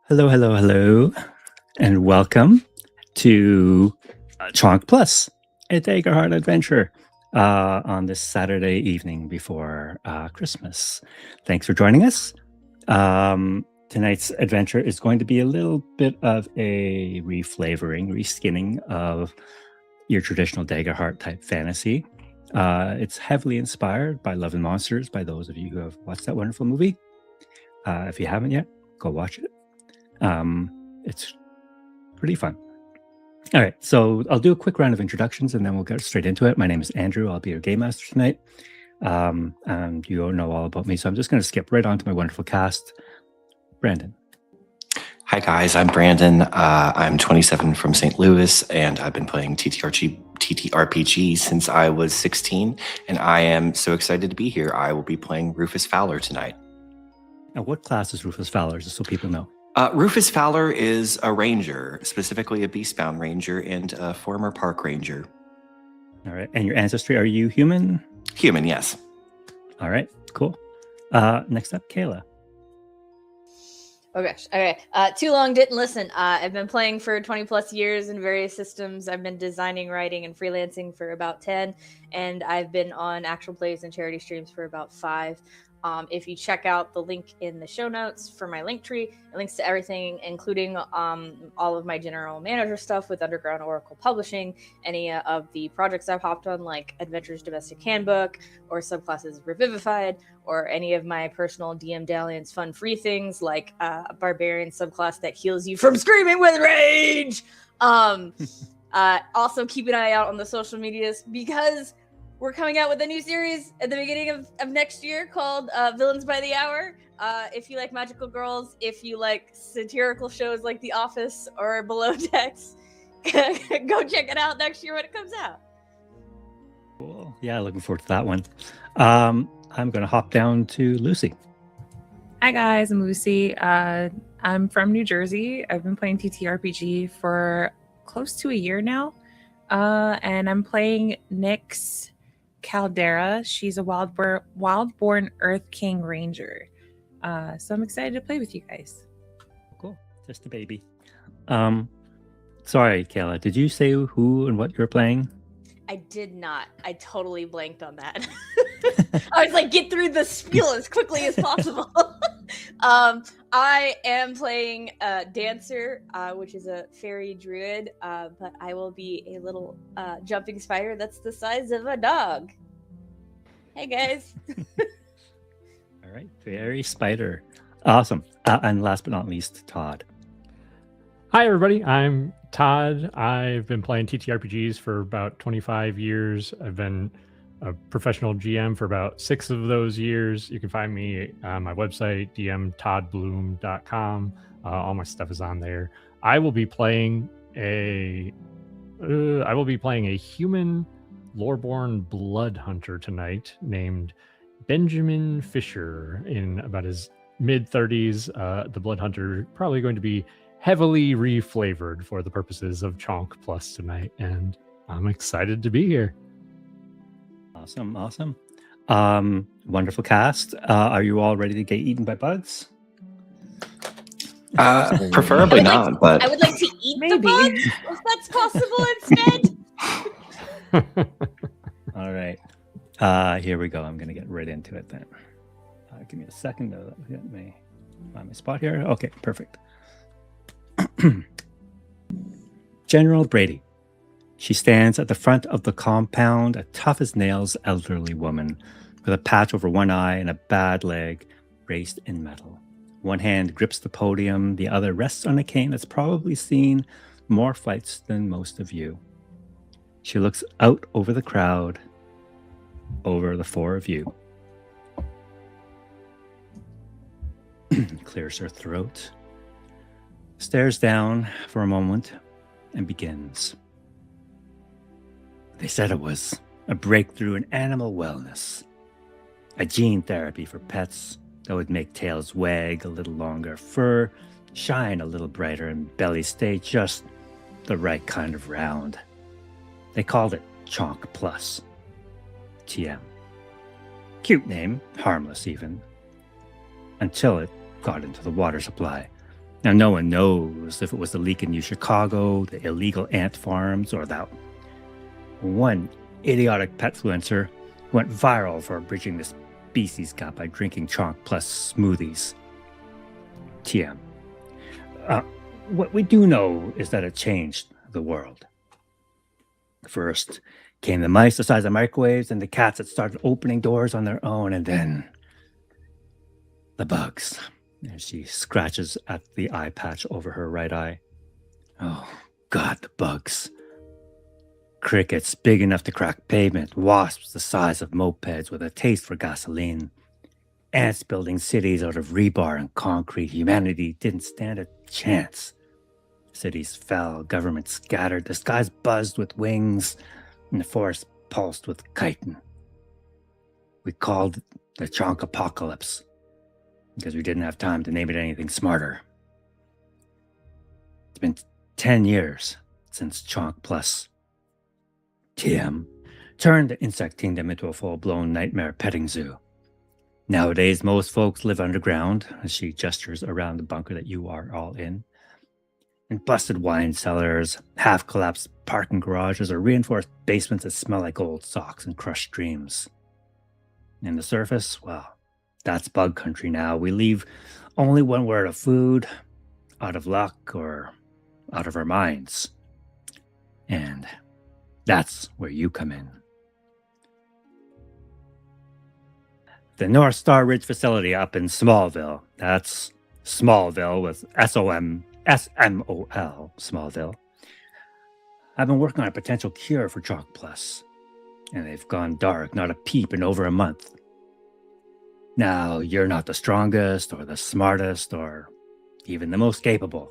Hello, hello, hello, and welcome to Chonk Plus, a Daggerheart adventure on this Saturday evening before Christmas. Thanks for joining us. Tonight's adventure is going to be a little bit of a reflavoring, reskinning of your traditional Daggerheart type fantasy. It's heavily inspired by Love and Monsters, by those of you who have watched that wonderful movie. If you haven't yet, go watch it. It's pretty fun. All right, so I'll do a quick round of introductions and then we'll get straight into it. My name is Andrew. I'll be your game master tonight. And you know all about me, so I'm just going to skip right on to my wonderful cast. Brandon. Hi guys, I'm Brandon. I'm 27 from St. Louis, and I've been playing TTRPG since I was 16, and I am so excited to be here. I will be playing Rufus Fowler tonight. Now, what class is Rufus Fowler, just so people know? Rufus Fowler is a ranger, specifically a beastbound ranger and a former park ranger. All right, and your ancestry, are you human? Human, yes. All right, cool. Next up, Kayla. Oh gosh, okay. Too long, didn't listen. I've been playing for 20 plus years in various systems. I've been designing, writing, and freelancing for about 10, and I've been on actual plays and charity streams for about 5. If you check out the link in the show notes for my link tree, it links to everything, including all of my general manager stuff with Underground Oracle Publishing, any of the projects I've hopped on, like Adventures Domestic Handbook, or Subclasses Revivified, or any of my personal DM Dalliance fun free things, like a Barbarian subclass that heals you from screaming with rage! Also, keep an eye out on the social medias, because we're coming out with a new series at the beginning of next year called Villains by the Hour. If you like magical girls, if you like satirical shows like The Office or Below Decks, go check it out next year when it comes out. Cool. Yeah, looking forward to that one. I'm going to hop down to Lucy. Hi guys, I'm Lucy. I'm from New Jersey. I've been playing TTRPG for close to a year now. And I'm playing Nyx Caldera. She's a wild-born Earth King Ranger. So I'm excited to play with you guys. Cool. Just a baby. Sorry, Kayla. Did you say who and what you're playing? I did not. I totally blanked on that. I was like, get through the spiel as quickly as possible. I am playing Dancer, which is a fairy druid, but I will be a little jumping spider that's the size of a dog. Hey, guys. All right, fairy spider. Awesome. And last but not least, Todd. Hi, everybody. I'm Todd. I've been playing TTRPGs for about 25 years. I've been a professional GM for about 6 of those years. You can find me on my website, dmtoddbloom.com. All my stuff is on there. I will be playing a human loreborn blood hunter tonight named Benjamin Fisher. In about his mid-30s, the blood hunter probably going to be heavily reflavored for the purposes of Chonk Plus tonight, and I'm excited to be here. Awesome. Wonderful cast. Are you all ready to get eaten by bugs? Preferably not, but I would like to eat Maybe. the bugs, if that's possible instead. All right. Here we go. I'm going to get right into it then. Give me a second to get my spot here. Okay, perfect. General Brady. She stands at the front of the compound, a tough-as-nails elderly woman with a patch over one eye and a bad leg braced in metal. One hand grips the podium, the other rests on a cane that's probably seen more fights than most of you. She looks out over the crowd, over the 4 of you. Clears her throat, stares down for a moment, and begins. They said it was a breakthrough in animal wellness, a gene therapy for pets that would make tails wag a little longer, fur shine a little brighter, and belly stay just the right kind of round. They called it Chonk Plus. TM. Cute name, harmless even. Until it got into the water supply. Now, no one knows if it was the leak in New Chicago, the illegal ant farms, or that one idiotic petfluencer who went viral for bridging the species gap by drinking Chonk plus smoothies. TM. What we do know is that it changed the world. First came the mice the size of microwaves and the cats that started opening doors on their own, and then the bugs. And she scratches at the eye patch over her right eye. Oh, God, the bugs. Crickets big enough to crack pavement, wasps the size of mopeds with a taste for gasoline, ants building cities out of rebar and concrete. Humanity didn't stand a chance. Cities fell, governments scattered, the skies buzzed with wings, and the forest pulsed with chitin. We called the Chonk apocalypse because we didn't have time to name it anything smarter. It's been 10 years since Chonk Plus TM turned the insect kingdom into a full-blown nightmare petting zoo. Nowadays, most folks live underground, as she gestures around the bunker that you are all in busted wine cellars, half-collapsed parking garages, or reinforced basements that smell like old socks and crushed dreams. And the surface, well, that's bug country now. We leave only when we're out of food, out of luck, or out of our minds. And that's where you come in. The North Star Ridge facility up in Smallville. That's Smallville with SMOL, Smallville. I've been working on a potential cure for Chonk Plus, and they've gone dark, not a peep in over a month. Now, you're not the strongest or the smartest or even the most capable,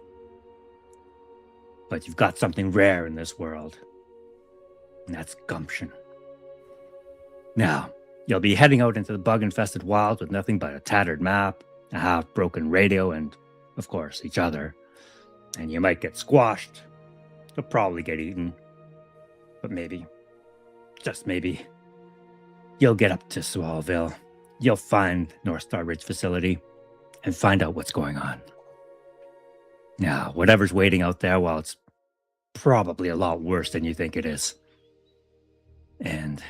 but you've got something rare in this world, and that's gumption. Now, you'll be heading out into the bug-infested wilds with nothing but a tattered map, a half-broken radio, and, of course, each other. And you might get squashed. You'll probably get eaten. But maybe, just maybe, you'll get up to Swallville. You'll find North Star Ridge facility and find out what's going on. Now, whatever's waiting out there, well, it's probably a lot worse than you think it is. And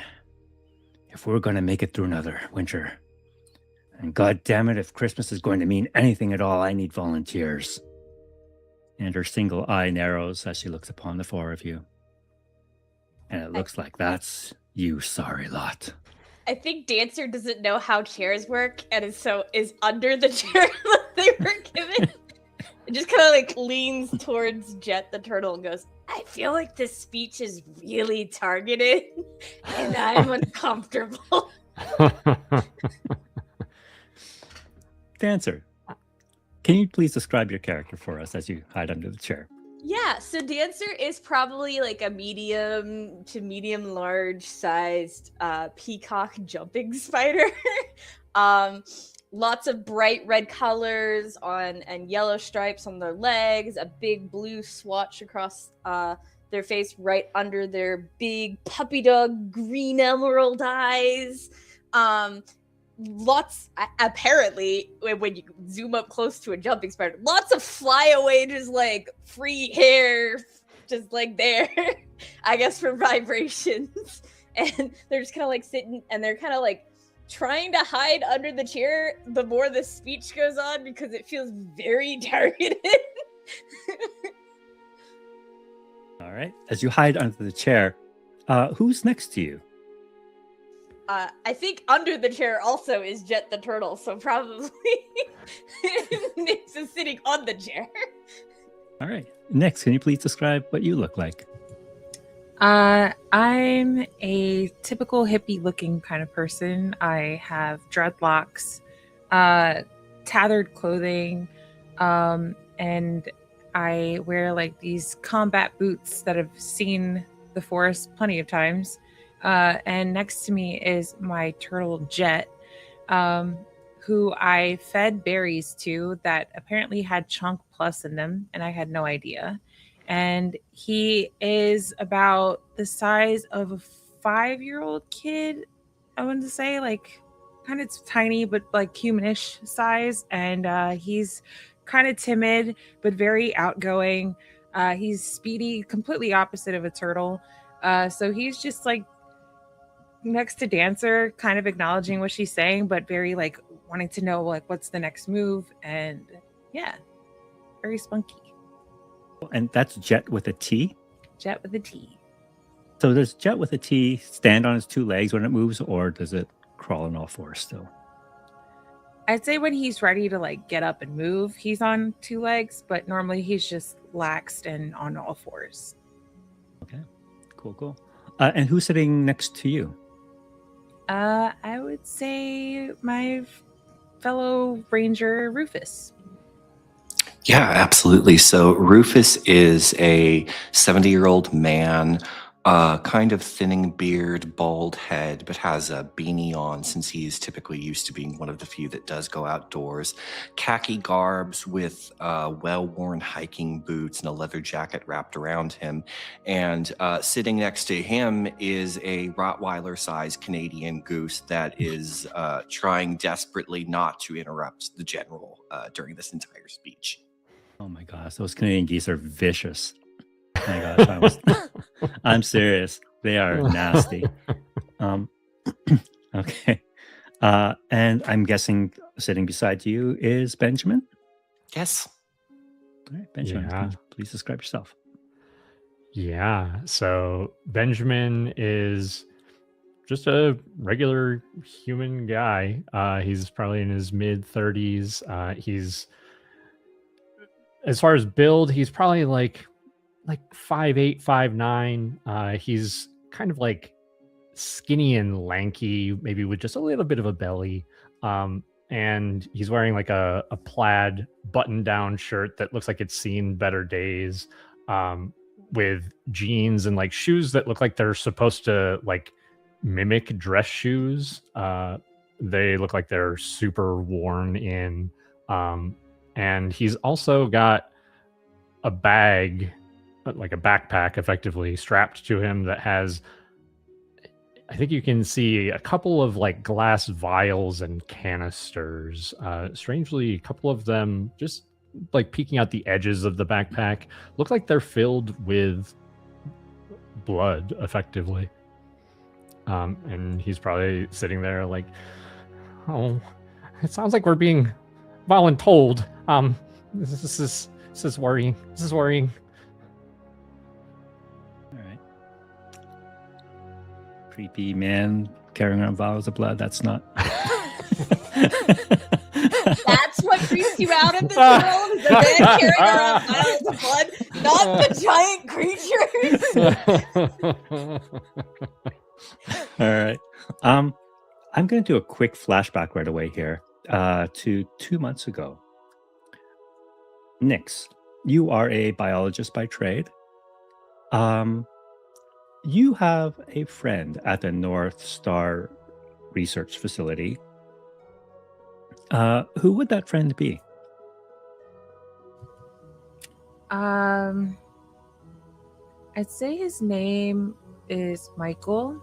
if we're going to make it through another winter, and God damn it, if Christmas is going to mean anything at all, I need volunteers. And her single eye narrows as she looks upon the four of you. And it looks like that's you, sorry lot. I think Dancer doesn't know how chairs work and is under the chair that they were given. It just kind of like leans towards Jet the turtle and goes, I feel like this speech is really targeted and I'm uncomfortable. Dancer, can you please describe your character for us as you hide under the chair? Yeah, so Dancer is probably like a medium to medium large sized peacock jumping spider. Lots of bright red colors and yellow stripes on their legs, a big blue swatch across their face right under their big puppy dog green emerald eyes. Lots, apparently, when you zoom up close to a jumping spider, lots of flyaway, just like free hair, just like there, I guess for vibrations. And they're just kind of like sitting and they're kind of like trying to hide under the chair the more the speech goes on because it feels very targeted. All right. As you hide under the chair, who's next to you? I think under the chair also is Jet the turtle, so probably Nix is sitting on the chair. All right. Next, can you please describe what you look like? I'm a typical hippie-looking kind of person. I have dreadlocks, tattered clothing, and I wear like these combat boots that have seen the forest plenty of times. And next to me is my turtle Jet, who I fed berries to that apparently had Chonk Plus in them, and I had no idea. And he is about the size of a 5-year-old kid, I want to say, like kind of tiny, but like humanish size. And he's kind of timid, but very outgoing. He's speedy, completely opposite of a turtle. So he's just like next to Dancer, kind of acknowledging what she's saying, but very like wanting to know like what's the next move. And yeah, very spunky. And that's Jet with a T. Jet with a T. So does Jet with a T stand on its two legs when it moves, or does it crawl on all fours still? I'd say when he's ready to like get up and move, he's on two legs, but normally he's just laxed and on all fours. Okay, cool. And who's sitting next to you? I would say my fellow ranger Rufus. Yeah, absolutely. So Rufus is a 70-year-old man, kind of thinning beard, bald head, but has a beanie on since he's typically used to being one of the few that does go outdoors. Khaki garbs with well-worn hiking boots and a leather jacket wrapped around him. And sitting next to him is a Rottweiler-sized Canadian goose that is trying desperately not to interrupt the general during this entire speech. Oh my gosh, those Canadian geese are vicious. Oh my gosh, I'm serious. They are nasty. Okay. And I'm guessing sitting beside you is Benjamin? Yes. All right, Benjamin, Yeah. please describe yourself. Yeah. So Benjamin is just a regular human guy. He's probably in his mid 30s. He's, as far as build, he's probably like 5'8", 5'9". He's kind of like skinny and lanky, maybe with just a little bit of a belly. And he's wearing like a plaid button-down shirt that looks like it's seen better days, with jeans and like shoes that look like they're supposed to like mimic dress shoes. They look like they're super worn in. And he's also got a bag, like a backpack effectively strapped to him that has, I think you can see a couple of like glass vials and canisters. Strangely, a couple of them just like peeking out the edges of the backpack look like they're filled with blood effectively. And he's probably sitting there like, oh, it sounds like we're being voluntold. This is worrying. This is worrying. All right. Creepy man carrying around vials of blood. That's not. That's what creeps you out in this world? Is a man carrying around vials of blood, not the giant creatures. All right. I'm going to do a quick flashback right away here to 2 months ago. Nix, you are a biologist by trade. You have a friend at the North Star Research Facility. Who would that friend be? I'd say his name is Michael.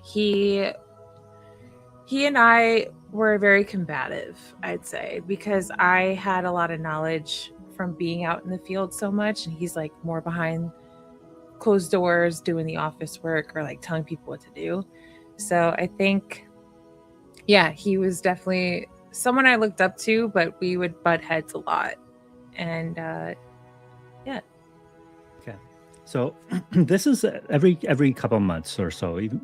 He and I were very combative, I'd say, because I had a lot of knowledge from being out in the field so much, and he's like more behind closed doors doing the office work or like telling people what to do. So I think, yeah, he was definitely someone I looked up to, but we would butt heads a lot. And yeah. Okay. So this is every couple of months or so, even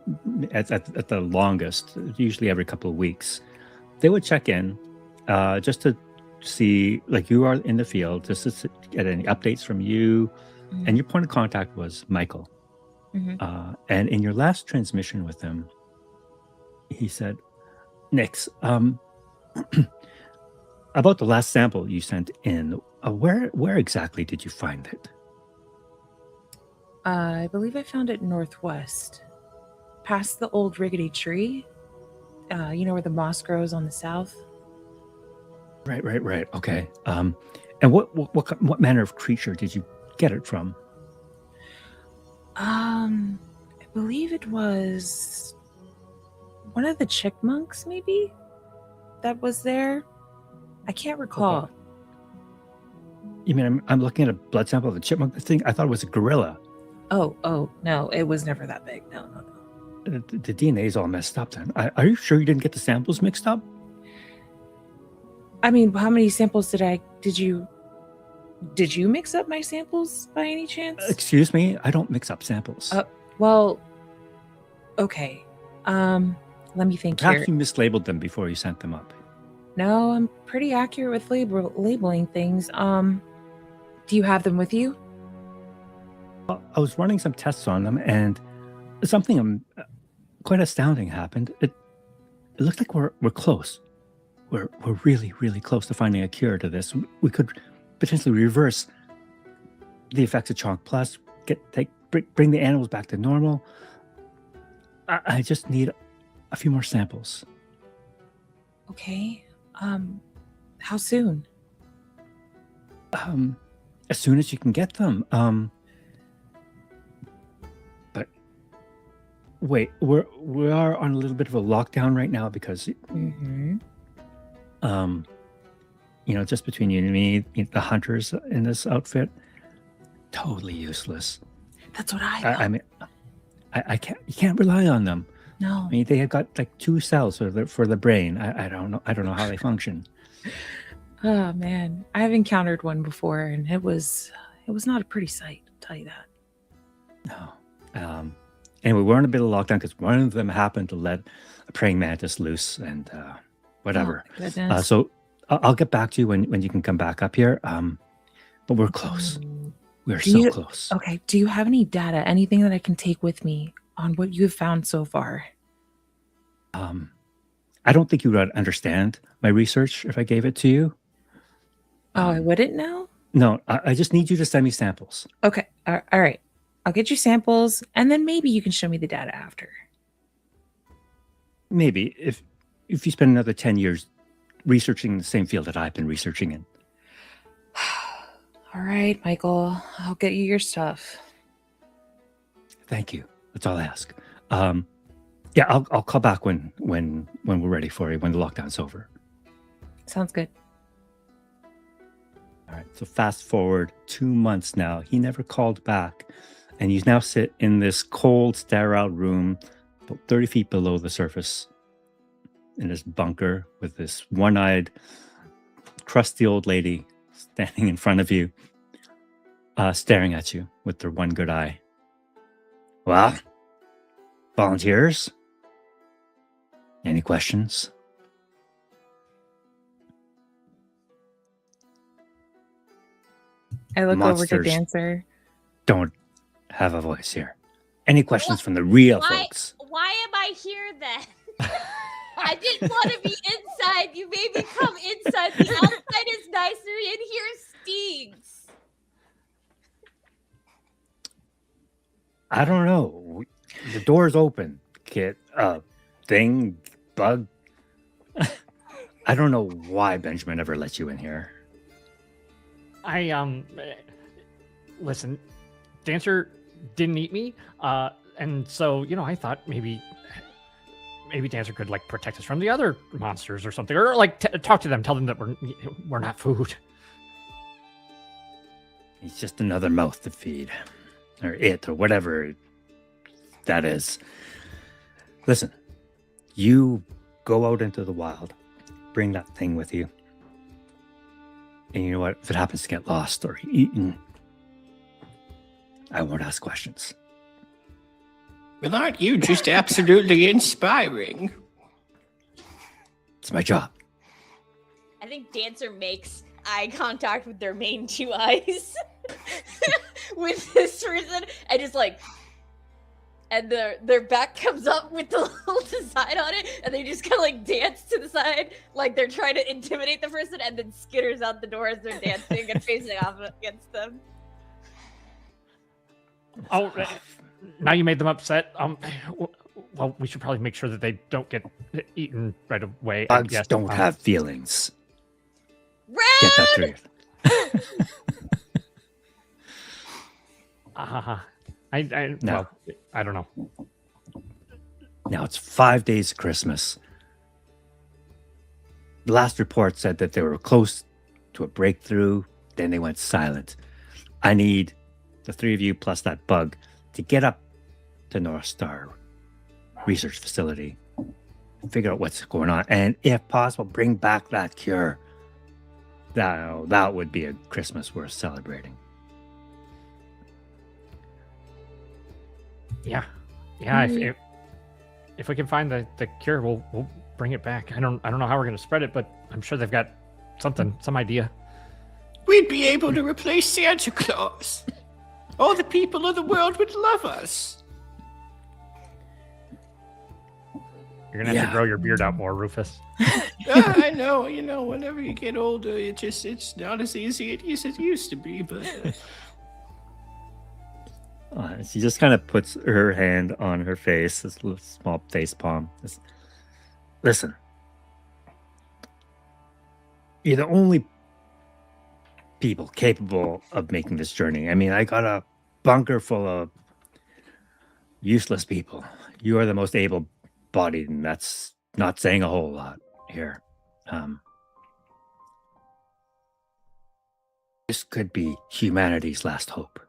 at the longest, usually every couple of weeks, they would check in just to see, like, you are in the field, just to get any updates from you. Mm-hmm. And your point of contact was Michael. Mm-hmm. And in your last transmission with him, he said, Nix, about the last sample you sent in, where exactly did you find it? I believe I found it northwest, past the old rickety tree. You know where the moss grows on the south? Right. Okay. And what manner of creature did you get it from? I believe it was one of the chipmunks, maybe, that was there. I can't recall. You mean I'm looking at a blood sample of a chipmunk thing? I thought it was a gorilla. Oh, no, it was never that big. No. The DNA is all messed up then. Are you sure you didn't get the samples mixed up? I mean, how many samples did you mix up my samples by any chance? Excuse me? I don't mix up samples. Well, okay. Let me think Perhaps here. you mislabeled them before you sent them up. No, I'm pretty accurate with labeling things. Do you have them with you? Well, I was running some tests on them, and something quite astounding happened. It looked like we're close. We're really, really close to finding a cure to this. We could potentially reverse the effects of Chonk Plus, bring the animals back to normal. I just need a few more samples. Okay. How soon? As soon as you can get them. But wait, we are on a little bit of a lockdown right now because just between you and me, the hunters in this outfit, totally useless. That's what I thought. I mean, I can't. You can't rely on them. No. I mean, they have got like 2 cells for the brain. I don't know. I don't know how they function. Oh man, I've encountered one before, and it was not a pretty sight. I'll tell you that. No. Anyway, we're on a bit of lockdown because one of them happened to let a praying mantis loose and whatever. Oh, goodness. So I'll get back to you when you can come back up here. But we're close. We're so close. Okay. Do you have any data, anything that I can take with me on what you've found so far? I don't think you would understand my research if I gave it to you. Oh, I wouldn't know? No, I just need you to send me samples. Okay. All right. I'll get you samples, and then maybe you can show me the data after. Maybe if you spend another 10 years researching the same field that I've been researching in. All right, Michael. I'll get you your stuff. Thank you. That's all I ask. Yeah, I'll call back when we're ready for you, when the lockdown's over. Sounds good. All right. So fast forward 2 months now. He never called back. And you now sit in this cold, sterile room about 30 feet below the surface in this bunker with this one-eyed, crusty old lady standing in front of you, staring at you with their one good eye. Well, volunteers? Any questions? I look over to Monsters Dancer. Don't have a voice here. Any questions from the real folks? Why am I here then? I didn't want to be inside. You made me come inside. The outside is nicer. In here stinks. I don't know. The door's open. Kid, thing, bug. I don't know why Benjamin ever let you in here. Listen, Dancer didn't eat me, and so I thought maybe Dancer could like protect us from the other monsters or something, or like talk to them, tell them that we're not food. He's just another mouth to feed, or whatever that is. Listen, you go out into the wild, bring that thing with you, and you know what? If it happens to get lost or eaten, I won't ask questions. Well, aren't you just absolutely inspiring? It's my job. I think Dancer makes eye contact with their main 2 eyes with this person, and just like, and their back comes up with the little design on it, and they just kind of like dance to the side, like they're trying to intimidate the person, and then skitters out the door as they're dancing and facing off against them. Oh, now you made them upset. Well, we should probably make sure that they don't get eaten right away. Bugs don't have feelings. Red! Get that through. Well, I don't know. Now it's 5 days of Christmas. The last report said that they were close to a breakthrough. Then they went silent. I need the three of you plus that bug to get up to North Star Research Facility, figure out what's going on, and if possible, bring back that cure. That would be a Christmas worth celebrating. Yeah. If we can find the cure, we'll bring it back. I don't know how we're gonna spread it, but I'm sure they've got some idea. We'd be able to replace Santa Claus. All the people of the world would love us. You're gonna have to grow your beard out more, Rufus. I know. Whenever you get older, it's not as easy as it used to be. But she just kind of puts her hand on her face, this little small face palm. Listen, you're the only people capable of making this journey. I mean, I got a bunker full of useless people. You are the most able-bodied, and that's not saying a whole lot here. This could be humanity's last hope.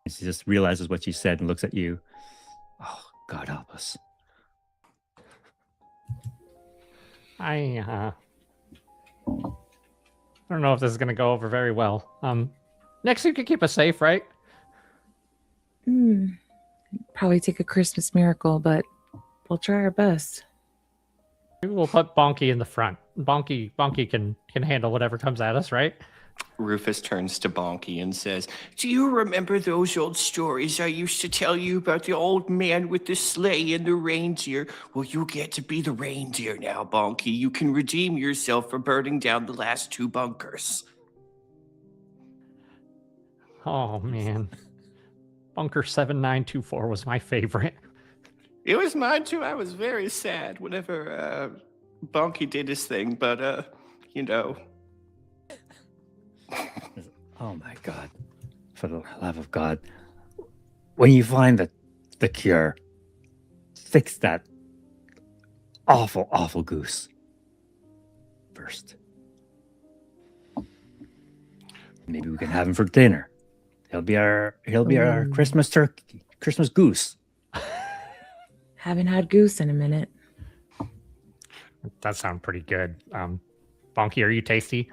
And she just realizes what she said and looks at you. Oh, God help us. I don't know if this is going to go over very well. Next, you could keep us safe, right? Probably take a Christmas miracle, but we'll try our best. Maybe we'll put Bonky in the front. Bonky can handle whatever comes at us, right? Rufus turns to Bonky and says, "Do you remember those old stories I used to tell you about the old man with the sleigh and the reindeer? Well, you get to be the reindeer now, Bonky. You can redeem yourself for burning down the last 2 bunkers." Oh, man. Bunker 7924 was my favorite. It was mine too. I was very sad whenever Bonky did his thing, but Oh my God. For the love of God. When you find the cure, fix that awful, awful goose first. Maybe we can have him for dinner. He'll be our Christmas turkey, Christmas goose. Haven't had goose in a minute. That sounds pretty good. Bonky, are you tasty?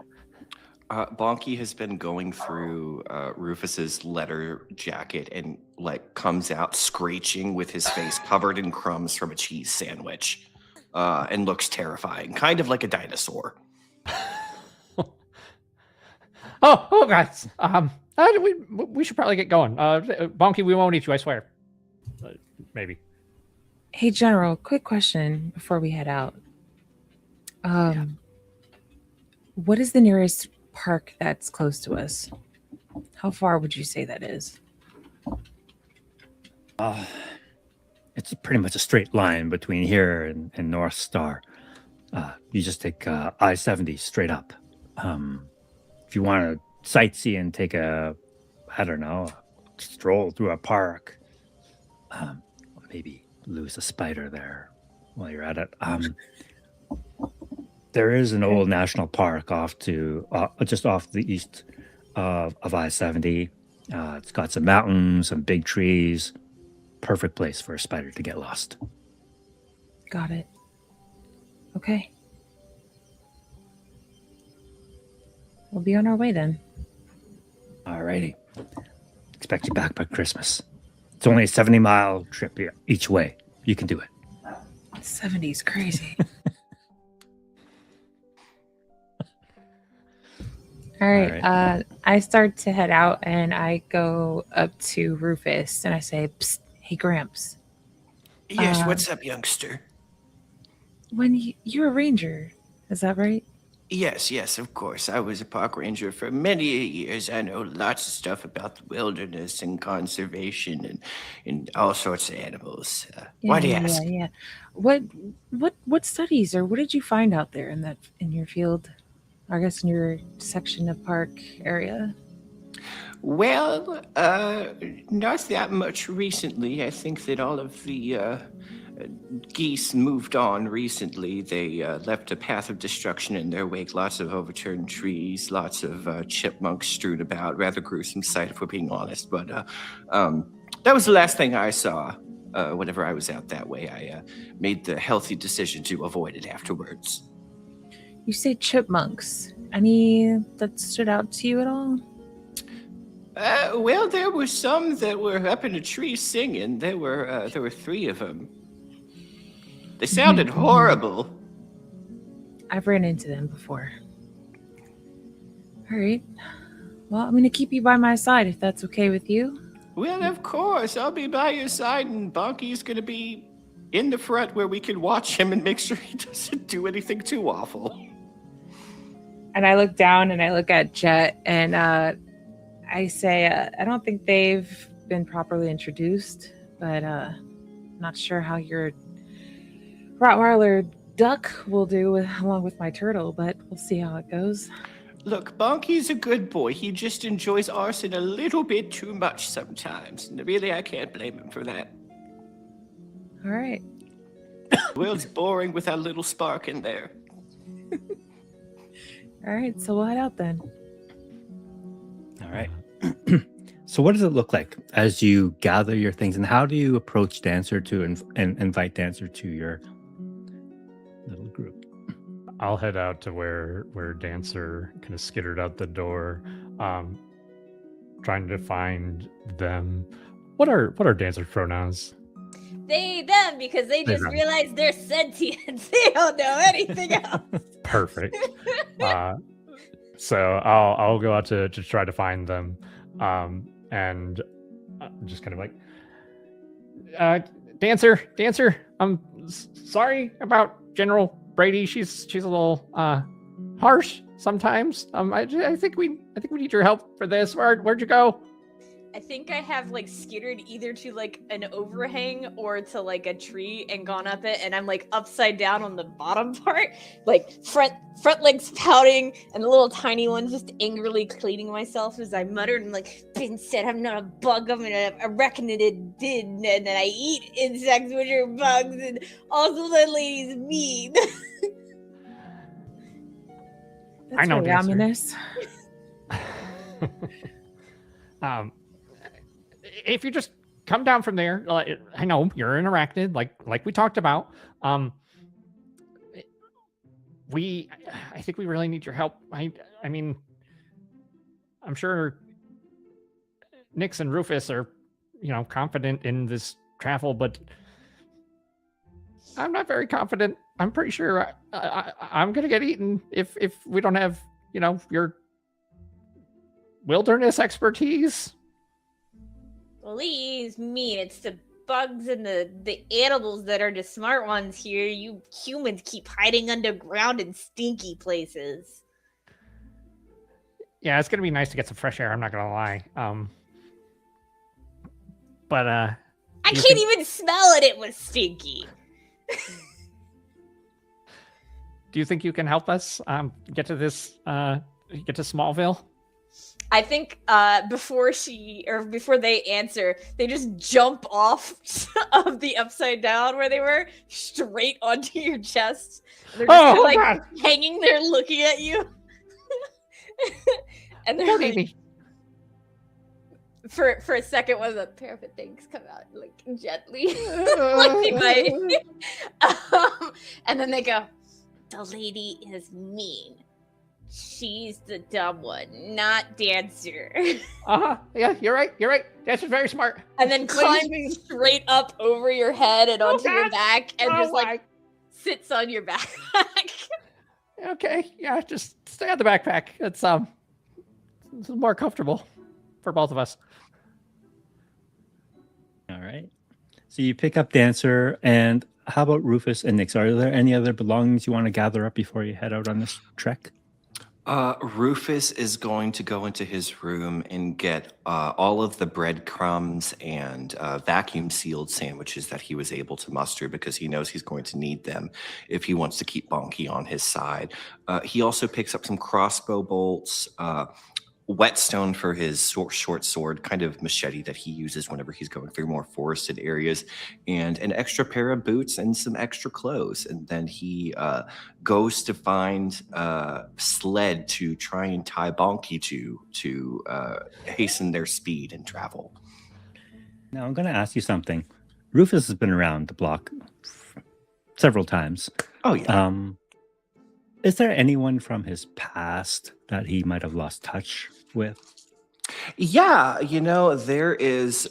Bonky has been going through Rufus's leather jacket and comes out screeching with his face covered in crumbs from a cheese sandwich, and looks terrifying, kind of like a dinosaur. Oh, guys. We should probably get going. Bonky, we won't eat you, I swear. Maybe. Hey, General, quick question before we head out. What is the nearest park that's close to us? How far would you say that is? It's pretty much a straight line between here and North Star. You just take I-70 straight up. If you want to sightsee and take a stroll through a park, maybe lose a spider there while you're at it. There is an old national park just off the east of I-70. It's got some mountains, some big trees. Perfect place for a spider to get lost. Got it. Okay. We'll be on our way then. Alrighty. Expect you back by Christmas. It's only a 70-mile trip each way. You can do it. 70's crazy. All right. I start to head out and I go up to Rufus and I say, "Psst, hey, Gramps." Yes, what's up, youngster? You're a ranger, is that right? Yes, of course. I was a park ranger for many years. I know lots of stuff about the wilderness and conservation and all sorts of animals. Why do you ask? Yeah. What studies or what did you find out there in your field? I guess in your section of park area. Well, not that much recently. I think that all of the geese moved on recently. They left a path of destruction in their wake. Lots of overturned trees, lots of chipmunks strewn about. Rather gruesome sight, if we're being honest. But that was the last thing I saw. Whenever I was out that way, I made the healthy decision to avoid it afterwards. You say chipmunks. Any that stood out to you at all? Well, there were some that were up in a tree singing. There were 3 of them. They sounded horrible. I've ran into them before. All right. Well, I'm going to keep you by my side if that's okay with you. Well, of course. I'll be by your side, and Bonky's going to be in the front where we can watch him and make sure he doesn't do anything too awful. And I look down and I look at Jet and I say, I don't think they've been properly introduced, but not sure how your Rottweiler duck will do along with my turtle, but we'll see how it goes. Look, Bonky's a good boy. He just enjoys arson a little bit too much sometimes. And really, I can't blame him for that. All right. The world's boring without a little spark in there. All right, so we'll head out then. All right. So what does it look like as you gather your things, and how do you approach Dancer to invite Dancer to your little group? I'll head out to where Dancer kind of skittered out the door, trying to find them. What are Dancer's pronouns? They, them, because they just realized they're sentient. They don't know anything else. Perfect. So I'll go out to try to find them, and just kind of like, Dancer. I'm sorry about General Brady. She's a little harsh sometimes. I think we need your help for this. Where'd you go? I think I have like skittered either to like an overhang or to like a tree and gone up it, and I'm like upside down on the bottom part, like front legs pouting and the little tiny one just angrily cleaning myself as I muttered and like, "Ben said I'm not a bug, I'm an arachnid, and then I eat insects which are bugs, and also that lady's mean." That's I know, really Dancer. ominous. If you just come down from there, I know you're an arachnid, like we talked about. I think we really need your help. I mean, I'm sure Nix and Rufus are, confident in this travel, but I'm not very confident. I'm pretty sure I'm gonna get eaten if we don't have, your wilderness expertise. Please, mean. It's the bugs and the animals that are the smart ones here. You humans keep hiding underground in stinky places. Yeah, it's gonna be nice to get some fresh air. I'm not gonna lie. But I can't even smell it. It was stinky. Do you think you can help us get to this? Get to Smallville? I think before they answer, they just jump off of the upside down where they were straight onto your chest. They're just God. hanging there looking at you. And they're like, for a second, one of the pair of things come out like gently, and then they go, "The lady is mean. She's the dumb one, not Dancer." Yeah, you're right. Dancer's very smart. And then climbs straight up over your head and onto your back, and just sits on your backpack. Okay, yeah, just stay on the backpack. It's more comfortable for both of us. All right. So you pick up Dancer, and how about Rufus and Nix? Are there any other belongings you want to gather up before you head out on this trek? Rufus is going to go into his room and get all of the breadcrumbs and vacuum sealed sandwiches that he was able to muster, because he knows he's going to need them if he wants to keep Bonky on his side. He also picks up some crossbow bolts, whetstone for his short sword, kind of machete that he uses whenever he's going through more forested areas, and an extra pair of boots and some extra clothes. And then he goes to find a sled to try and tie Bonky to hasten their speed and travel. Now, I'm going to ask you something. Rufus has been around the block several times. Oh, yeah. Is there anyone from his past that he might have lost touch with? Yeah, there is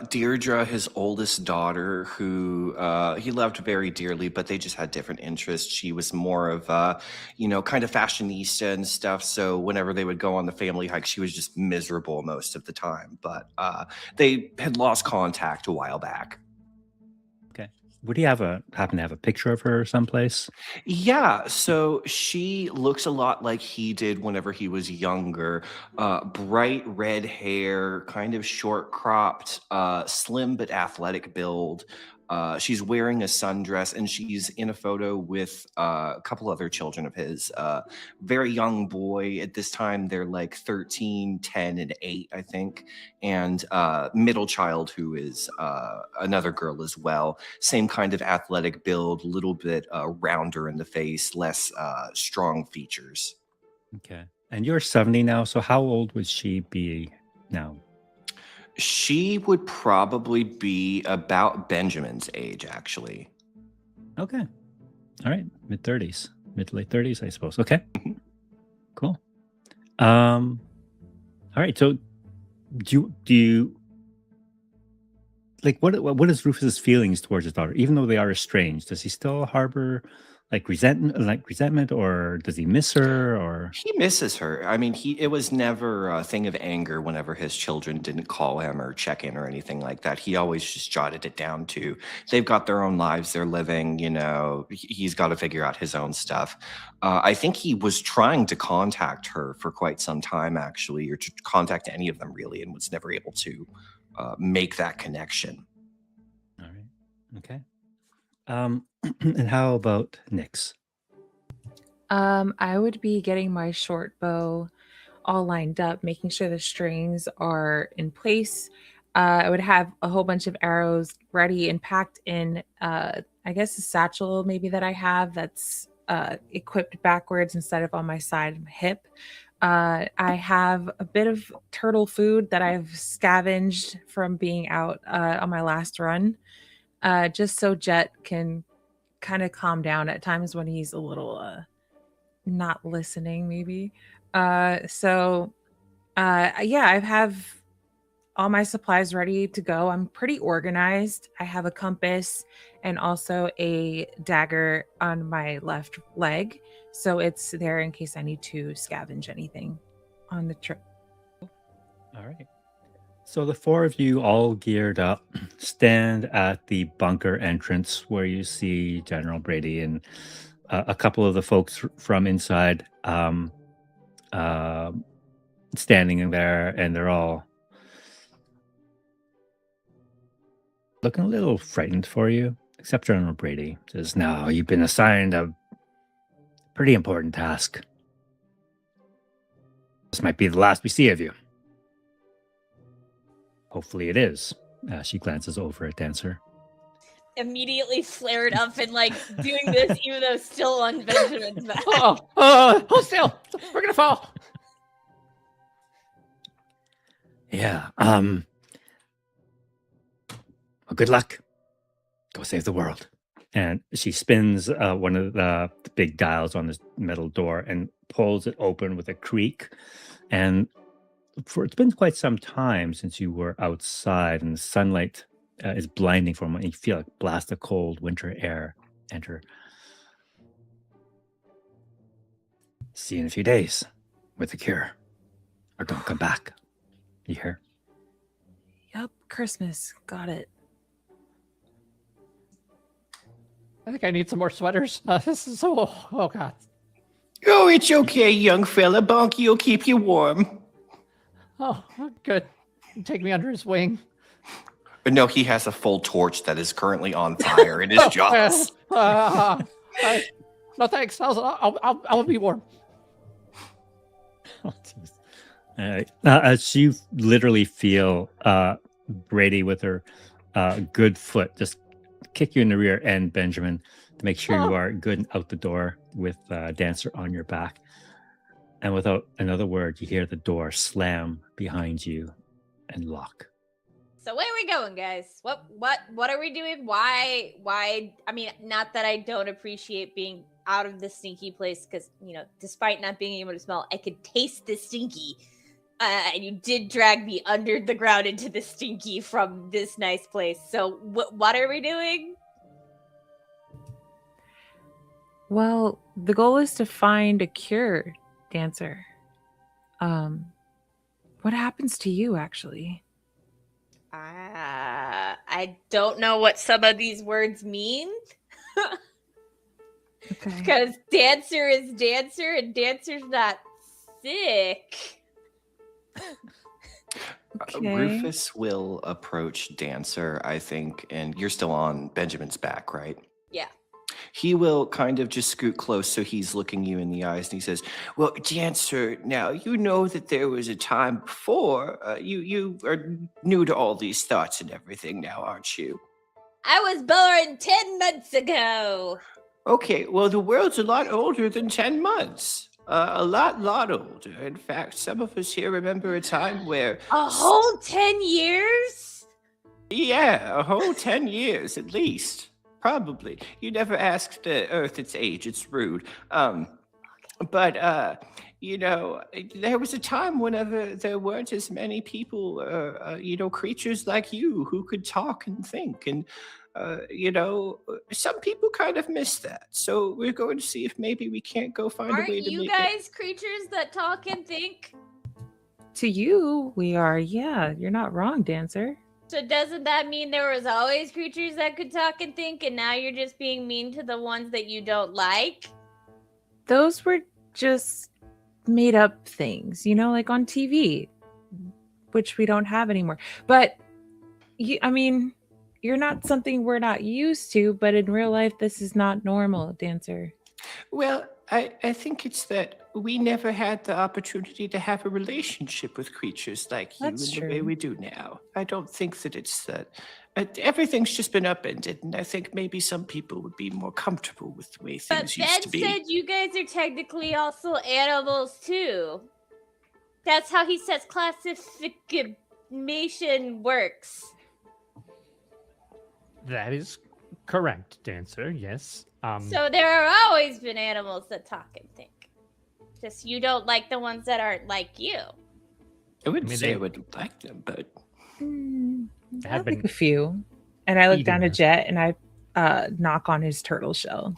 Deirdre, his oldest daughter, who he loved very dearly, but they just had different interests. She was more of, kind of fashionista and stuff. So whenever they would go on the family hike, she was just miserable most of the time. But they had lost contact a while back. Okay. Would he happen to have a picture of her someplace? Yeah, so she looks a lot like he did whenever he was younger. Bright red hair, kind of short cropped, slim but athletic build. She's wearing a sundress, and she's in a photo with a couple other children of his. Very young boy. At this time, they're like 13, 10, and 8, I think. And middle child, who is another girl as well. Same kind of athletic build, a little bit rounder in the face, less strong features. Okay. And you're 70 now, so how old would she be now? She would probably be about Benjamin's age, actually. Okay. All right. Mid to late 30s, I suppose. Okay. Cool. All right. So do you like what is Rufus's feelings towards his daughter? Even though they are estranged, does he still harbor resentment, or does he miss her, or He misses her. I mean, it was never a thing of anger whenever his children didn't call him or check in or anything like that. He always just jotted it down to they've got their own lives they're living, he's got to figure out his own stuff. I think he was trying to contact her for quite some time, actually, or to contact any of them really, and was never able to make that connection. all right. Okay. And how about Nyx? I would be getting my short bow all lined up, making sure the strings are in place. I would have a whole bunch of arrows ready and packed in, I guess, a satchel maybe that I have that's equipped backwards instead of on my side of my hip. I have a bit of turtle food that I've scavenged from being out on my last run, just so Jet can kind of calm down at times when he's a little not listening, maybe. Yeah, I have all my supplies ready to go. I'm pretty organized. I have a compass and also a dagger on my left leg, so it's there in case I need to scavenge anything on the trip. All right. So the four of you, all geared up, stand at the bunker entrance where you see General Brady and a couple of the folks from inside standing in there, and they're all looking a little frightened for you, except General Brady says, "No, you've been assigned a pretty important task. This might be the last we see of you." Hopefully it is. She glances over at Dancer. Immediately flared up and doing this, even though still on Benjamin's back. Hold still. We're gonna fall. Yeah. Well, good luck. Go save the world. And she spins one of the big dials on this metal door and pulls it open with a creak. And it's been quite some time since you were outside, and the sunlight is blinding for a moment. You feel like blast of cold winter air enter. See you in a few days with the cure, or don't come back. You hear? Yep, Christmas. Got it. I think I need some more sweaters. This is oh god. Oh, it's okay, young fella. Bonky will keep you warm. Oh, good. Take me under his wing. But no, he has a full torch that is currently on fire in his jaws. No thanks. I'll be warm. Oh, jeez. As you literally feel Brady with her good foot just kick you in the rear end, Benjamin, to make sure you are good and out the door with Dancer on your back. And without another word, you hear the door slam behind you and lock. So where are we going, guys? What are we doing? Why? I mean, not that I don't appreciate being out of this stinky place, because, you know, despite not being able to smell, I could taste the stinky. And you did drag me under the ground into the stinky from this nice place. So what are we doing? Well, the goal is to find a cure, Dancer. What happens to you, actually? I don't know what some of these words mean. Okay. Because Dancer is Dancer and Dancer's not sick. Okay. Rufus will approach Dancer, I think, and you're still on Benjamin's back, right? Yeah. He will kind of just scoot close so he's looking you in the eyes, and he says, well, Dancer, now you know that there was a time before. You are new to all these thoughts and everything now, aren't you? I was born 10 months ago. Okay, well, the world's a lot older than 10 months. A lot older. In fact, some of us here remember a time where... A whole 10 years? Yeah, a whole 10 years at least. Probably. You never asked the Earth its age. It's rude. But you know, there was a time whenever there weren't as many people, you know, creatures like you who could talk and think. And, you know, some people kind of miss that. So we're going to see if maybe we can't go find a way Aren't to you make guys creatures that talk and think? To you, we are. Yeah, you're not wrong, Dancer. So doesn't that mean there was always creatures that could talk and think, and now you're just being mean to the ones that you don't like? Those were just made up things, you know, like on TV, which we don't have anymore. But I mean, you're not something we're not used to, but in real life, this is not normal, Dancer. Well, I think it's that we never had the opportunity to have a relationship with creatures like you That's in the way true. we do now. I don't think that it's that. Everything's just been upended, and I think maybe some people would be more comfortable with the way But things Ben used to be. said you guys are technically also animals too. That's how he says classification works. That is correct, Dancer. Yes. So there are always been animals that talk and think. Just you don't like the ones that aren't like you. I wouldn't mean, say they- I wouldn't like them, but They I have like been a few. And I look eating down at us. Jet and I knock on his turtle shell.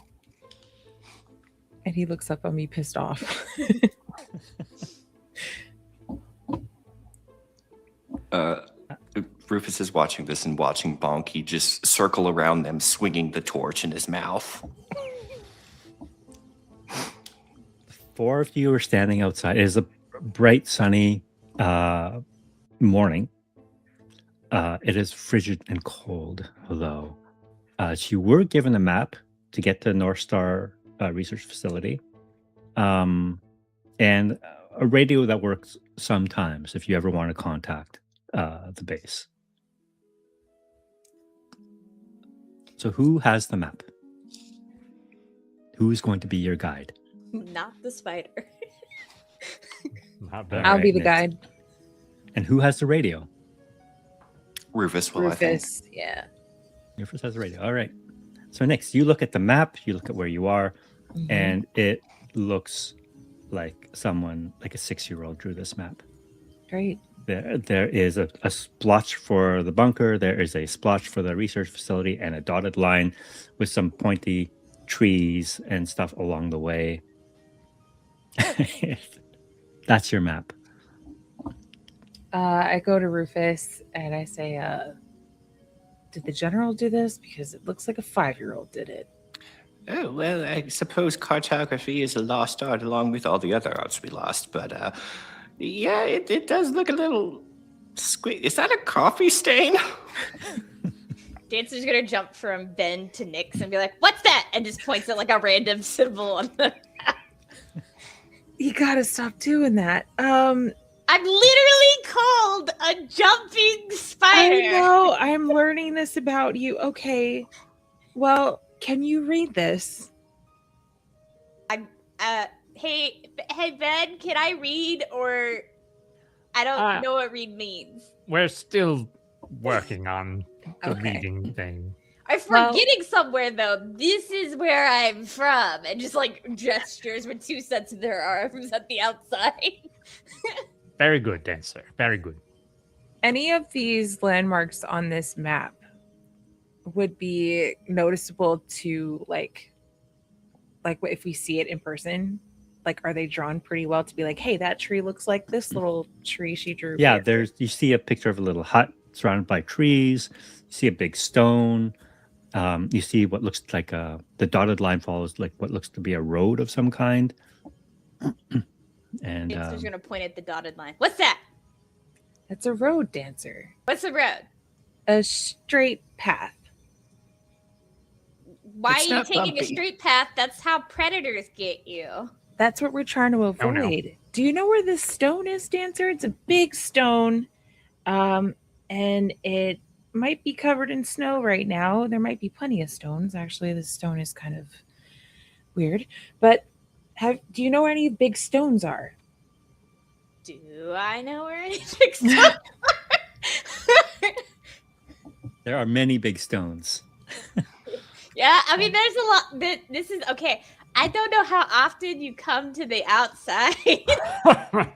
And he looks up at me pissed off. Rufus is watching this and watching Bonky just circle around them, swinging the torch in his mouth. Four of you are standing outside. It is a bright, sunny morning. It is frigid and cold, though. You were given a map to get to North Star Research Facility, and a radio that works sometimes if you ever want to contact the base. So who has the map? Who is going to be your guide? Not the spider. Not bad. I'll Alright, be the Nick. guide. And who has the radio? Rufus will, I think. Rufus, yeah. Rufus has the radio. All right. So next, you look at the map. You look at where you are, Mhm. and it looks like someone, like a 6-year-old, drew this map. Great. There is a splotch for the bunker. There is a splotch for the research facility, and a dotted line with some pointy trees and stuff along the way. That's your map. I go to Rufus and I say, did the general do this? Because it looks like a 5-year-old did it. Oh, well, I suppose cartography is a lost art along with all the other arts we lost, but yeah, it does look a little squeak. Is that a coffee stain? Dancer's gonna jump from Ben to Nyx and be like, "What's that?" and just points at like a random symbol on the. You gotta stop doing that. I'm literally called a jumping spider. I know. I'm learning this about you. Okay. Well, can you read this? Hey Ben, can I read? Or I don't know what read means. We're still working on the Okay. reading thing. I'm forgetting somewhere though. This is where I'm from, and just like gestures with two sets of their arms at the outside. Very good, Dancer. Very good. Any of these landmarks on this map would be noticeable to like if we see it in person. Like, are they drawn pretty well to be like, hey, that tree looks like this little tree she drew? Yeah, here. you see a picture of a little hut surrounded by trees. You see a big stone. You see what looks like the dotted line follows like what looks to be a road of some kind. And It's just gonna point at the dotted line. What's that? It's a road, Dancer. What's the road? A straight path. Why It's are you not taking a bumpy. straight path? That's how predators get you. That's what we're trying to avoid. Oh, no. Do you know where this stone is, Dancer? It's a big stone. And it might be covered in snow right now. There might be plenty of stones. Actually, this stone is kind of weird. But do you know where any big stones are? Do I know where any big stones are? there are many big stones. Yeah, I mean, there's a lot. This is okay. I don't know how often you come to the outside, but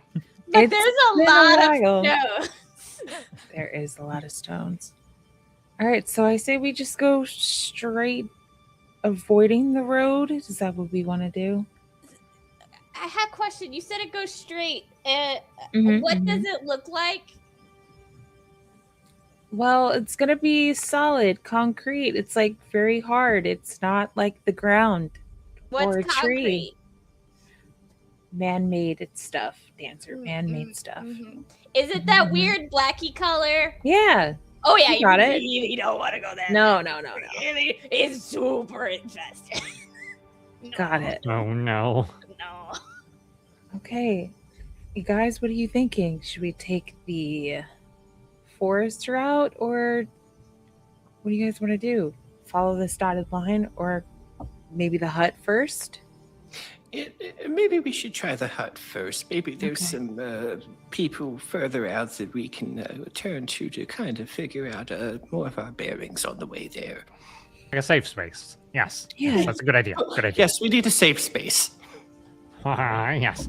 It's there's a been a lot while. of stones. There is a lot of stones. All right, so I say we just go straight, avoiding the road. Is that what we want to do? I have a question. You said it goes straight. Mhm, What mhm. does it look like? Well, it's gonna be solid concrete. It's like very hard. It's not like the ground What's or a tree. concrete? Man-made stuff, Dancer. Man-made stuff. Mhm. Is it that Mhm. weird blacky color? Yeah. Oh yeah, You got it. really don't want to go there. No. Really, it's super infested. Got it. Oh, no. No. Okay. You guys, what are you thinking? Should we take the forest route, or what do you guys want to do? Follow this dotted line, or maybe the hut first? Maybe we should try the hut first. Maybe there's Okay. some people further out that we can turn to kind of figure out more of our bearings on the way there. Like a safe space. Yes. Yeah. That's a good idea. Good idea. Yes, we need a safe space. Yes.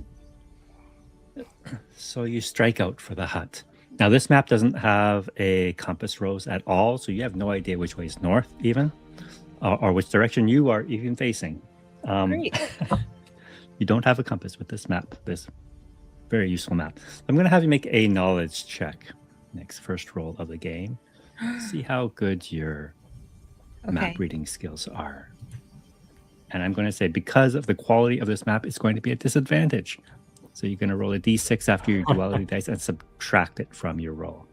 So you strike out for the hut. Now this map doesn't have a compass rose at all, so you have no idea which way is north even, or which direction you are even facing. Great. You don't have a compass with this map, this very useful map. I'm going to have you make a knowledge check next first roll of the game. See how good your map Okay. reading skills are. And I'm going to say because of the quality of this map, it's going to be a disadvantage. So you're going to roll a d6 after your duality dice and subtract it from your roll.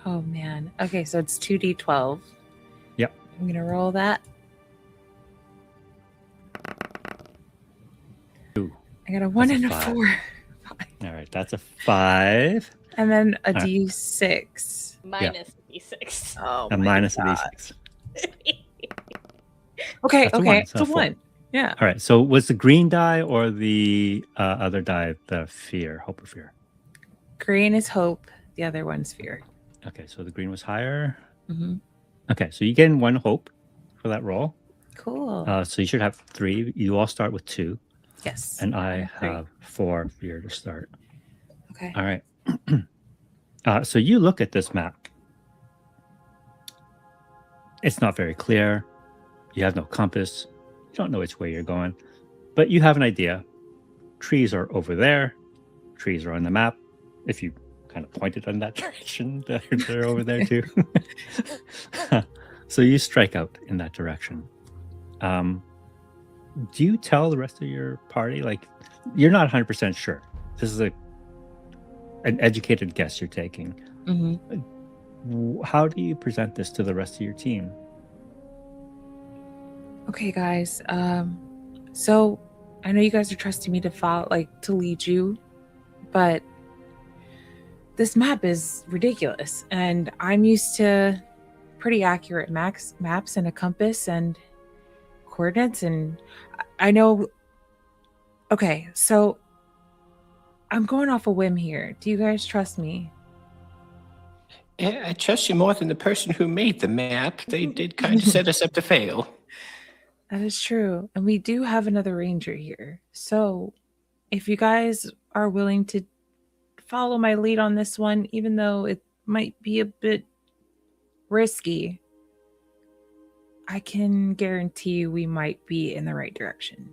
Oh man. Okay, so it's 2d12. Yep. I'm gonna roll that. Ooh, I got a 1 that's a and a 5. 4. All right, that's a 5. And then a All right. d6. Minus D6. Oh, A minus a d6. Okay, That's a okay. one, It's so a a 4. 1. Yeah. All right, so was the green die or the other die the fear, hope or fear? Green is hope. The other one's fear. Okay, so the green was higher. Mm-hmm. Okay, so you gain 1 hope for that roll. Cool. So you should have 3. You all start with 2, Yes. and I have 3. have 4 fear to start. Okay. All right. So you look at this map. It's not very clear. You have no compass. You don't know which way you're going, but you have an idea. Trees are over there. Trees are on the map. If you kind of pointed in that direction, they're over there too. So you strike out in that direction. Do you tell the rest of your party? Like, you're not 100% sure. This is an educated guess you're taking. Mm-hmm. How do you present this to the rest of your team? Okay, guys. So I know you guys are trusting me to follow, like to lead you, but this map is ridiculous, and I'm used to pretty accurate maps and a compass and coordinates, and I know. Okay, so I'm going off a whim here. Do you guys trust me? I trust you more than the person who made the map. They did kind of set us up to fail. That is true. And we do have another ranger here. So if you guys are willing to follow my lead on this one, even though it might be a bit risky, I can guarantee we might be in the right direction.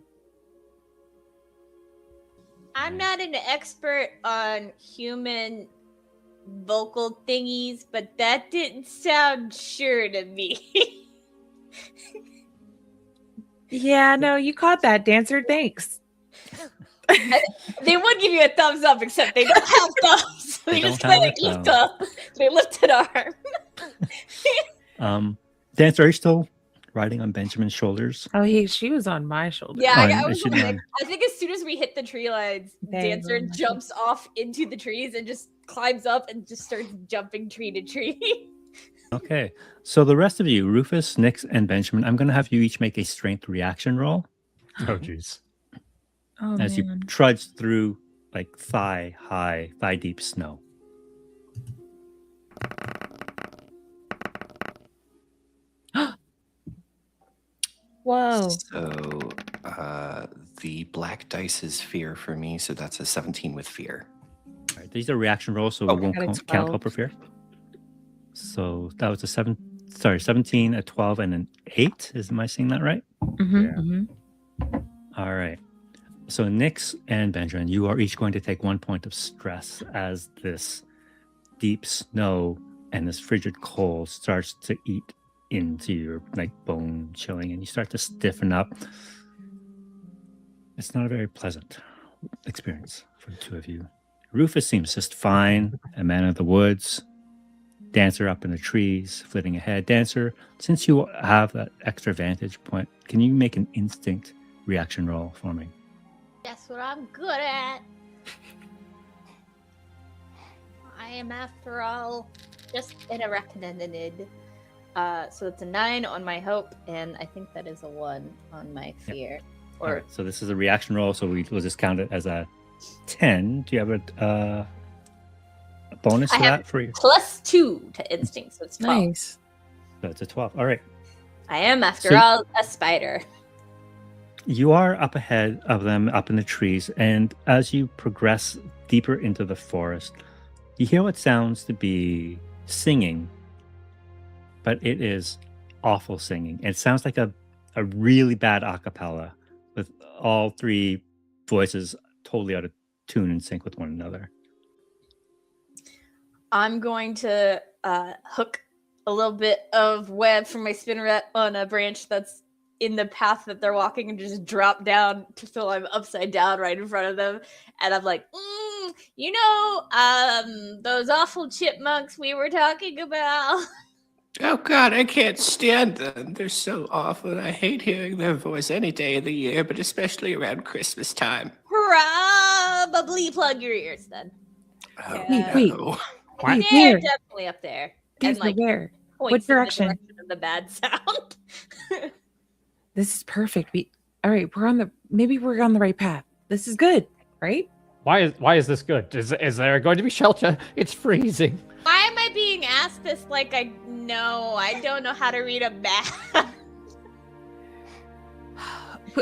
I'm not an expert on human vocal thingies, but that didn't sound sure to me. Yeah, no, you caught that, Dancer. Thanks. They would give you a thumbs up, except they don't have thumbs. So they just kind of lift up. They lifted arm. Dancer, are you still riding on Benjamin's shoulders? Oh, she was on my shoulder. Yeah, Oh, I think as soon as we hit the tree lines, Dancer jumps off into the trees and just climbs up and just starts jumping tree to tree. Okay, so the rest of you, Rufus, Nix, and Benjamin, I'm going to have you each make a strength reaction roll Oh, jeez. Oh, as you trudge through like thigh deep snow. Whoa. So the black dice is fear for me, so that's a 17 with fear. All right, these are reaction rolls, so we won't count helper fear. So that was a 17, a 12, and an 8. Am I seeing that right? All right. So Nix and Benjamin, you are each going to take 1 point of stress as this deep snow and this frigid cold starts to eat into your like bone chilling, and you start to stiffen up. It's not a very pleasant experience for the two of you. Rufus seems just fine, a man of the woods. Dancer up in the trees, flitting ahead. Dancer, since you have that extra vantage point, can you make an instinct reaction roll for me? That's what I'm good at. I am, after all, just an arachnid. So it's a 9 on my hope, and I think that is a 1 on my fear. Yep. All right, so this is a reaction roll, so we'll just count it as a 10. Do you have a bonus to that for you? +2 to instinct, so it's 12. Nice. So it's a 12. All right. I am, after all, a spider. You are up ahead of them, up in the trees, and as you progress deeper into the forest, you hear what sounds to be singing, but it is awful singing. It sounds like a really bad a cappella with all three voices totally out of tune and sync with one another. I'm going to hook a little bit of web from my spinneret on a branch that's in the path that they're walking and just drop down so I'm upside down right in front of them. And I'm like, those awful chipmunks we were talking about. Oh God, I can't stand them. They're so awful. I hate hearing their voice any day of the year, but especially around Christmas time. Probably plug your ears then. Oh, Wait. no. They're definitely up there. And like where? What direction? The direction of the bad sound. This is perfect. All right, maybe we're on the right path. This is good, right? Why is this good? Is there going to be shelter? It's freezing. Why am I being asked this like I know? I don't know how to read a map.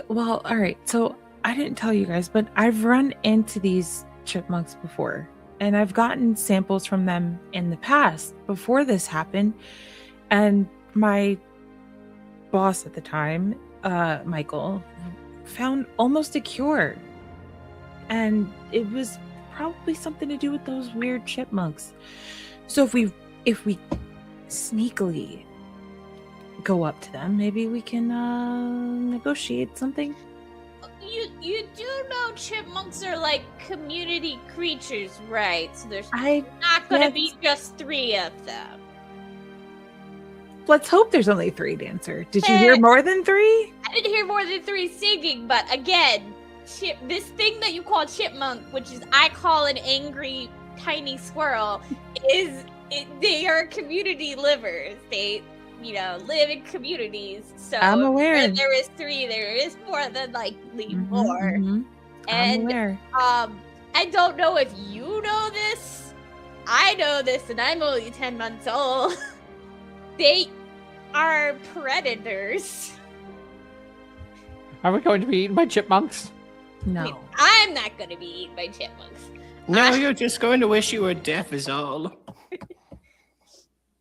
Well, all right. So I didn't tell you guys, but I've run into these chipmunks before, and I've gotten samples from them in the past before this happened. And my boss at the time, Michael, found almost a cure. And it was probably something to do with those weird chipmunks. So if we sneakily go up to them, maybe we can negotiate something. You do know chipmunks are like community creatures, right? So there's not going to be just 3 of them. Let's hope there's only 3, Dancer. Did you hear more than 3? I didn't hear more than 3 singing, but again, this thing that you call chipmunk, which is I call an angry tiny squirrel they are community livers. They, live in communities. So I'm aware. where there is 3, there is more than likely more. I'm And aware. I don't know if you know this. I know this, and I'm only 10 months old. They are predators. Are we going to be eaten by chipmunks? No. I mean, I'm not going to be eaten by chipmunks. No, you're just going to wish you were deaf is all.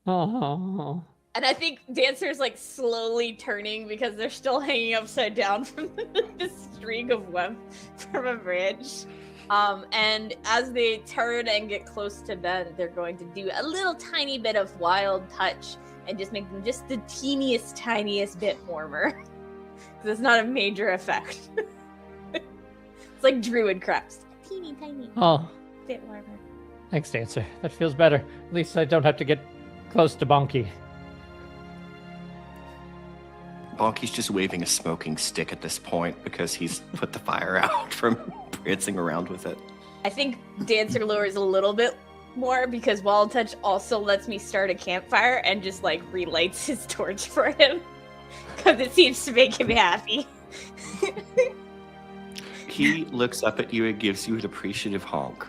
Oh. And I think Dancer's like slowly turning because they're still hanging upside down from the string of web from a branch. And as they turn and get close to Ben, they're going to do a little tiny bit of wild touch and just make them just the tiniest bit warmer. Because it's not a major effect. It's like druid crafts. Teeny tiny bit warmer. Thanks, Dancer. That feels better. At least I don't have to get close to Bonky. Bonky's just waving a smoking stick at this point because he's put the fire out from prancing around with it. I think Dancer lowers a little bit more because Wild Touch also lets me start a campfire and just like relights his torch for him because it seems to make him happy. He looks up at you and gives you an appreciative honk.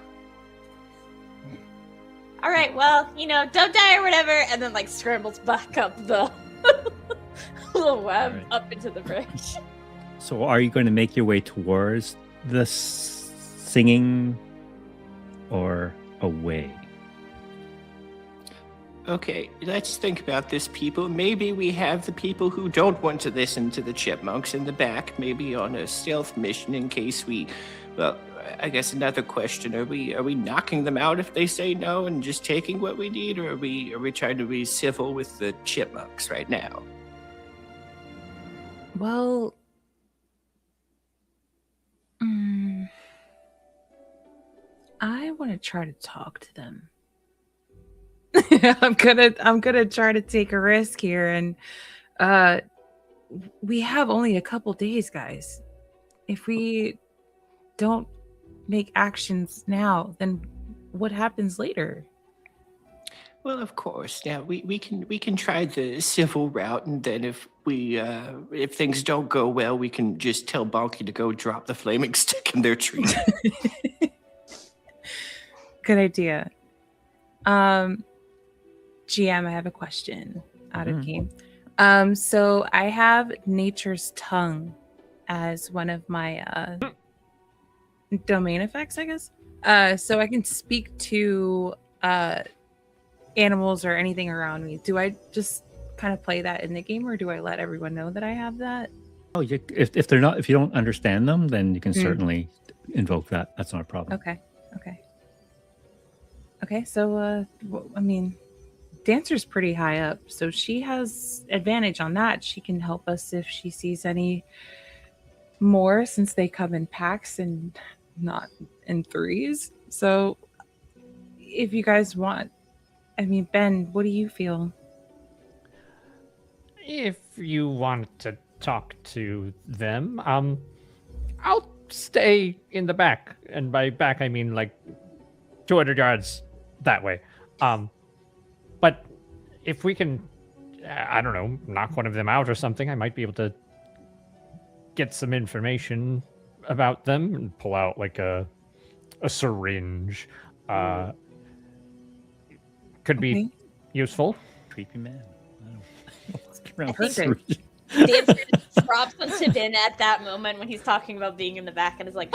All right, well, don't die or whatever, and then like scrambles back up the little web up into the bridge. So are you going to make your way towards the singing or away? Okay, let's think about this, people. Maybe we have the people who don't want to listen to the chipmunks in the back, maybe on a stealth mission in case I guess another question, are we knocking them out if they say no and just taking what we need, or are we trying to be civil with the chipmunks right now? Well, I want to try to talk to them. I'm gonna try to take a risk here, and we have only a couple days, guys. If we don't make actions now, then what happens later? Well, of course. Now we can try the civil route, and then if things don't go well, we can just tell Bonky to go drop the flaming stick in their tree. Good idea. GM, I have a question out of game. So I have Nature's Tongue as one of my domain effects, I guess. So I can speak to animals or anything around me. Do I just kind of play that in the game, or do I let everyone know that I have that? Oh, if you don't understand them, then you can certainly invoke that. That's not a problem. Okay. So I mean, Dancer's pretty high up, so she has advantage on that. She can help us if she sees any more, since they come in packs and not in threes. So if you guys want, I mean, Ben, what do you feel? If you want to talk to them, I'll stay in the back, and by back I mean like 200 yards that way. But if we can, I don't know, knock one of them out or something, I might be able to get some information about them and pull out like a syringe. Could be useful. Creepy man. Dancer drops onto Ben at that moment when he's talking about being in the back and is like,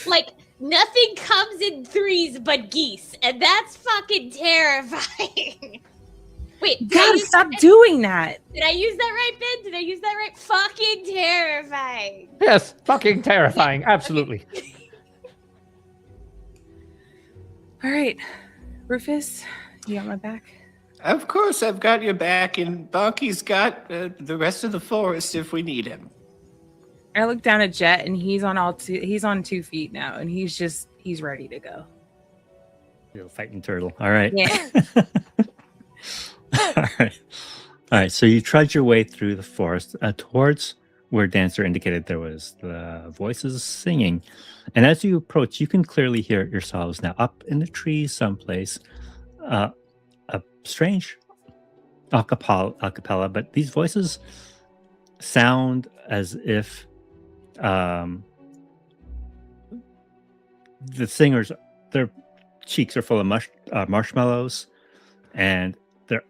like nothing comes in threes but geese, and that's fucking terrifying. Wait, you gotta stop doing that. Did I use that right, Ben? Did I use that right? Fucking terrifying. Yes, fucking terrifying. Absolutely. All right, Rufus, you got my back? Of course, I've got your back, and Bonky's got the rest of the forest if we need him. I look down at Jet, and he's on 2 feet now, and he's ready to go. Little fighting turtle. All right. Yeah. All right. So you trudge your way through the forest towards where Dancer indicated there was the voices singing. And as you approach, you can clearly hear it yourselves now up in the trees someplace. A strange a cappella, but these voices sound as if the singers, their cheeks are full of marshmallows, and their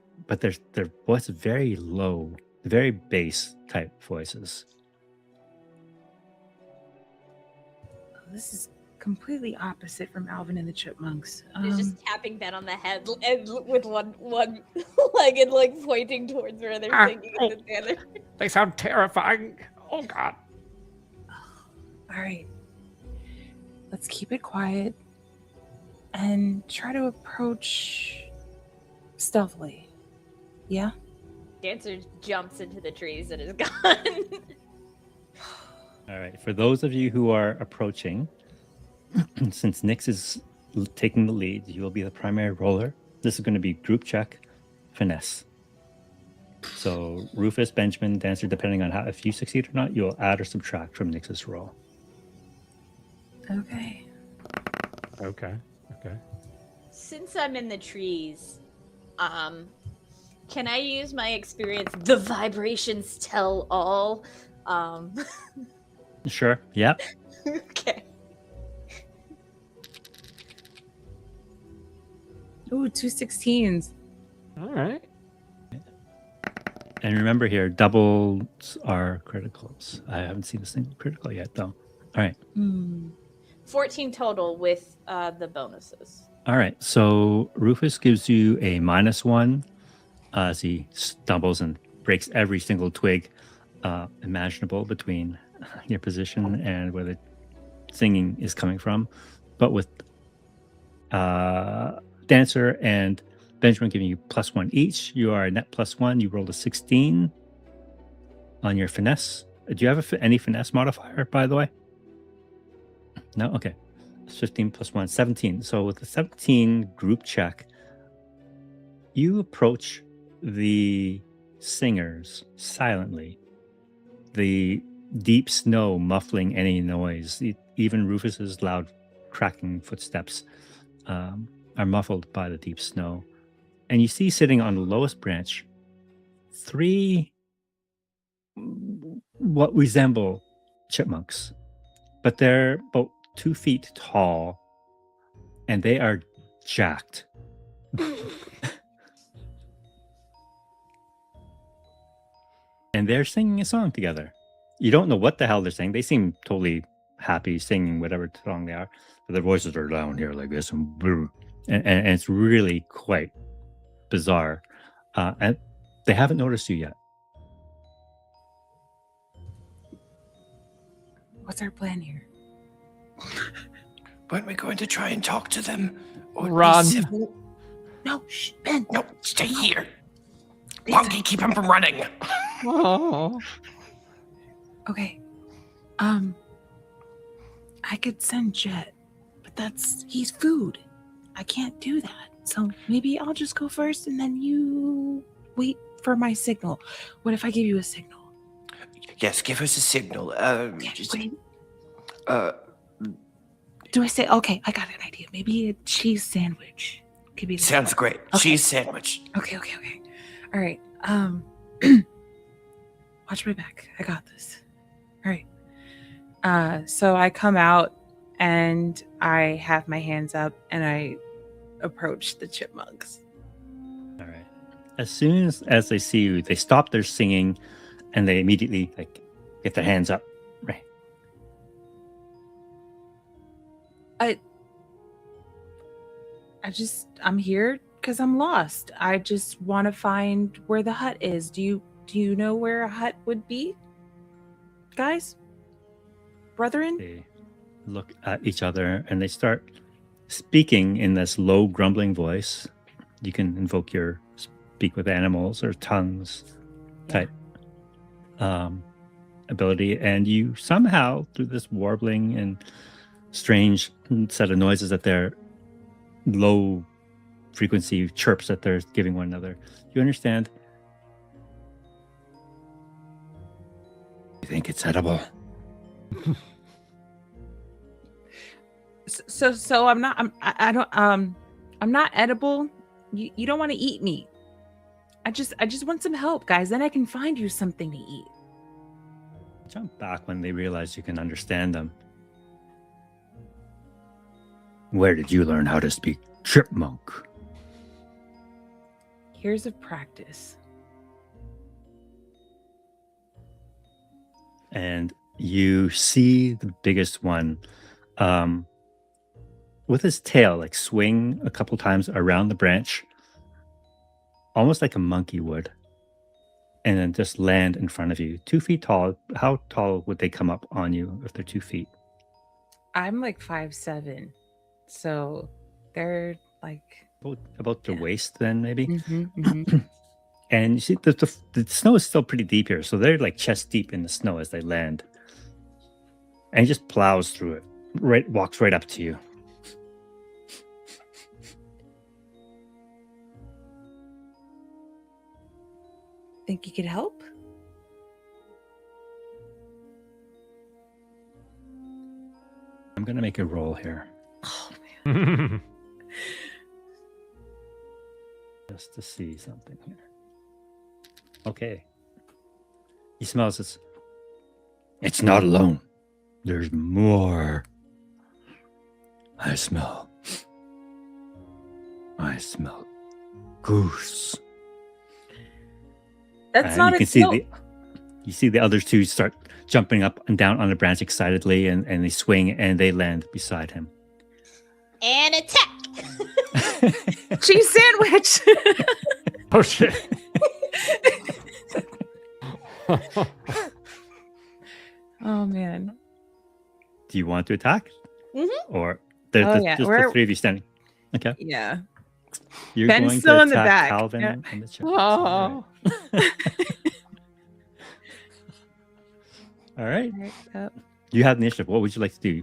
voice is very low, very bass type voices. This is completely opposite from Alvin and the Chipmunks. He's just tapping Ben on the head and with one leg and like pointing towards where they're singing and then the other. They sound terrifying. Oh God. All right. Let's keep it quiet and try to approach stealthily. Yeah? Dancer jumps into the trees and is gone. All right. For those of you who are approaching, since Nyx is taking the lead, you will be the primary roller. This is going to be group check, finesse. So Rufus, Benjamin, Dancer, depending on how if you succeed or not, you'll add or subtract from Nyx's roll. Okay. Okay. Since I'm in the trees, can I use my experience? The vibrations tell all. Sure. Yep. Okay. Ooh, 2 16s. All right. And remember here, doubles are criticals. I haven't seen a single critical yet, though. All right. 14 total with the bonuses. All right. So Rufus gives you a -1 as he stumbles and breaks every single twig imaginable between your position and where the singing is coming from. But with Dancer and Benjamin giving you +1 each, you are a net +1. You rolled a 16 on your finesse. Do you have any finesse modifier, by the way? No? Okay. It's 15 +1, 17. So with the 17 group check, you approach the singers silently. The deep snow muffling any noise. Even Rufus's loud cracking footsteps are muffled by the deep snow. And you see sitting on the lowest branch 3 what resemble chipmunks, but they're about 2 feet tall and they are jacked. And they're singing a song together. You don't know what the hell they're saying. They seem totally happy singing whatever song they are, but their voices are down here like this, and it's really quite bizarre. And they haven't noticed you yet. What's our plan here? Weren't we going to try and talk to them? Or be Run. civil? No, shh, Ben. No, stay here. Wonky, keep him from running. Oh. Okay. I could send Jet, but he's food. I can't do that. So maybe I'll just go first and then you wait for my signal. What if I give you a signal? Yes, give us a signal. Wait. Do I say, okay, I got an idea. Maybe a cheese sandwich. Could be the Sounds great. Okay. Cheese sandwich. Okay. All right. Watch my back. I got this. All right. So I come out and I have my hands up and I approach the chipmunks. All right. As soon as they see you, they stop their singing and they immediately get their hands up. Right. I'm here because I'm lost. I just want to find where the hut is. Do you know where a hut would be? Guys? Brethren? They look at each other and they start speaking in this low grumbling voice. You can invoke your speak with animals or tongues type ability, and you somehow, through this warbling and strange set of noises that they're low frequency chirps that they're giving one another, you understand think it's edible? So I'm not. I don't. I'm not edible. You don't want to eat me. I just want some help, guys. Then I can find you something to eat. Jump back when they realize you can understand them. Where did you learn how to speak chipmunk? Years of practice. And you see the biggest one with his tail like swing a couple times around the branch, almost like a monkey would, and then just land in front of you, 2 feet tall. How tall would they come up on you if they're 2 feet? I'm like 5'7", so they're like About the waist, then maybe. mhm. And you see the snow is still pretty deep here, so they're like chest deep in the snow as they land. And he just plows through it, walks right up to you. Think you could help? I'm gonna make a roll here Oh man. just to see something here. Okay. He smells it. It's not alone. There's more. I smell goose. That's not you a can see skill. you see the other two start jumping up and down on the branch excitedly, and they swing and they land beside him. And attack. Cheese sandwich. Oh shit. Oh man. Do you want to attack? Mhm. Or Oh, yeah, just the we're- three of you standing? Okay. Yeah. You're Ben's going still to in the attack back. Calvin Yeah. and the chickens. All right. Right, yep. You have initiative. What would you like to do?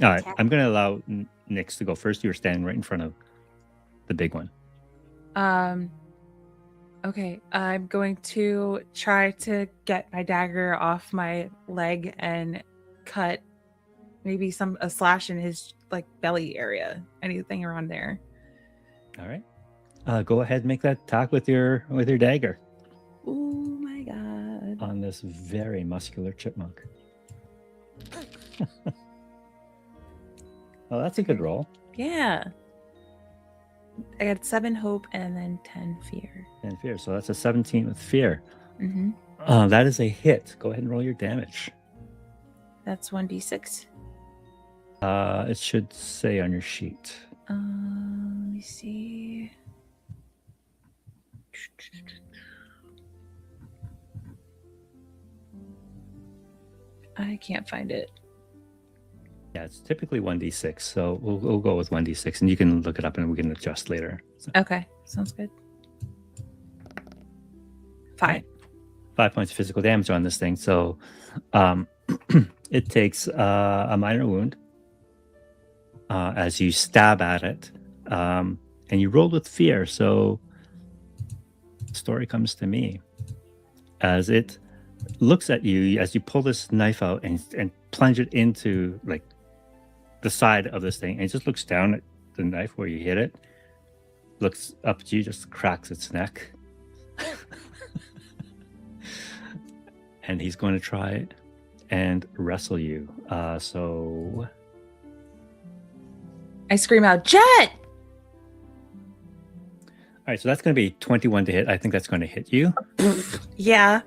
All right. Attack. I'm going to allow Nyx to go first. You were standing right in front of the big one. Okay, I'm going to try to get my dagger off my leg and cut maybe a slash in his like belly area, anything around there. All right. Go ahead and make that attack with your dagger Oh my god. on this very muscular chipmunk. Oh, that's a good roll. Yeah. I got 7 hope and then 10 fear. And fear. So that's a 17 with fear. Mm-hmm. That is a hit. Go ahead and roll your damage. That's 1d6. It should say on your sheet. Let me see. I can't find it. Yeah, it's typically 1d6. So we'll go with 1d6, and you can look it up and we can adjust later. So, Okay, sounds good. 5. 5 points of physical damage on this thing. So it takes a minor wound as you stab at it. And you rolled with fear. So the story comes to me as it looks at you as you pull this knife out and plunge it into like the side of this thing. And it just looks down at the knife where you hit it, looks up at you, just cracks its neck. And he's going to try and wrestle you. So I scream out, Jet! all right, so that's going to be 21 to hit. I think that's going to hit you. Yeah.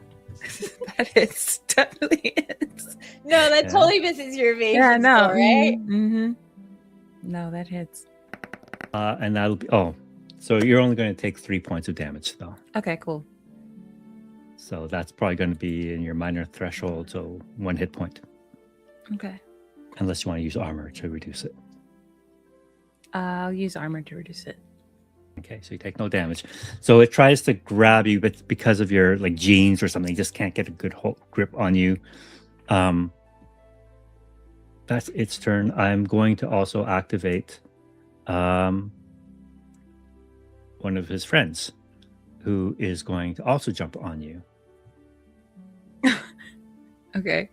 That is definitely is. No, that Yeah. totally misses your evasion. Yeah, no. Skill, right? Mm-hmm. No, that hits. And that'll be, so you're only going to take 3 points of damage though. Okay, cool. So that's probably going to be in your minor threshold, so 1 hit point, Okay. unless you want to use armor to reduce it. I'll use armor to reduce it. Okay, so you take no damage. So it tries to grab you, but because of your like genes or something, it just can't get a good grip on you. That's its turn. I'm going to also activate one of his friends, who is going to also jump on you. Okay.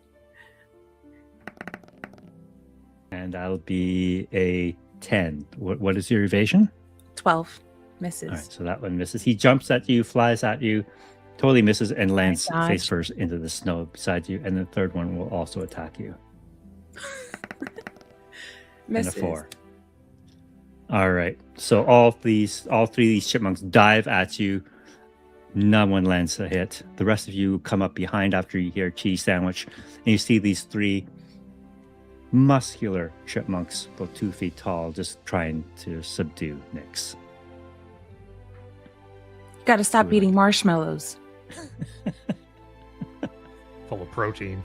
And that'll be a 10. What is your evasion? 12 misses. All right, so that one misses. He jumps at you, flies at you, totally misses, and lands face dodge. first into the snow beside you. And the third one will also attack you. Misses. And a 4. All right. So all 3 of these chipmunks dive at you. No one lands a hit. The rest of you come up behind after you hear cheese sandwich, and you see these 3 muscular chipmunks, about 2 feet tall, just trying to subdue Nyx. You gotta stop eating marshmallows. Full of protein.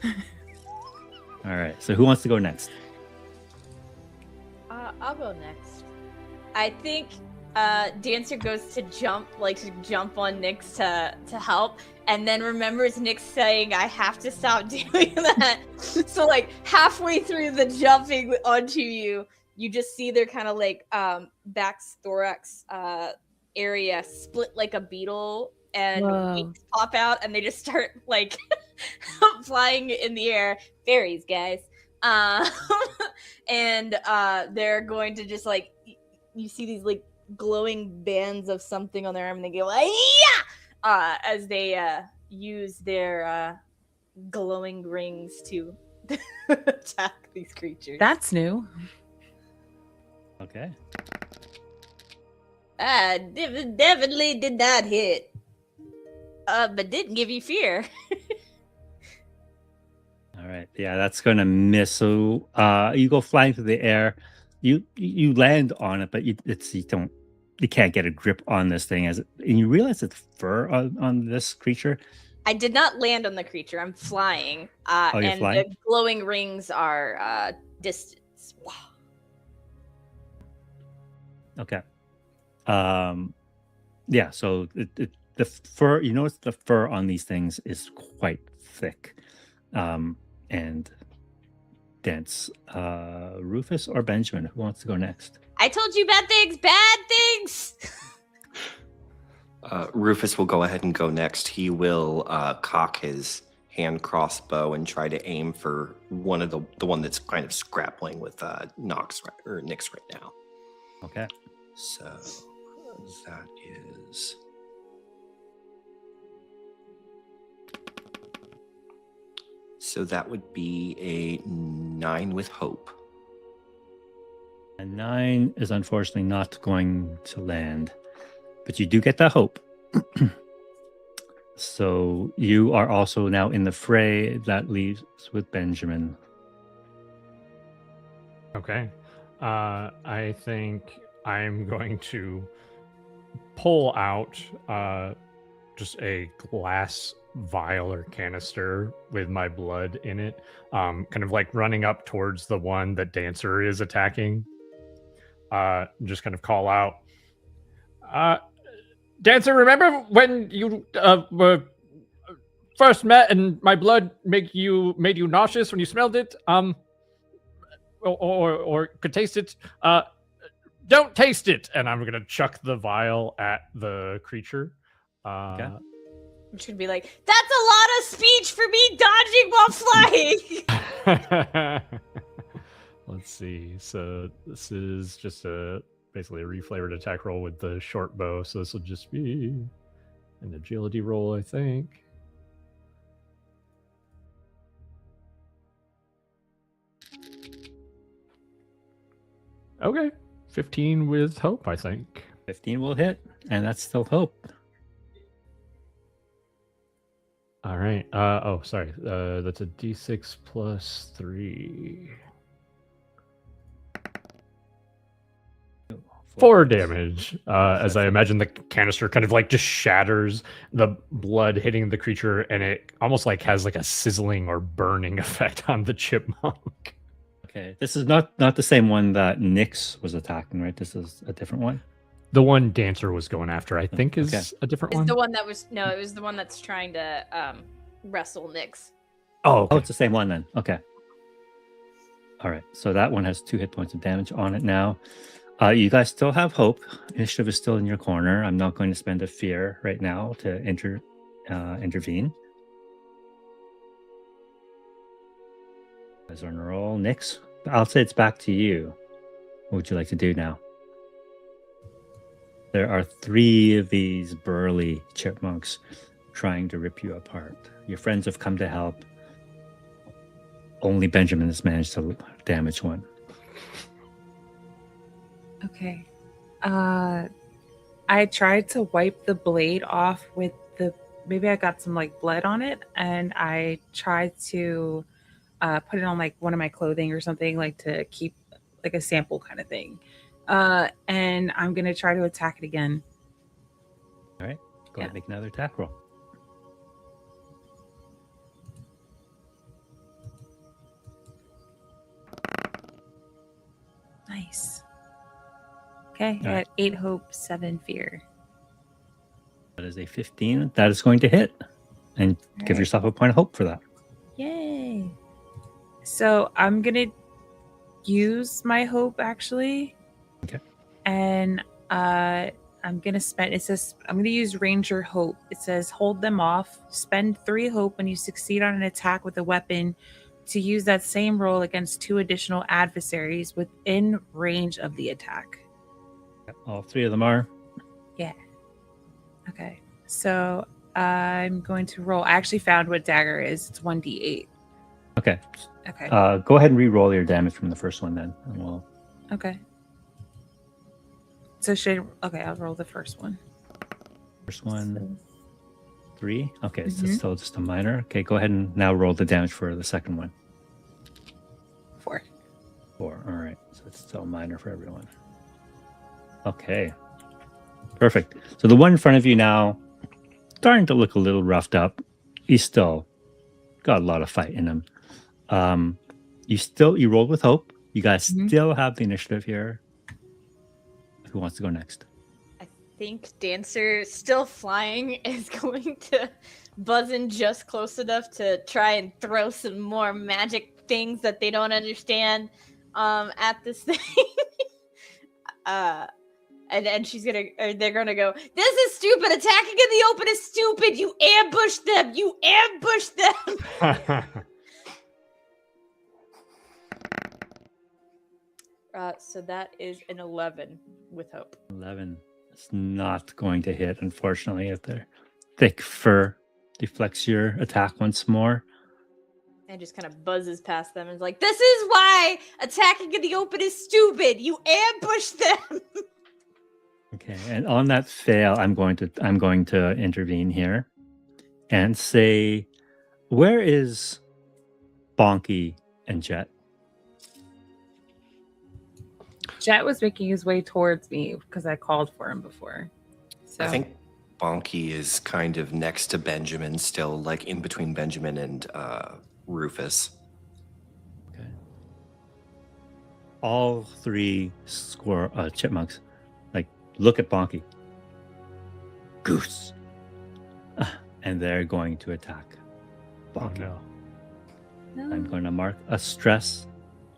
All right. So who wants to go next? I'll go next. I think Dancer goes to jump on Nyx to help, and then remembers Nyx saying, "I have to stop doing that." So like halfway through the jumping onto you, you just see their kind of like back thorax area split like a beetle, and wings pop out, and they just start like flying in the air. Fairies, guys. And they're going to just like, you see these like glowing bands of something on their arm, and they go like, yeah, as they use their glowing rings to attack these creatures. That's new. Okay. Definitely did not hit. But didn't give you fear. All right. Yeah, that's going to miss. So you go flying through the air. You land on it, but you can't get a grip on this thing and you realize it's fur on this creature. I did not land on the creature. I'm flying. You're and flying? the glowing rings are distance. Wow. Okay. Yeah, so the fur, you notice the fur on these things is quite thick and dense. Rufus or Benjamin, who wants to go next? I told you bad things, bad things. Rufus will go ahead and go next. He will cock his hand crossbow and try to aim for one of the one that's kind of grappling with Nyx right now. Okay. So that is that would be a 9 with hope. A 9 is unfortunately not going to land, but you do get the hope. So you are also now in the fray. That leaves with Benjamin. Okay. I think I'm going to pull out just a glass vial or canister with my blood in it, kind of like running up towards the one that Dancer is attacking. Just kind of call out, Dancer, remember when you were first met and my blood made you nauseous when you smelled it? Or could taste it? Don't taste it! And I'm gonna chuck the vial at the creature. Okay. Which would be like, that's a lot of speech for me dodging while flying. Let's see. So this is just basically a reflavored attack roll with the short bow. So this will just be an agility roll, I think. Okay. 15 with hope, I think. 15 will hit, and that's still hope. All right. Sorry. That's a d6 plus 3. 4 damage. As I imagine the canister kind of like just shatters, the blood hitting the creature, and it almost like has like a sizzling or burning effect on the chipmunk. Okay. This is not the same one that Nyx was attacking, right? This is a different one. The one Dancer was going after, I think, is a different It's one. the one that was it was the one that's trying to wrestle Nyx. Oh, it's the same one then. Okay. All right. So that one has 2 hit points of damage on it now. You guys still have hope. Initiative is still in your corner. I'm not going to spend a fear right now to intervene. Guys are on a roll. Nix, I'll say it's back to you. What would you like to do now? There are 3 of these burly chipmunks trying to rip you apart. Your friends have come to help. Only Benjamin has managed to damage one. Okay. I tried to wipe the blade off with maybe I got some like blood on it, and I tried to put it on like one of my clothing or something, like to keep like a sample kind of thing. And I'm gonna try to attack it again. All right, go ahead and make another attack roll. Nice. Okay, All right. 8 hope, 7 fear. That is a 15. That is going to hit. And give right. yourself a point of hope for that. Yay. So I'm gonna use my hope actually. Okay. And I'm gonna spend, it says I'm gonna use Ranger Hope. It says hold them off, spend 3 hope when you succeed on an attack with a weapon to use that same roll against 2 additional adversaries within range of the attack. All 3 of them are. Yeah. Okay. So I'm going to roll. I actually found what dagger is. It's 1d8. Okay. Okay. Go ahead and re-roll your damage from the first one then. And we'll... Okay. So I'll roll the first one. First one, 3. Okay, Mhm. so it's still just a minor. Okay, go ahead and now roll the damage for the second one. 4. 4. All right, so it's still minor for everyone. Okay, perfect. So the one in front of you now, starting to look a little roughed up. He's still got a lot of fight in him. You rolled with hope. You guys still have the initiative here. Who wants to go next? I think Dancer, still flying, is going to buzz in just close enough to try and throw some more magic things that they don't understand at this thing. And they're gonna go, this is stupid, attacking in the open is stupid, you ambushed them. So that is an 11 with hope. 11. It's not going to hit, unfortunately, if their thick fur deflects your attack once more. And just kind of buzzes past them and is like, this is why attacking in the open is stupid. You ambush them. Okay, and on that fail, I'm going to intervene here and say, where is Bonky and Jet? Jet was making his way towards me because I called for him before. So I think Bonky is kind of next to Benjamin, still like in between Benjamin and Rufus. Okay. All 3 chipmunks, like, look at Bonky. Goose. And they're going to attack Bonky. Oh, no. I'm going to mark a stress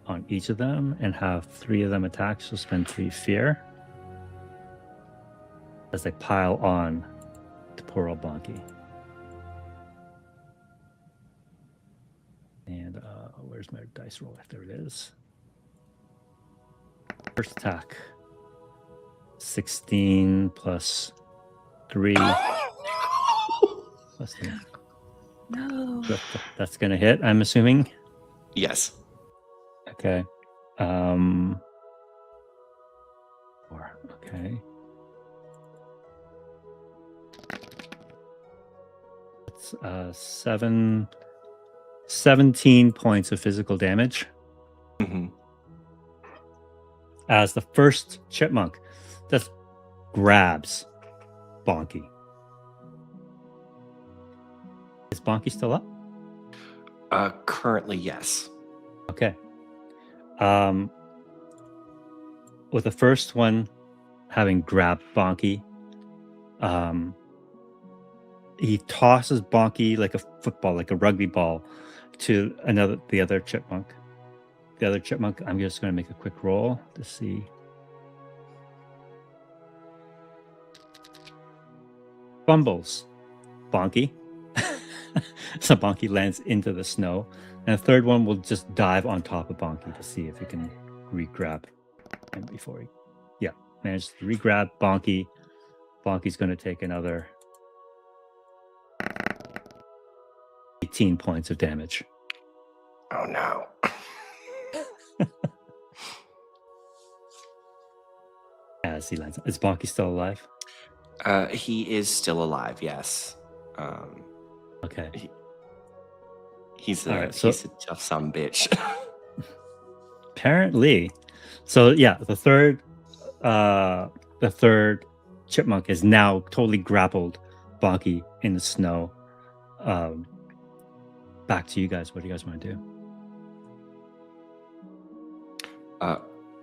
on each of them and have 3 of them attack, so spend 3 fear as they pile on to poor old Bonky. And where's my dice roll? There it is. First attack. 16 plus 3 plus 3. No. That's going to hit, I'm assuming. Yes. Okay. 4. Okay. It's 17 points of physical damage. Mm-hmm. As the first chipmunk just grabs Bonky. Is Bonky still up? Currently, yes. Okay. With the first one having grabbed Bonky, he tosses Bonky like a football, like a rugby ball, to the other chipmunk. The other chipmunk, I'm just going to make a quick roll to see. Fumbles Bonky So Bonky lands into the snow. And the third one will just dive on top of Bonky to see if he can re-grab him before he... Yeah, manages to re-grab Bonky. Bonky's going to take another 18 points of damage. Oh no. As he lands. Is Bonky still alive? He is still alive, yes. Okay. He's All a right, so- he's a tough son bitch. Apparently. So yeah, the third chipmunk is now totally grappled Bonky in the snow. Back to you guys. What do you guys want to do?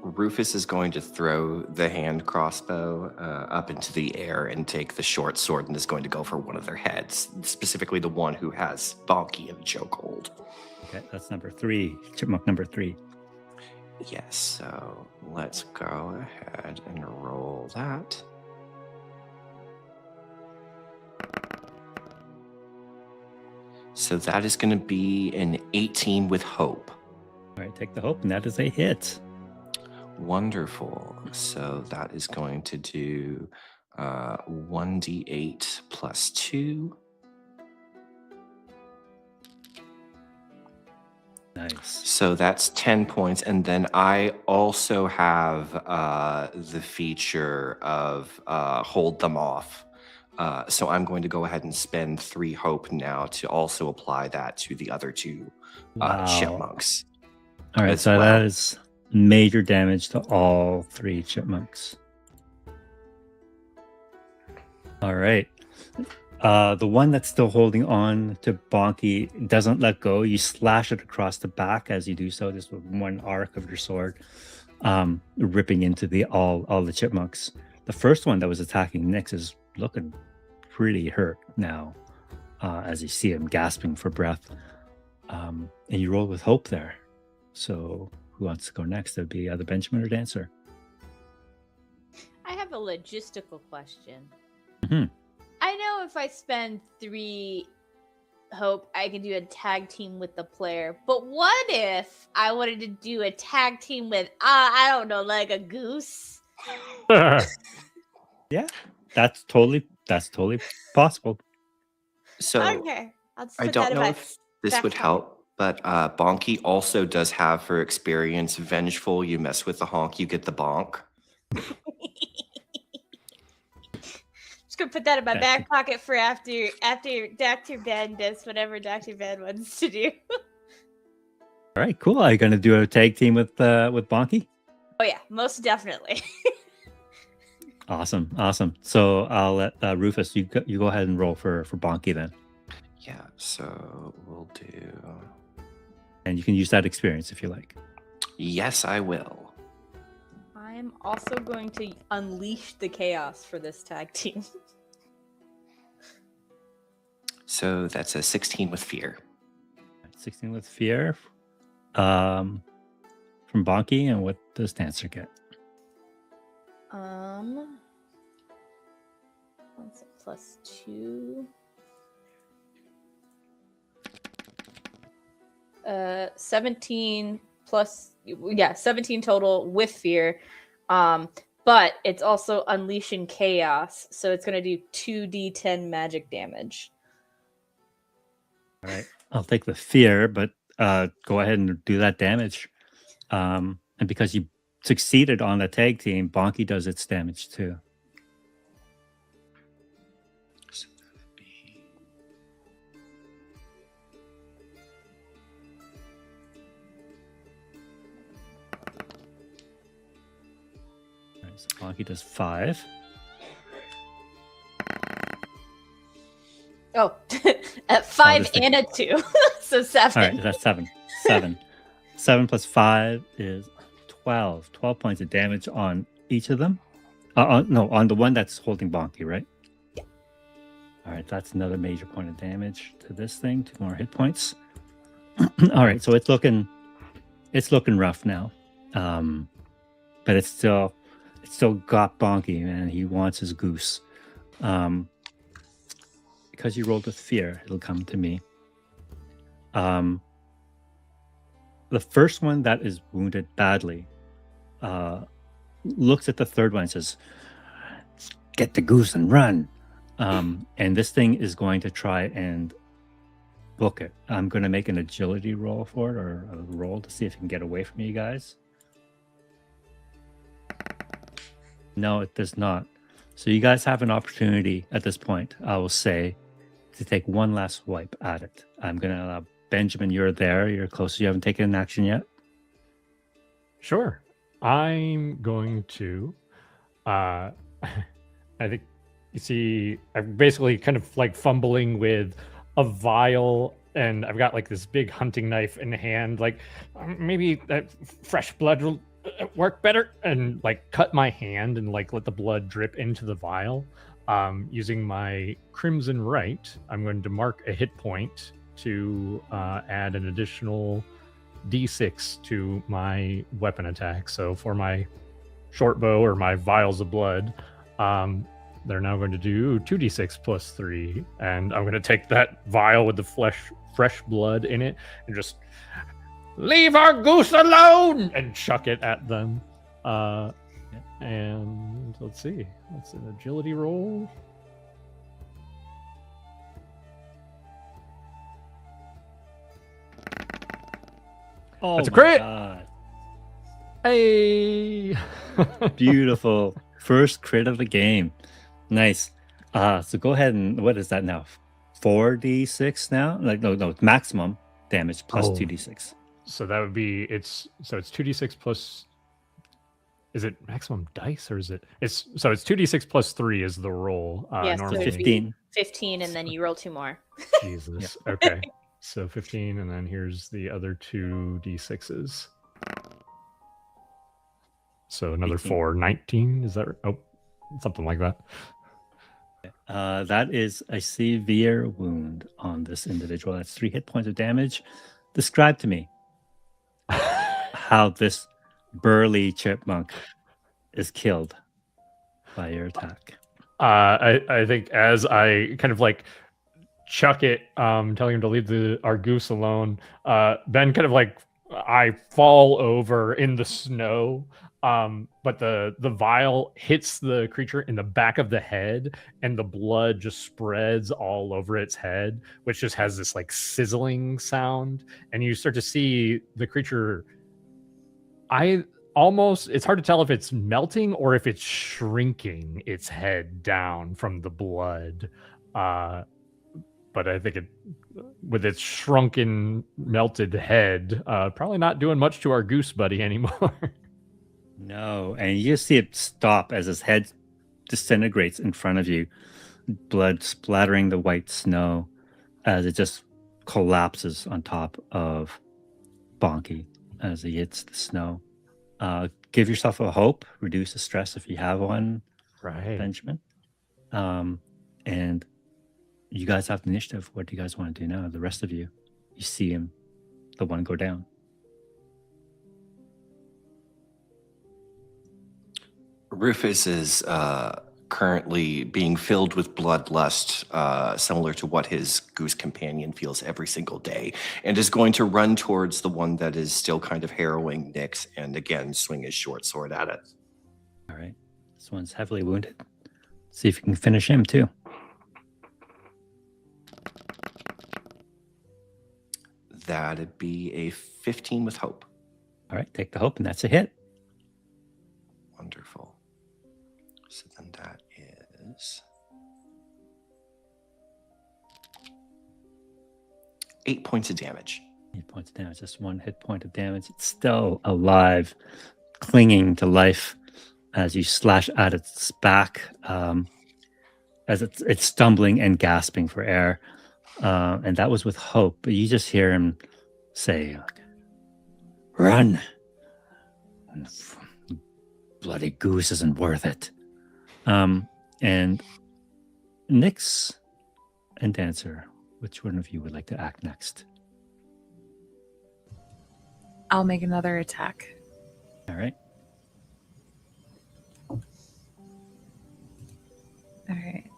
Rufus is going to throw the hand crossbow up into the air and take the short sword and is going to go for one of their heads, specifically the one who has Bonky in a chokehold. Okay, that's number 3. Chipmunk number 3. Yes, so let's go ahead and roll that. So that is going to be an 18 with hope. All right, take the hope, and that is a hit. Wonderful. So that is going to do 1d8 plus 2. Nice. So that's 10 points. And then I also have the feature of hold them off. So I'm going to go ahead and spend 3 hope now to also apply that to the other 2 chipmunks. All right, so that is major damage to all 3 chipmunks. All right. The one that's still holding on to Bonky doesn't let go. You slash it across the back as you do so, just with one arc of your sword, ripping into all the chipmunks. The first one that was attacking Nyx is looking pretty hurt now, as you see him gasping for breath. And you roll with hope there. So who wants to go next? That'd be either Benjamin or Dancer. I have a logistical question. Mm-hmm. I know if I spend 3 hope, I can do a tag team with the player. But what if I wanted to do a tag team with, I don't know, like a goose? Yeah, that's totally possible. So Okay, I'll just I put don't that in know my if this back would pocket. help, but Bonky also does have for experience vengeful. You mess with the honk, you get the bonk. Just gonna put that in my Okay. back pocket for after Dr. Ben does whatever Dr. Ben wants to do. All right, cool. Are you going to do a tag team with Bonky? Oh yeah, most definitely. Awesome. So I'll let Rufus, you go ahead and roll for Bonky then. Yeah, so we'll do... And you can use that experience if you like. Yes, I will. I'm also going to unleash the chaos for this tag team. So that's a 16 with fear. 16 with fear. From Bonky, and what does Dancer get? That's a plus 2. 17 plus, 17 total with fear. But it's also unleashing chaos, so it's going to do 2d10 magic damage. All right, I'll take the fear, but go ahead and do that damage. And because you succeeded on the tag team, Bonky does its damage too. So that would be... All right, so Bonky does 5. Oh, at 5 this thing- and a 2. So 7. All right, that's 7. 7 plus 5 is 12. 12 points of damage on each of them. On the one that's holding Bonky, right? Yeah. All right, that's another major point of damage to this thing. 2 more hit points. All right, so it's looking rough now. But it's still got Bonky, man. He wants his goose. because you rolled with fear, it'll come to me. The first one that is wounded badly looks at the third one and says, "Get the goose and run." And this thing is going to try and book it. I'm going to make an agility roll for it, or a roll to see if it can get away from you guys. No, it does not. So you guys have an opportunity at this point, I will say, to take one last swipe at it. I'm going to allow Benjamin, you're there. You're close. You haven't taken an action yet. Sure. I'm going to I think you see I'm basically kind of like fumbling with a vial, and I've got like this big hunting knife in hand, like maybe that fresh blood will work better, and like cut my hand and like let the blood drip into the vial. Using my Crimson Right, I'm going to mark a hit point to add an additional d6 to my weapon attack. So for my short bow or my vials of blood, they're now going to do 2d6 plus 3, and I'm going to take that vial with the fresh blood in it and just leave our goose alone and chuck it at them. And let's see, that's an agility roll. Oh, that's a crit. God. Hey, Beautiful. First crit of the game. Nice. So go ahead and what is that now? 4d6 now? Like no, maximum damage plus 2d6. So that would be it's 2d6 plus. Is it maximum dice or is it? It's 2d6 plus 3 is the roll. Yes, normally. so it'd be 15. 15, and then you roll 2 more. Jesus. Okay. So 15, and then here's the other 2 d6s. So another 18. 4, 19. Is that right? Oh, something like that. That is a severe wound on this individual. That's 3 hit points of damage. Describe to me how this burly chipmunk is killed by your attack. I think as I kind of like chuck it, telling him to leave our goose alone, Ben kind of like I fall over in the snow. But the vial hits the creature in the back of the head, and the blood just spreads all over its head, which just has this like sizzling sound. And you start to see the creature. It's hard to tell if it's melting or if it's shrinking its head down from the blood. But I think with its shrunken, melted head, probably not doing much to our goose buddy anymore. No, and you just see it stop as his head disintegrates in front of you, blood splattering the white snow as it just collapses on top of Bonky as he hits the snow. Give yourself a hope, reduce the stress if you have one, Right. Benjamin. And you guys have the initiative. What do you guys want to do now? The rest of you, you see him, the one go down. Rufus is currently being filled with bloodlust, similar to what his goose companion feels every single day, and is going to run towards the one that is still kind of harrowing Nyx and again swing his short sword at it. All right. This one's heavily wounded. See if you can finish him too. That'd be a 15 with hope. All right. Take the hope, and that's a hit. Wonderful. So then that is 8 points of damage. 8 points of damage. Just 1 hit point of damage. It's still alive, clinging to life as you slash at its back, as it's stumbling and gasping for air. And that was with hope. But you just hear him say, "Run. Bloody goose isn't worth it." And Nyx and Dancer, which one of you would like to act next? I'll make another attack. All right. All right.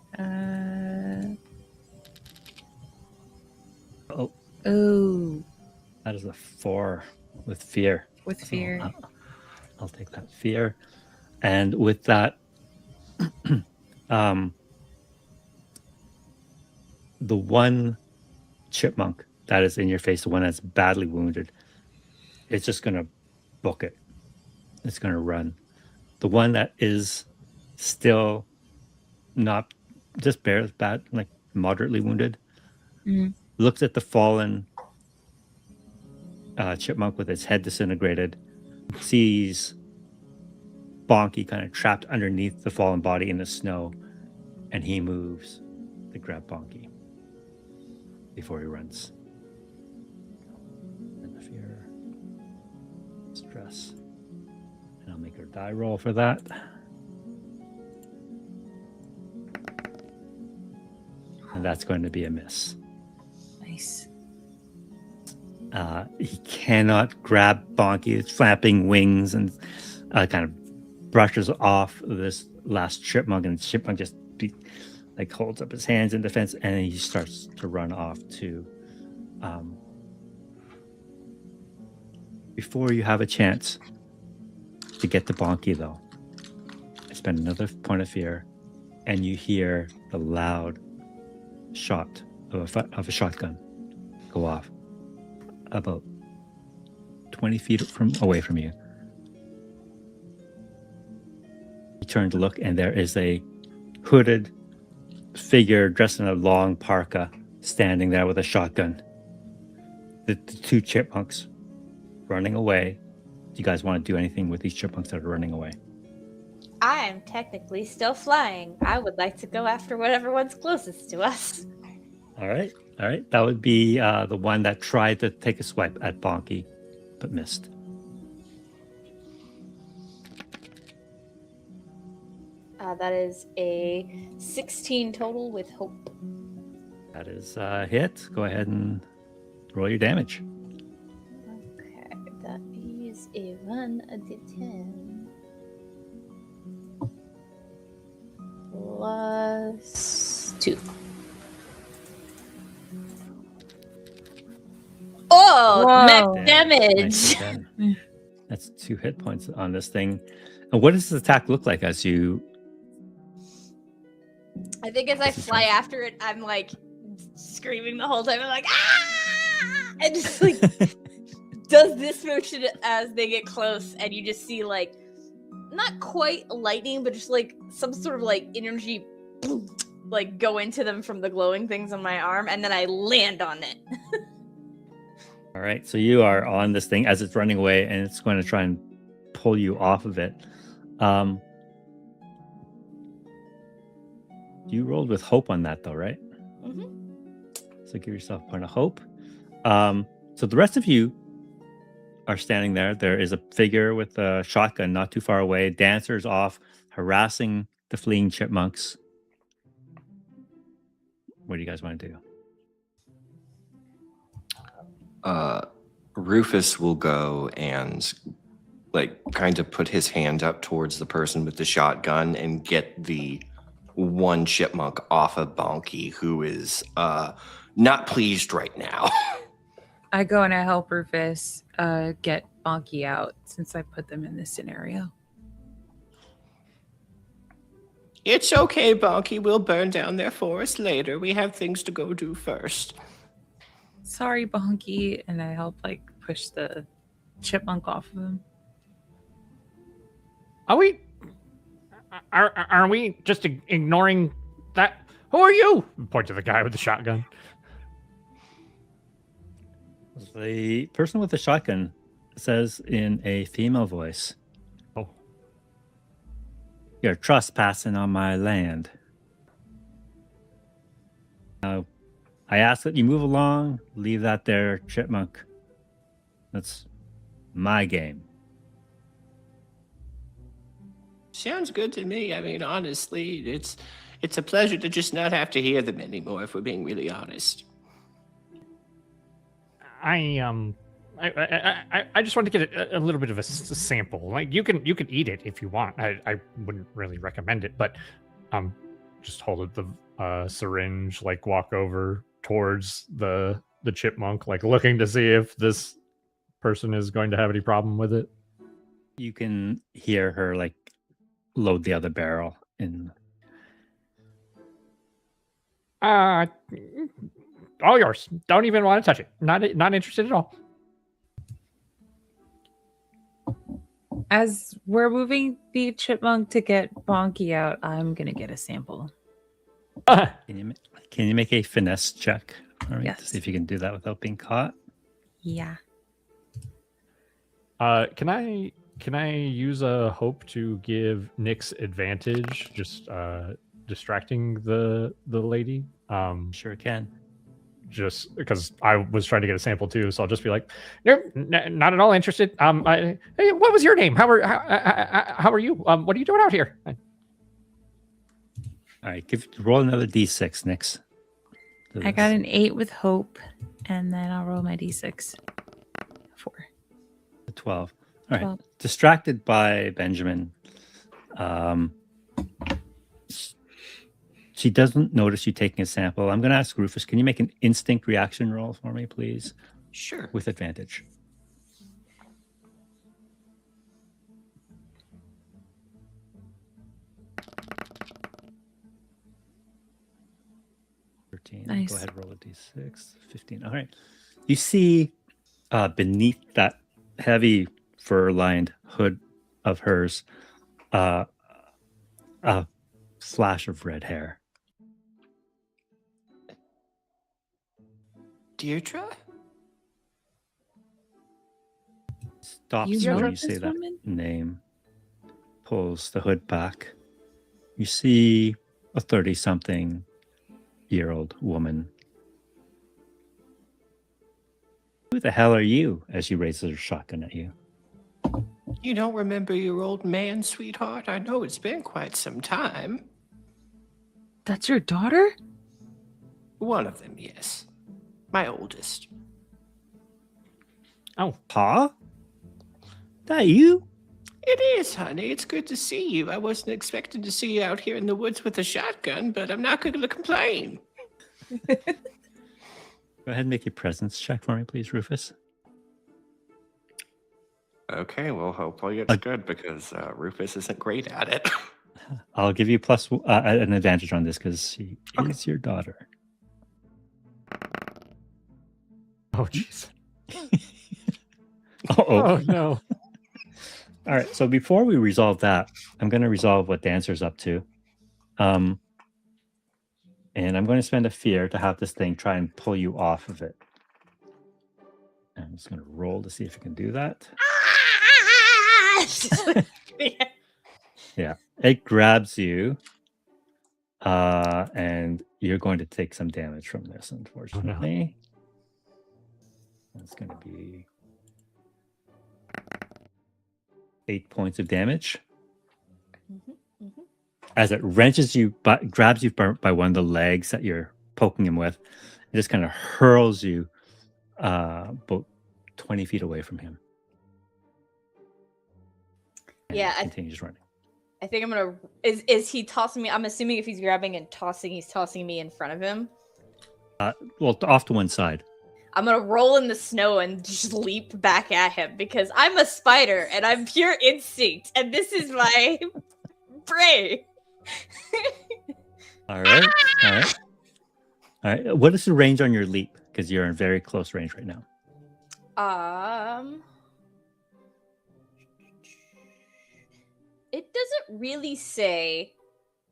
Oh, That is a 4 with fear. with So fear. I'll take that fear. And with that, the one chipmunk that is in your face, the one that's badly wounded, it's just going to book it. It's going to run. The one that is still not just barely bad, like moderately wounded, Mhm. looks at the fallen chipmunk with its head disintegrated, sees Bonky kind of trapped underneath the fallen body in the snow, and he moves to grab Bonky before he runs. And the fear, stress. And I'll make her die roll for that. And that's going to be a miss. Nice. He cannot grab Bonky. It's flapping wings and kind of brushes off this last chipmunk, and the chipmunk just holds up his hands in defense, and he starts to run off too. Before you have a chance to get to Bonky, though, I spend another point of fear, and you hear the loud shot of a shotgun go off about 20 feet away from you. You turn to look, and there is a hooded figure dressed in a long parka standing there with a shotgun. The two chipmunks running away. Do you guys want to do anything with these chipmunks that are running away? I am technically still flying. I would like to go after whatever one's closest to us. All right. That would be the one that tried to take a swipe at Bonky, but missed. That is a 16 total with hope. That is a hit. Go ahead and roll your damage. Okay, that is a 1d10 plus 2. Oh, Whoa. max damage. Nice. That's 2 hit points on this thing. And what does this attack look like as you... I think as I fly after it, I'm like screaming the whole time. I'm like, ah! And just like does this motion as they get close, and you just see like not quite lightning, but just like some sort of like energy like go into them from the glowing things on my arm, and then I land on it. All right, so you are on this thing as it's running away, and it's going to try and pull you off of it. You rolled with hope on that, though, right? Mm-hmm. So give yourself a point of hope. So the rest of you are standing there. There is a figure with a shotgun not too far away. Dancers off, harassing the fleeing chipmunks. What do you guys want to do? Rufus will go and kind of put his hand up towards the person with the shotgun and get the one chipmunk off of Bonky, who is not pleased right now. I go and I help Rufus get Bonky out since I put them in this scenario. It's okay, Bonky. We'll burn down their forest later. We have things to go do first. Sorry, Bonky, and I help push the chipmunk off of him. Are we just ignoring that? Who are you? Point to the guy with the shotgun. The person with the shotgun says in a female voice, "Oh, you're trespassing on my land. Now, I ask that you move along, leave that there, chipmunk. That's my game." Sounds good to me. I mean, honestly, it's a pleasure to just not have to hear them anymore, if we're being really honest. I just want to get a little bit of a sample. You can eat it if you want. I wouldn't really recommend it, but just hold it the syringe, walk over towards the the chipmunk, like looking to see if this person is going to have any problem with it. You can hear her like load the other barrel in. All yours. Don't even want to touch it. Not interested at all. As we're moving the chipmunk to get Bonky out, I'm gonna get a sample. Can you make a finesse check? All right, Yes. to see if you can do that without being caught. Yeah. Can I use a hope to give Nyx advantage? Just distracting the lady. Sure can. Just because I was trying to get a sample too, so I'll just be like, "Nope, not at all interested." Hey, what was your name? How are you? What are you doing out here? All right, roll another d6, Nyx. I got an 8 with hope, and then I'll roll my d6. 4. 12. All right. 12. Distracted by Benjamin. She doesn't notice you taking a sample. I'm going to ask Rufus, can you make an instinct reaction roll for me, please? Sure. With advantage. Nice. Go ahead, roll a d6. 15. All right. You see beneath that heavy fur-lined hood of hers a flash of red hair. Deirdre? Stops You when know you say this that woman? name. Pulls the hood back. You see a 30-something-year-old woman. Who the hell are you? As she raises her shotgun at you. You don't remember your old man, sweetheart? I know it's been quite some time. That's your daughter? One of them, yes. My oldest. Oh, Pa? That you? It is, honey. It's good to see you. I wasn't expecting to see you out here in the woods with a shotgun, but I'm not going to complain. Go ahead and make a presence check for me, please, Rufus. Okay, well, hopefully it's good because Rufus isn't great at it. I'll give you plus an advantage on this because she is your daughter. Oh, jeez. Oh no. All right. So before we resolve that, I'm going to resolve what Dancer's up to. And I'm going to spend a fear to have this thing try and pull you off of it. I'm just going to roll to see if it can do that. Yeah. It grabs you. And you're going to take some damage from this, unfortunately. That's going to be 8 points of damage. As it wrenches you, grabs you by one of the legs that you're poking him with, it just kind of hurls you about 20 feet away from him. And Yeah, continues running. I think I'm gonna. Is he tossing me? I'm assuming if he's grabbing and tossing, he's tossing me in front of him. Well, off to one side. I'm gonna roll in the snow and just leap back at him because I'm a spider and I'm pure instinct, and this is my prey. All right. All right. All right. What is the range on your leap? Because you're in very close range right now. It doesn't really say,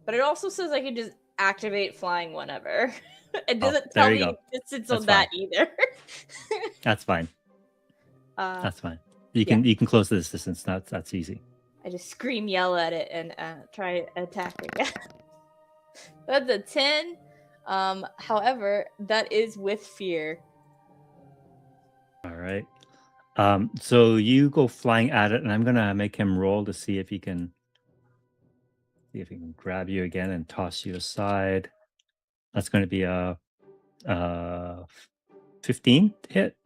but it also says I can just activate flying whenever. It doesn't tell me distance on that either. That's fine. That's fine. You can close this distance. That's easy. I just scream, yell at it, and try attacking. That's a 10. However, that is with fear. All right. So you go flying at it, and I'm gonna make him roll to see if he can grab you again and toss you aside. That's going to be a 15 hit.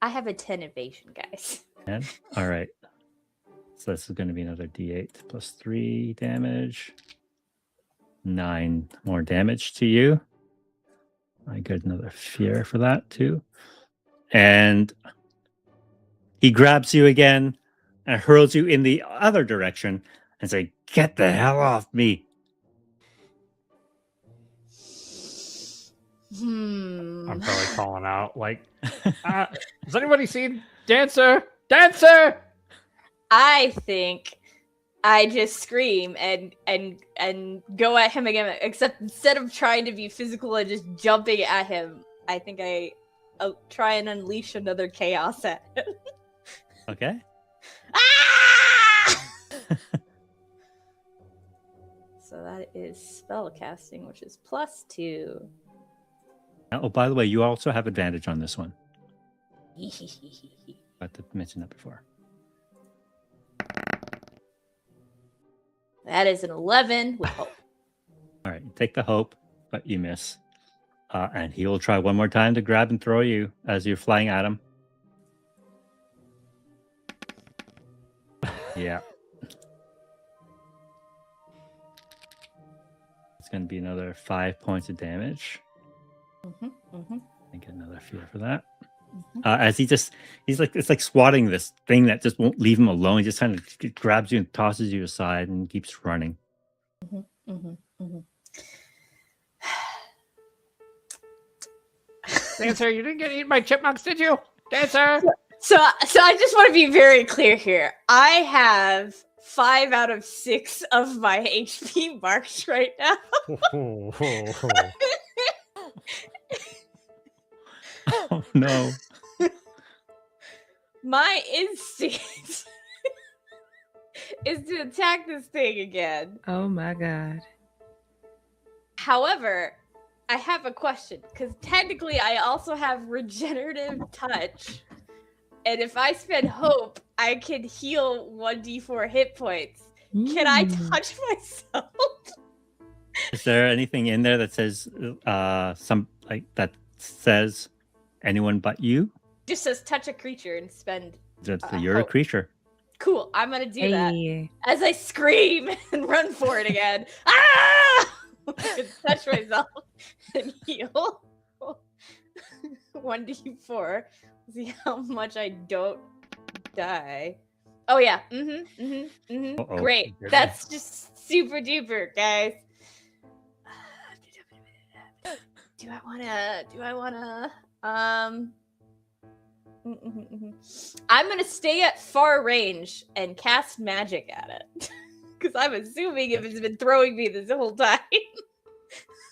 I have a 10 evasion, guys. 10? All right. So this is going to be another D8 plus 3 damage. 9 more damage to you. I get another fear for that too. And he grabs you again and hurls you in the other direction and say, "Get the hell off me." I'm probably calling out like, has anybody seen Dancer? Dancer! I think I just scream and go at him again. Except instead of trying to be physical and just jumping at him, I think I try and unleash another chaos at him. Okay. Ah! So that is spell casting, which is +2. Oh, by the way, you also have advantage on this one. I to mention that before. That is an 11 with hope. All right, you take the hope, but you miss. And he will try one more time to grab and throw you as you're flying at him. Yeah. It's going to be another 5 points of damage. I get another fear for that. As he's like, it's like swatting this thing that just won't leave him alone. He just kind of grabs you and tosses you aside and keeps running. Dancer, you didn't get eaten by chipmunks, did you? Dancer! So I just want to be very clear here. I have 5 out of 6 of my HP marked right now. Oh no. My instinct is to attack this thing again. Oh my god. However, I have a question, because technically I also have regenerative touch. And if I spend hope, I can heal 1d4 hit points. Can I touch myself? Is there anything in there that says that says anyone but you? Just says touch a creature and spend. You're a hope. creature. Cool, I'm gonna do that. Hey. As I scream and run for it again. Ah! And touch myself and heal. 1d4. See how much I don't die. Oh yeah. Great. That's just super duper, guys. Do I wanna I'm gonna stay at far range and cast magic at it. Because I'm assuming if it's been throwing me this whole time.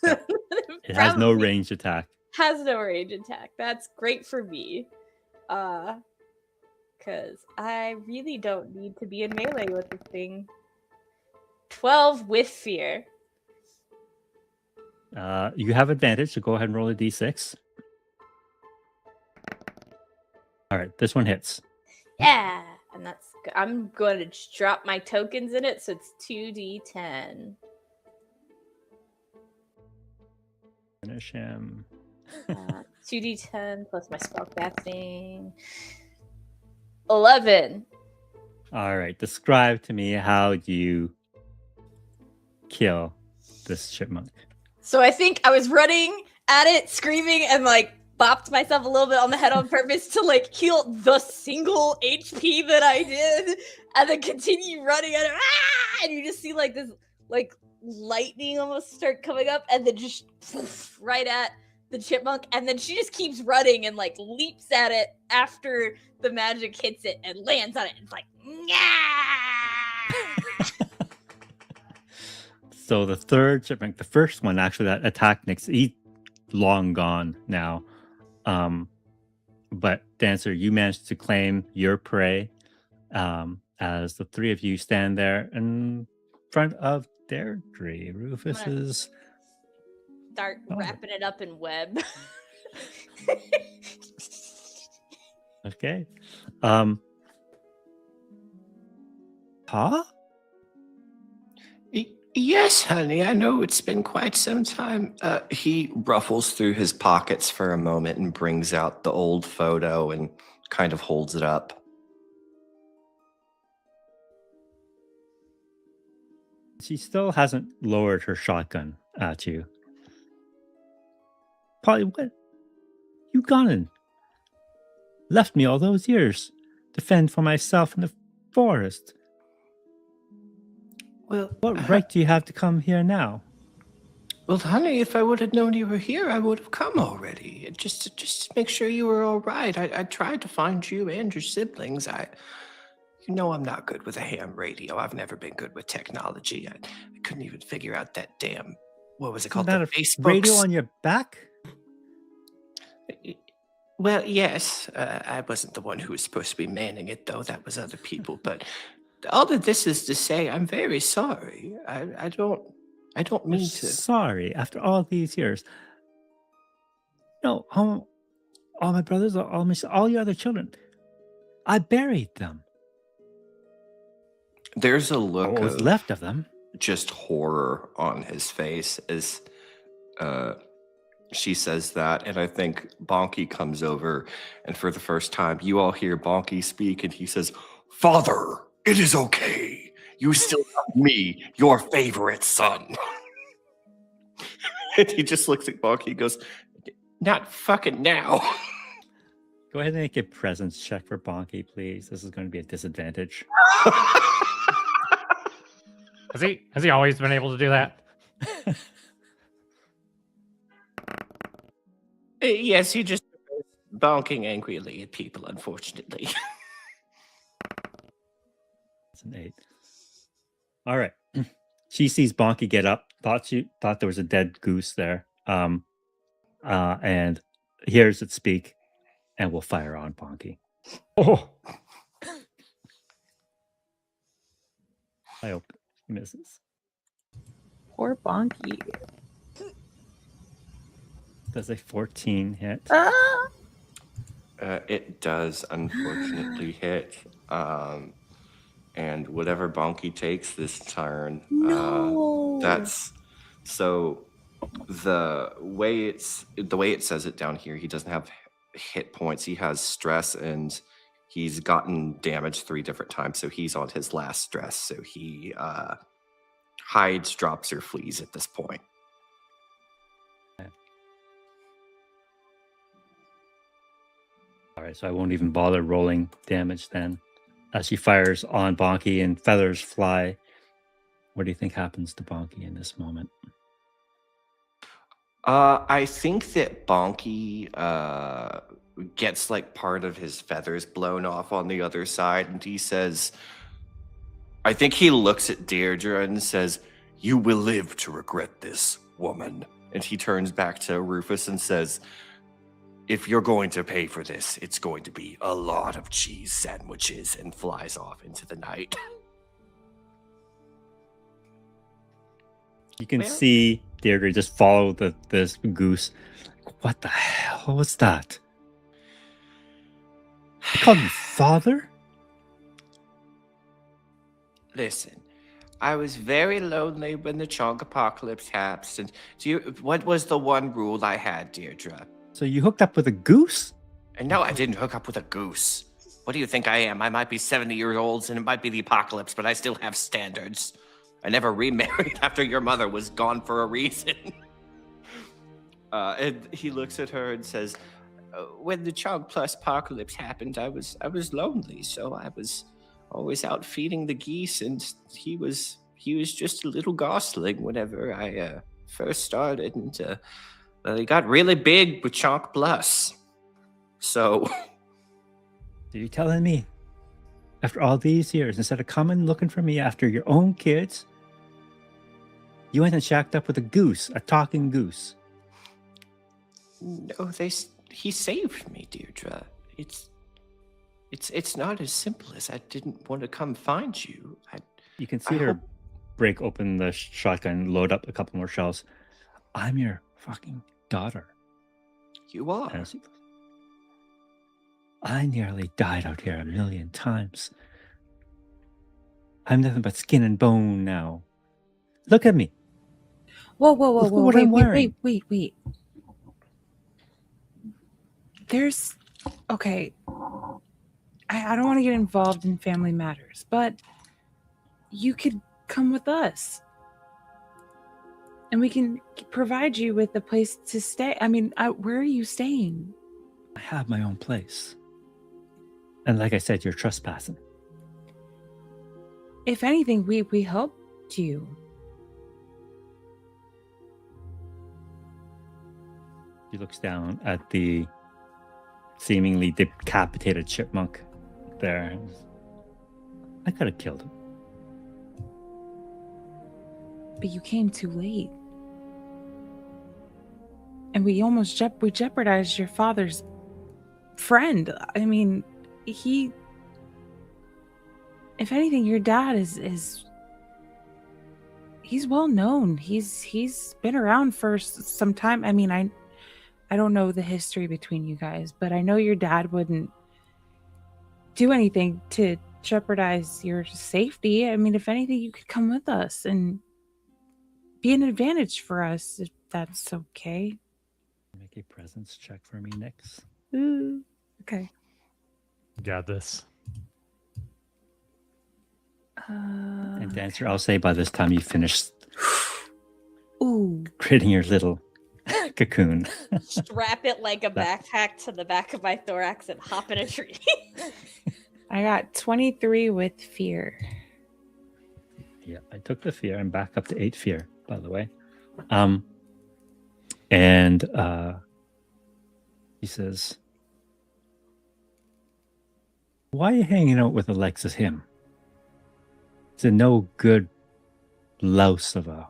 It has no range attack. Has no range attack. That's great for me. Because I really don't need to be in melee with this thing. 12 with fear. You have advantage, so go ahead and roll a d6. All right, this one hits. Yeah, and I'm going to just drop my tokens in it, so it's 2d10. Finish him. 2d10 plus my spellcasting. 11. All right, describe to me how you kill this chipmunk. So I think I was running at it, screaming, and like bopped myself a little bit on the head on purpose to like heal the single HP that I did, and then continue running at it. Ah! And you just see like this like lightning almost start coming up, and then just poof, right at the chipmunk, and then she just keeps running and like leaps at it after the magic hits it and lands on it. It's like, So the third chipmunk, the first one actually that attacked Nix, he's long gone now. But Dancer, you managed to claim your prey as the three of you stand there in front of Deirdre. Rufus's. Start wrapping it up in web. Okay. Huh? Yes, honey, I know it's been quite some time. He ruffles through his pockets for a moment and brings out the old photo and kind of holds it up. She still hasn't lowered her shotgun at you. Polly, what? You gone and left me all those years to fend for myself in the forest. Well, What right do you have to come here now? well, honey, if I would have known you were here, I would have come already. Just to make sure you were all right. I tried to find you and your siblings. You know I'm not good with a ham radio. I've never been good with technology. I couldn't even figure out that damn, what was it called? Isn't The that a Facebook radio on your back? Well, yes, I wasn't the one who was supposed to be manning it, though. That was other people. But all of this is to say, I'm very sorry. I don't mean to. Sorry, after all these years. No, all my brothers, all your other children, I buried them. There's a look What was of left of them? just horror on his face as she says that, and I think Bonky comes over, and for the first time, you all hear Bonky speak, and he says, "Father, it is okay. You still have me, your favorite son." And he just looks at Bonky and goes, "Not fucking now." Go ahead and make a presence check for Bonky, please. This is going to be a disadvantage. Has he always been able to do that? Yes, he just bonking angrily at people, unfortunately. It's an 8. All right. She sees Bonky get up, thought there was a dead goose there, and hears it speak, and will fire on Bonky. Oh, I hope he misses. Poor Bonky. Does a 14 hit? Ah! It does unfortunately hit. And whatever Bonky takes this turn, No. that's so the way it says it down here, he doesn't have hit points. He has stress, and he's gotten damage 3 different times, so he's on his last stress. So he hides, drops, or flees at this point. All right, so I won't even bother rolling damage then. As she fires on Bonky and feathers fly, what do you think happens to Bonky in this moment? I think that Bonky gets like part of his feathers blown off on the other side, and he says, I think he looks at Deirdre and says, "You will live to regret this, woman." And he turns back to Rufus and says, "If you're going to pay for this, it's going to be a lot of cheese sandwiches," and flies off into the night. You can Well- see Deirdre just follow this goose. What the hell was that? They called you father? Listen, I was very lonely when the Chonk apocalypse happened. And what was the one rule I had, Deirdre? So you hooked up with a goose? And no, I didn't hook up with a goose. What do you think I am? I might be 70 years old and it might be the apocalypse, but I still have standards. I never remarried after your mother was gone for a reason. And he looks at her and says, when the Chonk Plus apocalypse happened, I was lonely, so I was always out feeding the geese, and he was just a little gosling whenever I first started, and he got really big with Chonk Plus. So, So you're telling me, after all these years, instead of coming looking for me after your own kids, you went and shacked up with a goose, a talking goose? no, he saved me, Deirdre. It's not as simple as I didn't want to come find you. You can see her break open the shotgun, load up a couple more shells. I'm your fucking daughter. You are. And I nearly died out here 1,000,000 times. I'm nothing but skin and bone now. Look at me. Whoa, Look what I'm wearing. wait. There's okay. I don't want to get involved in family matters, but you could come with us. And we can provide you with a place to stay. I mean, where are you staying? I have my own place. And like I said, you're trespassing. If anything, we helped you. He looks down at the seemingly decapitated chipmunk there. I could have killed him. But you came too late. And we almost jeopardized your father's friend. I mean, if anything, your dad is he's well known. He's been around for some time. I mean, I don't know the history between you guys, but I know your dad wouldn't do anything to jeopardize your safety. I mean, if anything, you could come with us and be an advantage for us, if that's okay. Make a presence check for me, Nix. Ooh, okay. Got this. And to answer, I'll say by this time you finished creating your little cocoon. Strap it like a backpack to the back of my thorax and hop in a tree. I got 23 with fear. Yeah, I took the fear. I'm back up to 8 fear, by the way. And he says, why are you hanging out with Alexis him? He's a no good louse of a,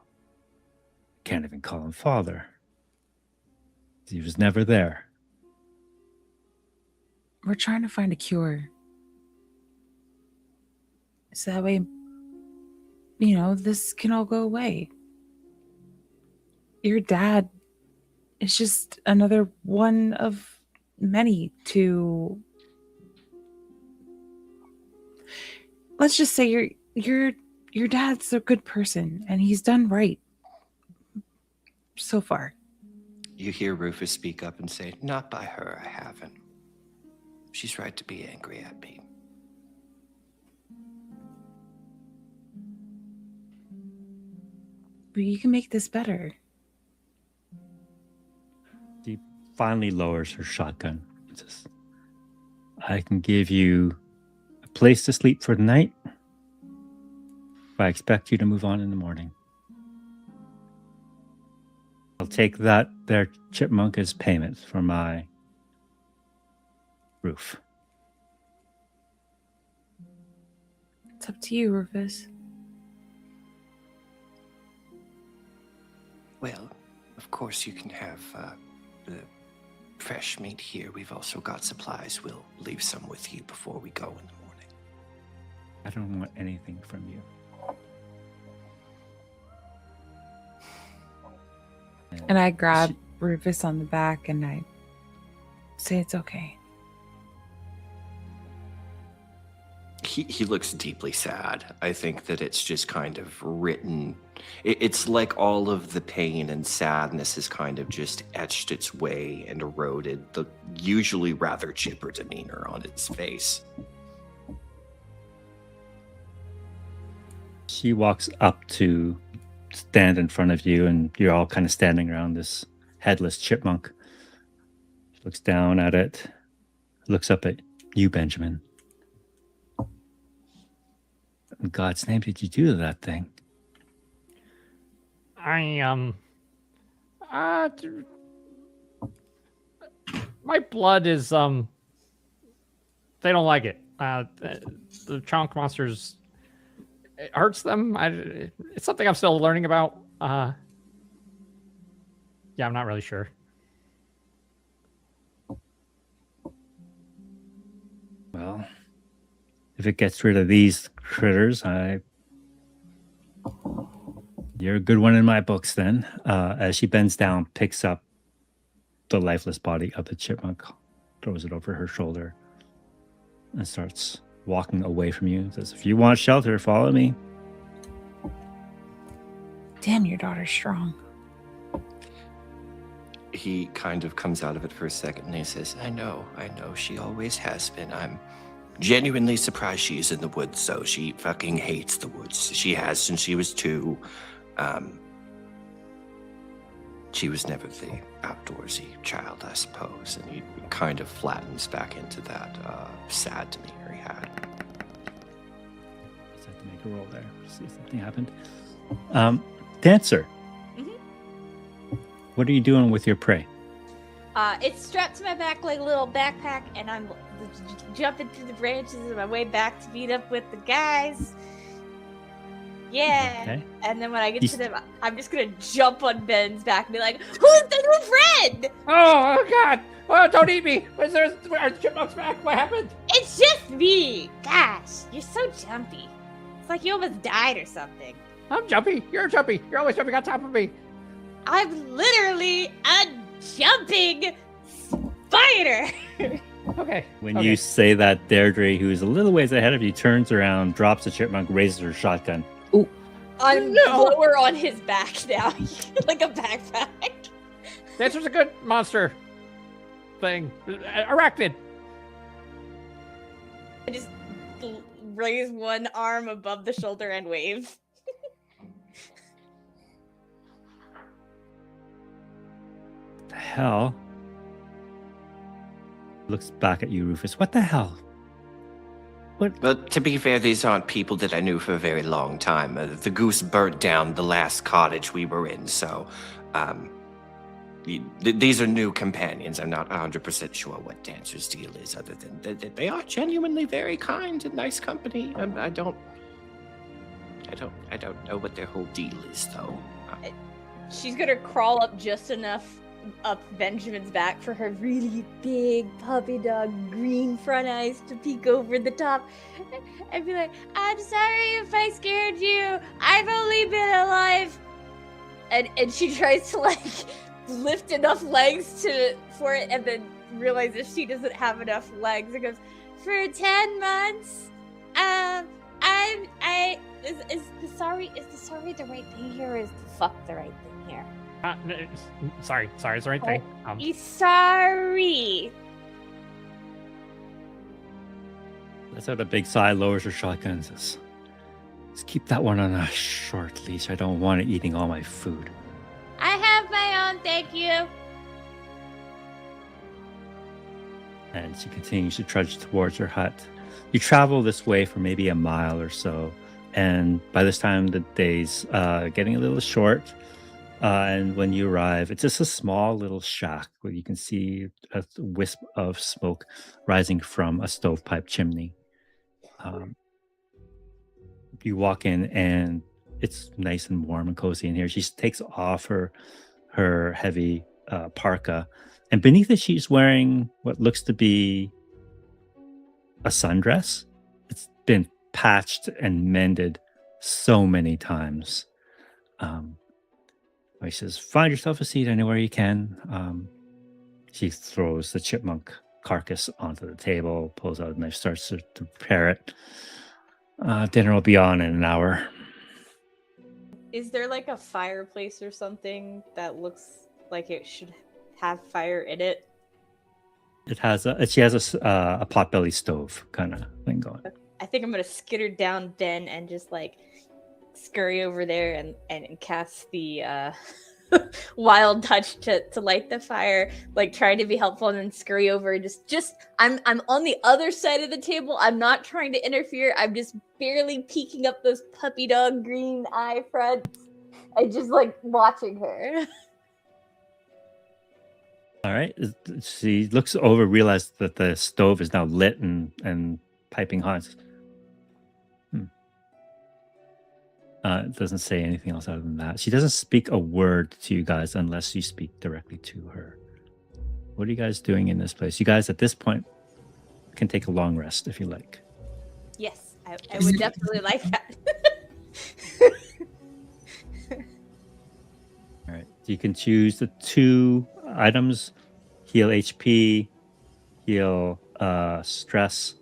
can't even call him father. He was never there. We're trying to find a cure. So that way, this can all go away. Your dad is just another one of many to... Let's just say your dad's a good person and he's done right so far. You hear Rufus speak up and say, not by her, I haven't. She's right to be angry at me. But you can make this better. She finally lowers her shotgun and says, I can give you a place to sleep for the night, but I expect you to move on in the morning. I'll take that there chipmunk as payment for my roof. It's up to you, Rufus. Well, of course you can have the fresh meat here. We've also got supplies. We'll leave some with you before we go in the morning. I don't want anything from you. And I grab Rufus on the back and I say it's okay. He looks deeply sad. I think that it's just kind of written. It's like all of the pain and sadness has kind of just etched its way and eroded the usually rather chipper demeanor on its face. She walks up to stand in front of you, and you're all kind of standing around this headless chipmunk. She looks down at it, looks up at you, Benjamin. In God's name did you do to that thing? My blood is, they don't like it. The Chonk monsters, it hurts them. It's something I'm still learning about. Yeah, I'm not really sure. Well, if it gets rid of these critters, you're a good one in my books then. As she bends down, picks up the lifeless body of the chipmunk, throws it over her shoulder, and starts walking away from you. Says, if you want shelter, follow me. Damn, your daughter's strong. He kind of comes out of it for a second and he says, I know, she always has been. I'm genuinely surprised she's in the woods, though. She fucking hates the woods. She has since she was 2. she was never the outdoorsy child, I suppose. And he kind of flattens back into that sad demeanor he had. Just have to make a roll there. See if something happened. Dancer. Mhm. What are you doing with your prey? It's strapped to my back like a little backpack, and I'm jumping through the branches on my way back to meet up with the guys. Yeah. Okay. And then when I get You to them, I'm just gonna jump on Ben's back and be like, "Who's the new friend?" Oh God! Oh, don't eat me! Are the chipmunks back? What happened? It's just me. Gosh, you're so jumpy. It's like you almost died or something. I'm jumpy. You're jumpy. You're always jumping on top of me. I'm literally a jumping spider. Okay. When Okay. you say that, Deirdre, who is a little ways ahead of you, turns around, drops the chipmunk, raises her shotgun. I'm No. lower on his back now, like a backpack. Dancer's a good monster thing. Arachnid. I just raise one arm above the shoulder and wave. The hell? Looks back at you, Rufus. What the hell? But to be fair, these aren't people that I knew for a very long time. The goose burnt down the last cottage we were in, so these are new companions. I'm not 100% sure what Dancer's deal is, other than that they are genuinely very kind and nice company. I don't know what their whole deal is, though. She's gonna crawl up just enough up Benjamin's back for her really big puppy dog green front eyes to peek over the top and be like, "I'm sorry if I scared you. I've only been alive." And she tries to like lift enough legs for it, and then realizes she doesn't have enough legs and goes, "For 10 months, is the sorry the right thing here, or is the fuck the right thing here?" Sorry, it's the right thing. He's sorry. Lets out a big sigh, lowers her shotgun, and says, "Let's keep that one on a short leash. I don't want it eating all my food." I have my own, thank you. And she continues to trudge towards her hut. You travel this way for maybe a mile or so, and by this time the day's getting a little short. And when you arrive, it's just a small little shack where you can see a wisp of smoke rising from a stovepipe chimney. You walk in, and it's nice and warm and cozy in here. She takes off her heavy parka, and beneath it, she's wearing what looks to be a sundress. It's been patched and mended so many times. He says, "Find yourself a seat anywhere you can." She throws the chipmunk carcass onto the table, pulls out a knife, starts to prepare it. Dinner will be on in an hour. Is there like a fireplace or something that looks like it should have fire in it? She has a potbelly stove kind of thing going. I think I'm gonna skitter down Ben and just like scurry over there and cast the wild touch to light the fire, like trying to be helpful, and then scurry over and just I'm on the other side of the table. I'm not trying to interfere. I'm just barely peeking up those puppy dog green eye fronts and just like watching her. All right. She looks over, realizes that the stove is now lit and piping hot. It doesn't say anything else other than that. She doesn't speak a word to you guys unless you speak directly to her. What are you guys doing in this place? You guys, at this point, can take a long rest if you like. Yes, I would definitely like that. All right. You can choose the 2 items: heal HP, heal stress,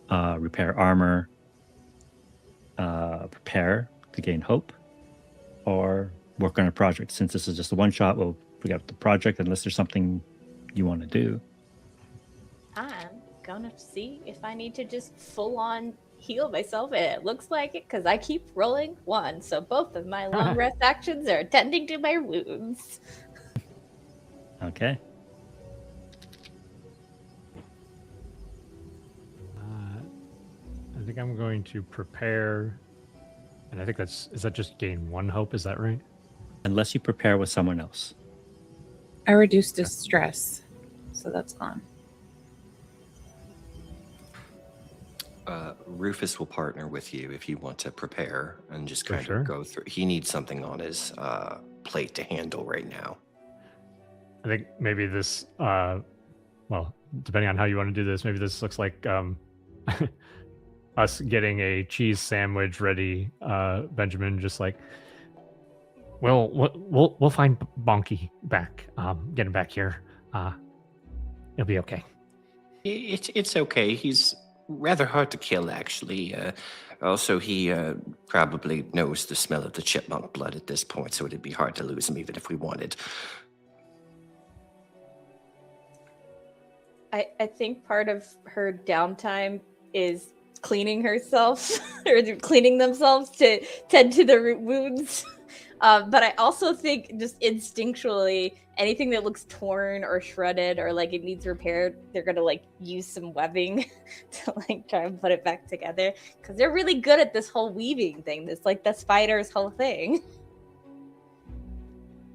repair armor, prepare to gain hope, or work on a project. Since this is just a one shot, we'll forget the project unless there's something you want to do. I'm gonna see if I need to just full on heal myself. It looks like it because I keep rolling 1, so both of my long rest actions are attending to my wounds. Okay. I think I'm going to prepare, and I think is that just gain 1 hope? Is that right? Unless you prepare with someone else. I reduced distress, so that's gone. Rufus will partner with you if you want to prepare and just For kind sure. of go through. He needs something on his plate to handle right now. I think maybe this, well, depending on how you want to do this, maybe this looks like us getting a cheese sandwich ready. Benjamin just like, well, we'll find Bonky back. Get him back here. It'll be okay. It's okay. He's rather hard to kill, actually. Also, he probably knows the smell of the chipmunk blood at this point, so it'd be hard to lose him even if we wanted. I think part of her downtime is cleaning herself or cleaning themselves to tend to the root wounds. But I also think just instinctually, anything that looks torn or shredded or like it needs repaired, they're gonna like use some webbing to like try and put it back together because they're really good at this whole weaving thing. This like the spider's whole thing.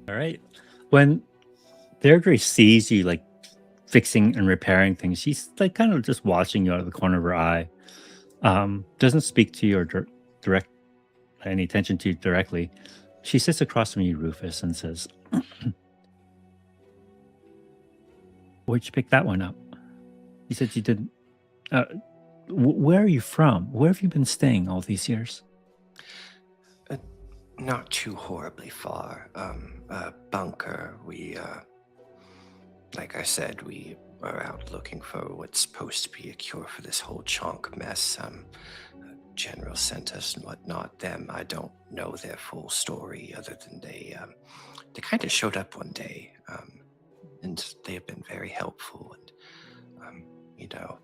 All right. When Deirdre sees you like fixing and repairing things, she's like kind of just watching you out of the corner of her eye. Doesn't speak to you or direct any attention to you directly. She sits across from you, Rufus, and says, "Where'd you pick that one up?" You said you didn't. Where are you from? Where have you been staying all these years? Not too horribly far. Bunker. We, like I said, we are out looking for what's supposed to be a cure for this whole Chonk mess. General sent us and whatnot. Them, I don't know their full story other than they kind of showed up one day, and they have been very helpful. And you know,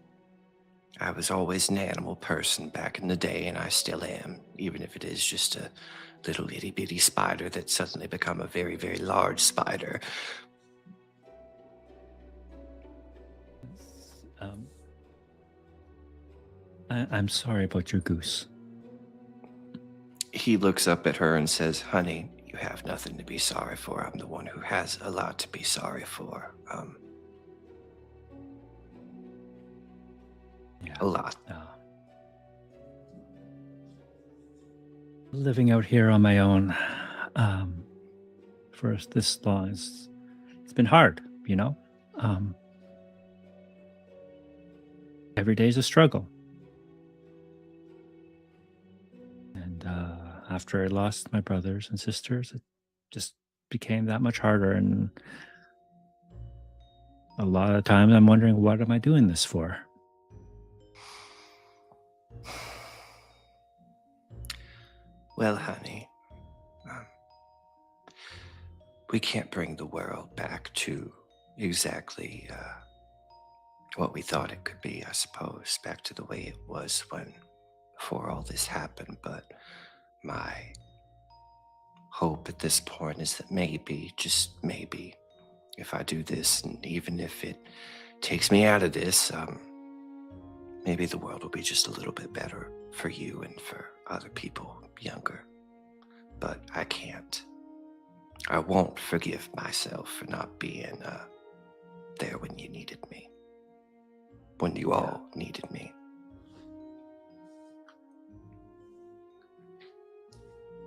I was always an animal person back in the day, and I still am, even if it is just a little itty bitty spider that's suddenly become a very, very large spider. I'm sorry about your goose. He looks up at her and says, "Honey, you have nothing to be sorry for. I'm the one who has a lot to be sorry for. Yeah. A lot." Living out here on my own for this long, it's been hard, you know? Every day's a struggle. And after I lost my brothers and sisters, it just became that much harder. And a lot of times I'm wondering, what am I doing this for? Well, honey, we can't bring the world back to exactly what we thought it could be, I suppose, back to the way it was before all this happened. But my hope at this point is that maybe, just maybe, if I do this, and even if it takes me out of this, maybe the world will be just a little bit better for you and for other people younger. But I can't. I won't forgive myself for not being there when you needed me. When you all needed me.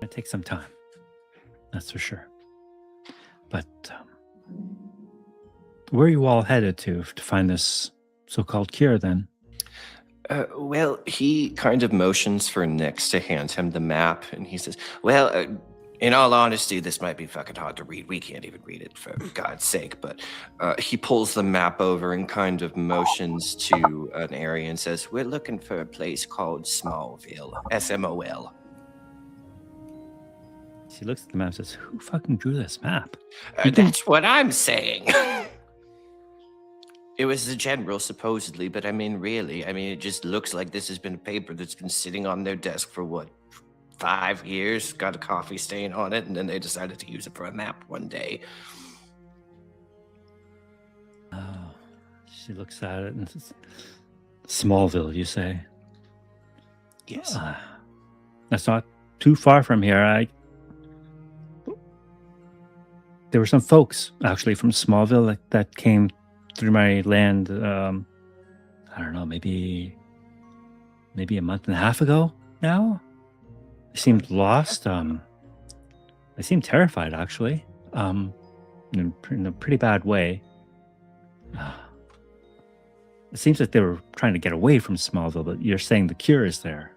It takes some time, that's for sure. But where are you all headed to find this so-called cure then? Well, he kind of motions for Nix to hand him the map, and he says, "Well, in all honesty, this might be fucking hard to read. We can't even read it, for God's sake." But he pulls the map over and kind of motions to an area and says, "We're looking for a place called Smallville, S-M-O-L." She looks at the map and says, "Who fucking drew this map?" That's what I'm saying. It was the general, supposedly, but I mean, really, it just looks like this has been a paper that's been sitting on their desk for, 5 years, got a coffee stain on it, and then they decided to use it for a map one day. Oh, she looks at it and says, Smallville, you say? Yes. That's not too far from here. There were some folks actually from Smallville that came through my land. I don't know, maybe a month and a half ago now. They seemed lost. They seemed terrified actually. In a pretty bad way. It seems like they were trying to get away from Smallville, but you're saying the cure is there.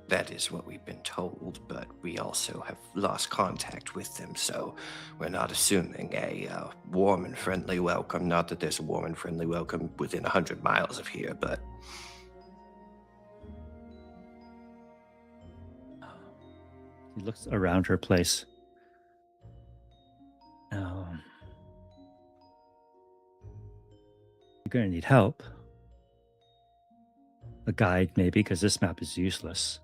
That is what we've been told, but we also have lost contact with them, so we're not assuming a warm and friendly welcome. Not that there's a warm and friendly welcome within 100 miles of here, but... He looks around her place. You're going to need help. A guide, maybe, because this map is useless.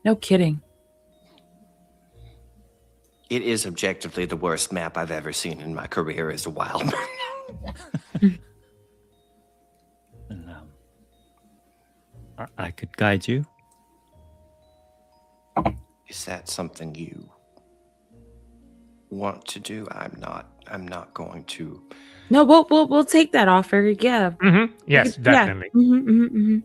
No kidding. It is objectively the worst map I've ever seen in my career as a wild man. And I could guide you. Is that something you want to do? I'm not going to. No, we'll take that offer. Yeah. Yes, definitely. Yeah.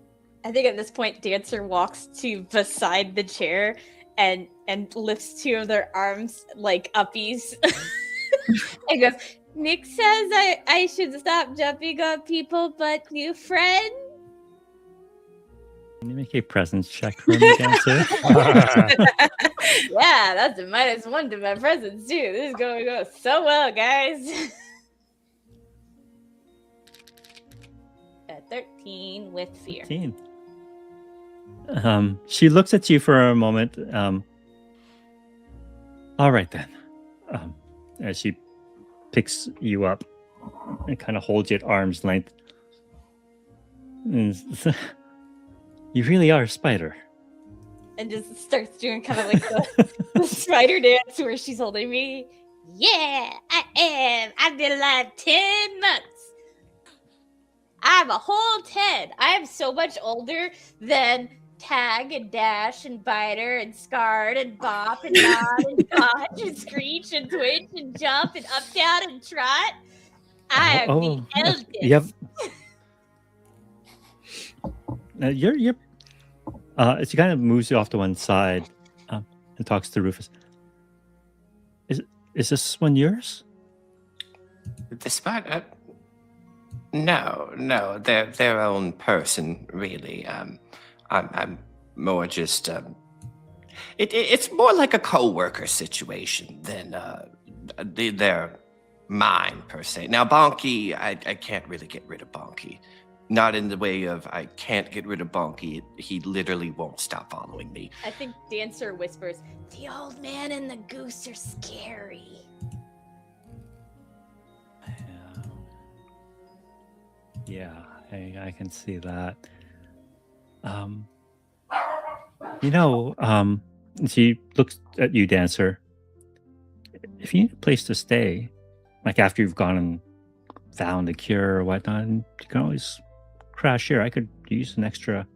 I think at this point, Dancer walks to beside the chair and lifts two of their arms like uppies and goes, Nick says I should stop jumping on people, but new friend? Can you make a presence check for me, Dancer? Yeah, that's a -1 to my presence too. This is going to go so well, guys. A 13 with fear. 13. She looks at you for a moment. All right then. As she picks you up and kind of holds you at arm's length. You really are a spider. And just starts doing kind of like the spider dance where she's holding me. Yeah, I am. I've been alive 10 months. I'm a whole 10. I am so much older than Tag and Dash and Biter and Scarred and Bop and Nod and Dodge and Screech and Twitch and Jump and Up Down and Trot. I am the eldest. Yep. You're as she kind of moves you off to one side and talks to Rufus. Is this one yours? The spider? No, they're their own person, really. I'm more just it's more like a co-worker situation than they're mine per se. Now Bonky, I can't really get rid of Bonky. Not in the way of I can't get rid of Bonky. He literally won't stop following me. I think Dancer whispers, the old man and the goose are scary. Yeah, I can see that. She looks at you, Dancer. If you need a place to stay, like after you've gone and found the cure or whatnot, you can always crash here. I could use an extra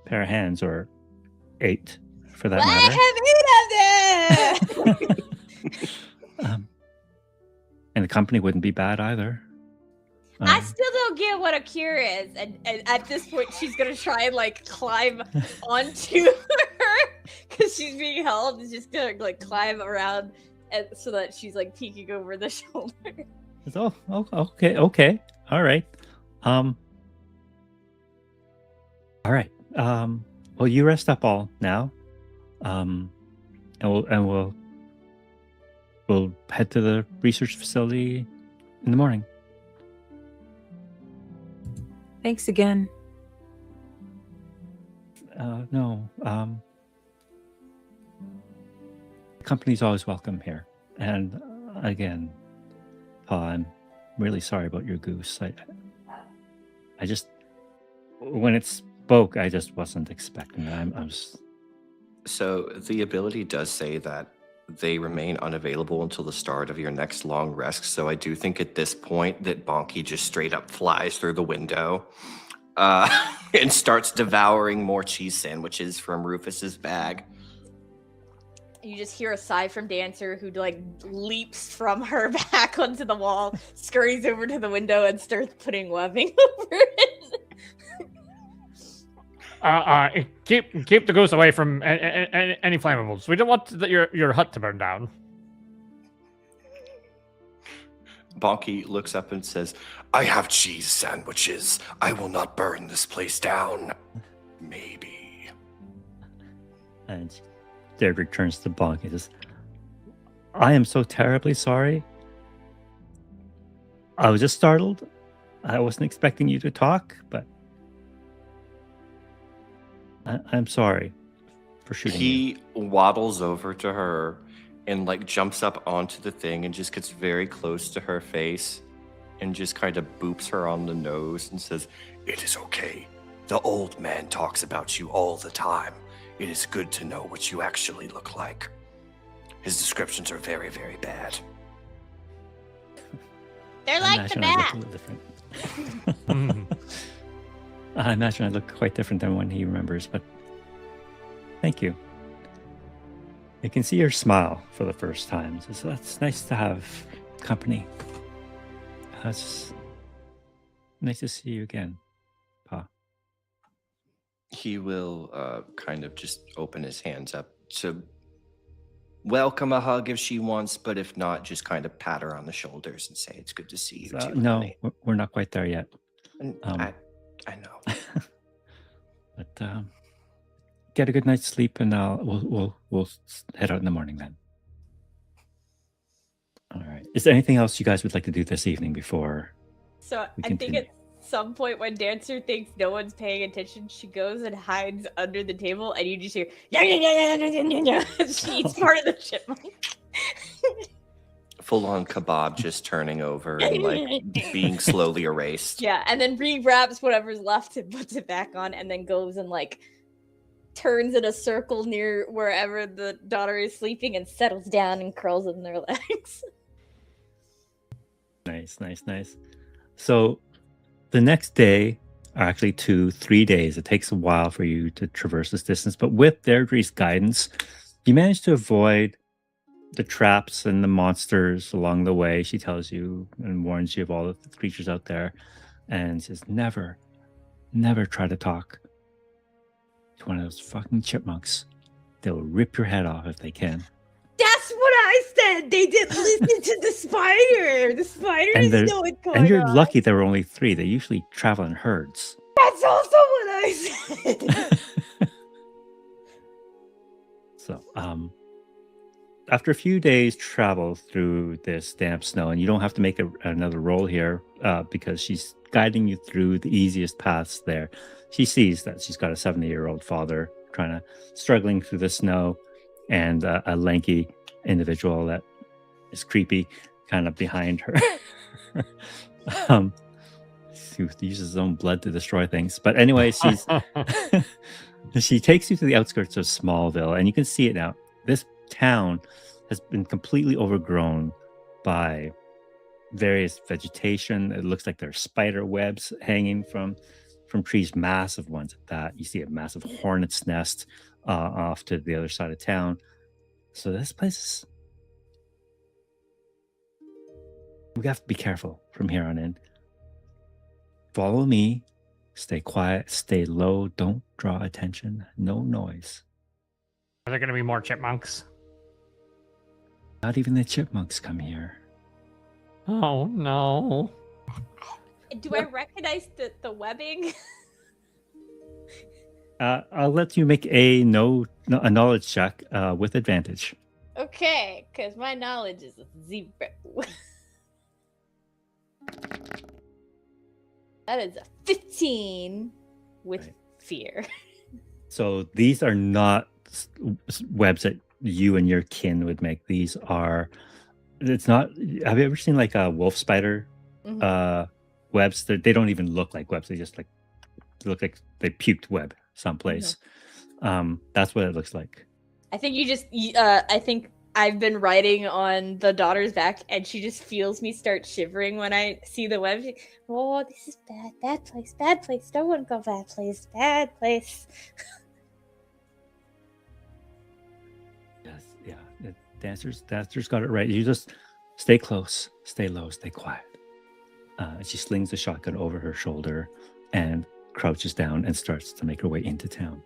pair of hands, or 8 for that matter. I have 8 of them! And the company wouldn't be bad either. I still don't get what a cure is, and at this point, she's gonna try and like climb onto her because she's being held. And just gonna like climb around, so that she's like peeking over the shoulder. Oh, okay, all right. All right. Well, you rest up all now, and we'll head to the research facility in the morning. Thanks again. No. The company's always welcome here. And again, Paul, I'm really sorry about your goose. I just, when it spoke, I just wasn't expecting it. I'm So the ability does say that they remain unavailable until the start of your next long rest. So I do think at this point that Bonky just straight up flies through the window and starts devouring more cheese sandwiches from Rufus's bag. You just hear a sigh from Dancer, who like leaps from her back onto the wall, scurries over to the window, and starts putting webbing over it. Keep the goose away from any flammables. We don't want your hut to burn down. Bonky looks up and says, I have cheese sandwiches. I will not burn this place down. Maybe. And Deirdre turns to Bonk and says, I am so terribly sorry. I was just startled. I wasn't expecting you to talk, but I'm sorry for shooting you. He waddles over to her and like jumps up onto the thing and just gets very close to her face and just kind of boops her on the nose and says, It is okay. The old man talks about you all the time. It is good to know what you actually look like. His descriptions are very, very bad. They're like the I look bat. a little different. I imagine I look quite different than when he remembers, but thank you. I can see your smile for the first time. So that's nice to have company. It's nice to see you again, Pa. He will kind of just open his hands up to welcome a hug if she wants, but if not, just kind of pat her on the shoulders and say, It's good to see you too. No, honey." we're not quite there yet. I know. But get a good night's sleep, and we'll head out in the morning then. All right. Is there anything else you guys would like to do this evening before? So We I think continue. at some point when Dancer thinks no one's paying attention, she goes and hides under the table, and you just hear yeah. She eats part of the chipmunk. Full-on kebab just turning over and like being slowly erased. Yeah, and then re-wraps whatever's left and puts it back on, and then goes and like turns in a circle near wherever the daughter is sleeping and settles down and curls in their legs. Nice. So the next day, or actually 2-3 days, it takes a while for you to traverse this distance, but with Deirdre's guidance, you manage to avoid the traps and the monsters along the way. She tells you and warns you of all the creatures out there, and says, never try to talk to one of those fucking chipmunks. They'll rip your head off if they can. That's what I said. They didn't listen to the spider. The spiders know what's going on. And you're lucky there were only 3. They usually travel in herds. That's also what I said. So, after a few days travel through this damp snow, and you don't have to make another roll here because she's guiding you through the easiest paths there. She sees that she's got a 70-year-old father struggling through the snow, and a lanky individual that is creepy kind of behind her. Who uses his own blood to destroy things. But anyway, she takes you to the outskirts of Smallville, and you can see it now. This town has been completely overgrown by various vegetation. It looks like there are spider webs hanging from trees, massive ones at that. You see a massive hornet's nest off to the other side of town. So this place is... We have to be careful from here on in. Follow me. Stay quiet. Stay low. Don't draw attention. No noise. Are there going to be more chipmunks? Not even the chipmunks come here. Oh, no. Do I recognize the webbing? I'll let you make a knowledge check with advantage. Okay, because my knowledge is 0. That is a 15 with Right. fear. So these are not webs that you and your kin would make. These are... It's not... Have you ever seen like a wolf spider webs? They don't even look like webs. They just look like they puked web someplace. That's what it looks like. I think I think I've been riding on the daughter's back, and she just feels me start shivering when I see the web. Oh, this is bad. Bad place. Bad place. Don't want to go bad place. Bad place. Yes, yeah. Dancer's got it right. You just stay close, stay low, stay quiet. She slings the shotgun over her shoulder and crouches down and starts to make her way into town.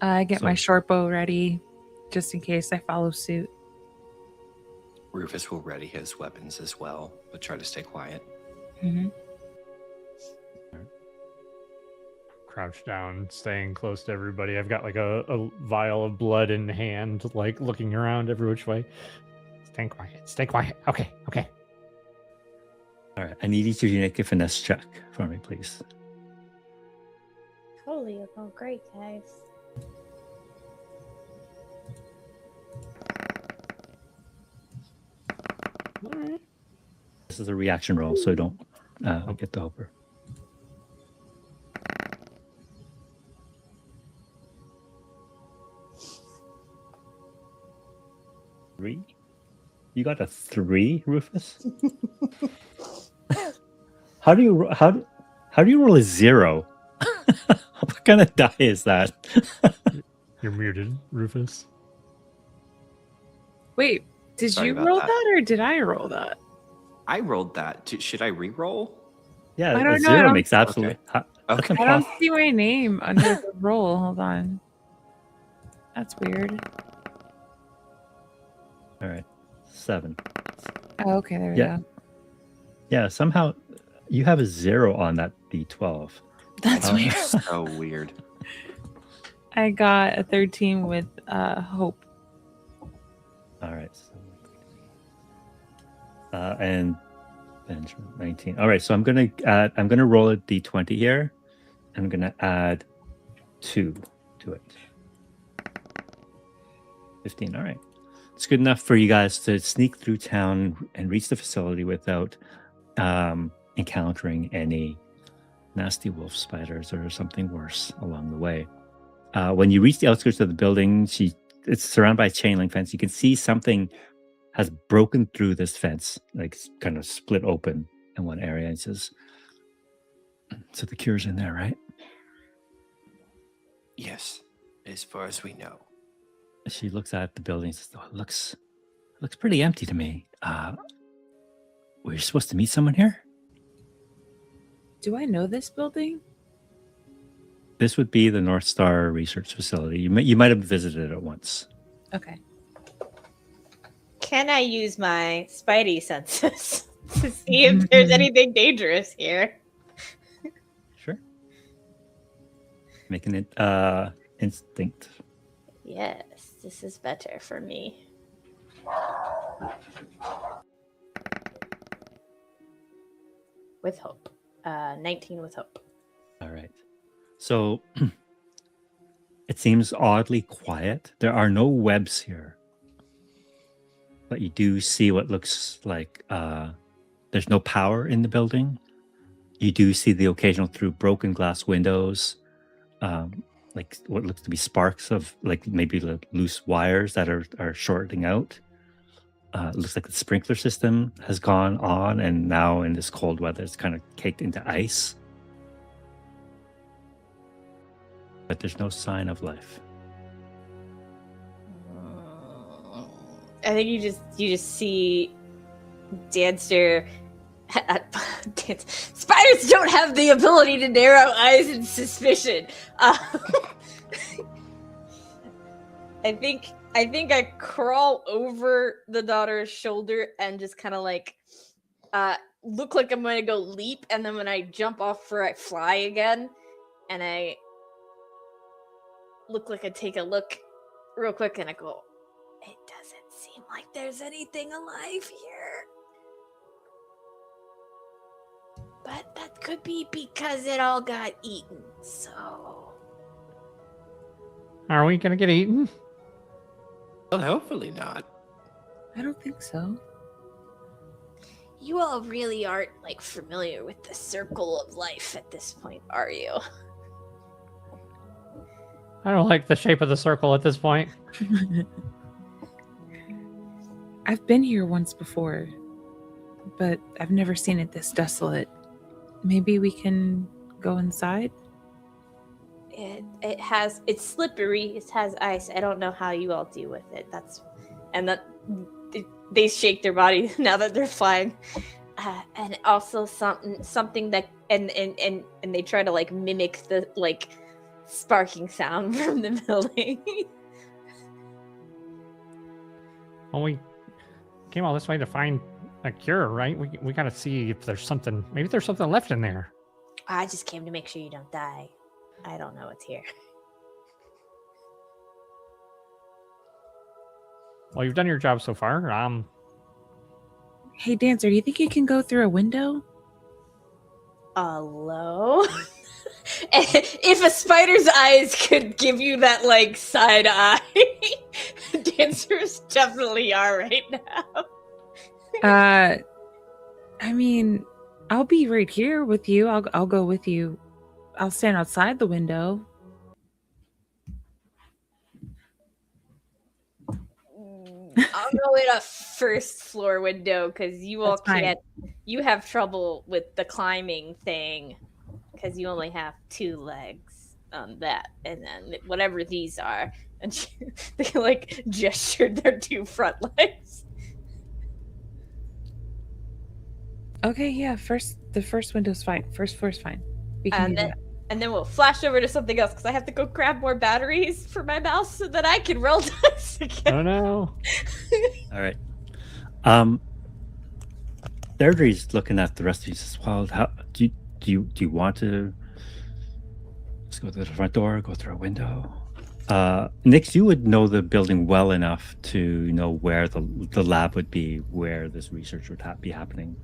I get my short bow ready, just in case I follow suit. Rufus will ready his weapons as well, but try to stay quiet. Mm-hmm. Crouch down, staying close to everybody. I've got like a vial of blood in hand, like looking around every which way. Stay quiet. Stay quiet. Okay. All right. I need each of you to make a finesse check for me, please. Totally. Oh, great, guys. All right. This is a reaction roll, so don't get the helper. Three? You got a 3, Rufus? How do you roll a 0? What kind of die is that? You're muted, Rufus. Wait, did Sorry you about roll that. that or did I roll that? I rolled that. Should I re-roll? Yeah, I a don't know, 0 I makes absolutely. Okay. That's Okay. I don't impossible. see my name under the roll. Hold on. That's weird. All right, 7. Oh, okay, there we Yeah. go. Yeah, somehow you have a 0 on that D12. That's weird. So weird. I got a 13 with hope. All right. And Benjamin 19. All right, so I'm gonna roll a D20 here. I'm gonna add 2 to it. 15. All right. It's good enough for you guys to sneak through town and reach the facility without encountering any nasty wolf spiders or something worse along the way. When you reach the outskirts of the building, it's surrounded by a chain link fence. You can see something has broken through this fence, like kind of split open in one area. And says, "So the cure's in there, right?" Yes, as far as we know. She looks at the building and says, "Oh, it looks pretty empty to me. We're supposed to meet someone here?" Do I know this building? This would be the North Star Research Facility. You might have visited it once. Okay. Can I use my spidey senses to see if there's anything dangerous here? Sure. Making it instinct. Yes, this is better for me. With hope. 19 with hope. All right. So it seems oddly quiet. There are no webs here. But you do see what looks like there's no power in the building. You do see the occasional through broken glass windows, like what looks to be sparks of like maybe loose wires that are shorting out. It looks like the sprinkler system has gone on, and now in this cold weather, it's kind of caked into ice. But there's no sign of life. I think you just see Dancer. Spiders don't have the ability to narrow eyes in suspicion. I think I crawl over the daughter's shoulder and just kind of like look like I'm going to go leap, and then when I jump off I fly again, and I look like I take a look real quick, and I go, it doesn't seem like there's anything alive here. But that could be because it all got eaten, so... Are we gonna get eaten? Well, hopefully not. I don't think so. You all really aren't, like, familiar with the circle of life at this point, are you? I don't like the shape of the circle at this point. I've been here once before, but I've never seen it this desolate. Maybe we can go inside? It's slippery. It has ice. I don't know how you all deal with it. They shake their body now that they're flying, and also something that and they try to like mimic the like sparking sound from the building. Well, we came all this way to find a cure, right? We gotta see if there's something. Maybe there's something left in there. I just came to make sure you don't die. I don't know what's here. Well, you've done your job so far. Hey, Dancer, do you think you can go through a window? Hello? If a spider's eyes could give you that, like, side eye, dancers definitely are right now. I mean, I'll be right here with you. I'll go with you. I'll stand outside the window. I'll go in a first floor window because you all can't. You have trouble with the climbing thing because you only have 2 legs on that, and then whatever these are, and they like gestured their 2 front legs. Okay, yeah. The first window's fine. First floor's fine. We can do that. And then we'll flash over to something else because I have to go grab more batteries for my mouse so that I can roll dice again. Oh no! All right. Deirdre's looking at the rest of you. Says, "Well, how do you want to? Let's go to the front door. Go through a window." Nix, you would know the building well enough to know where the lab would be, where this research would be happening.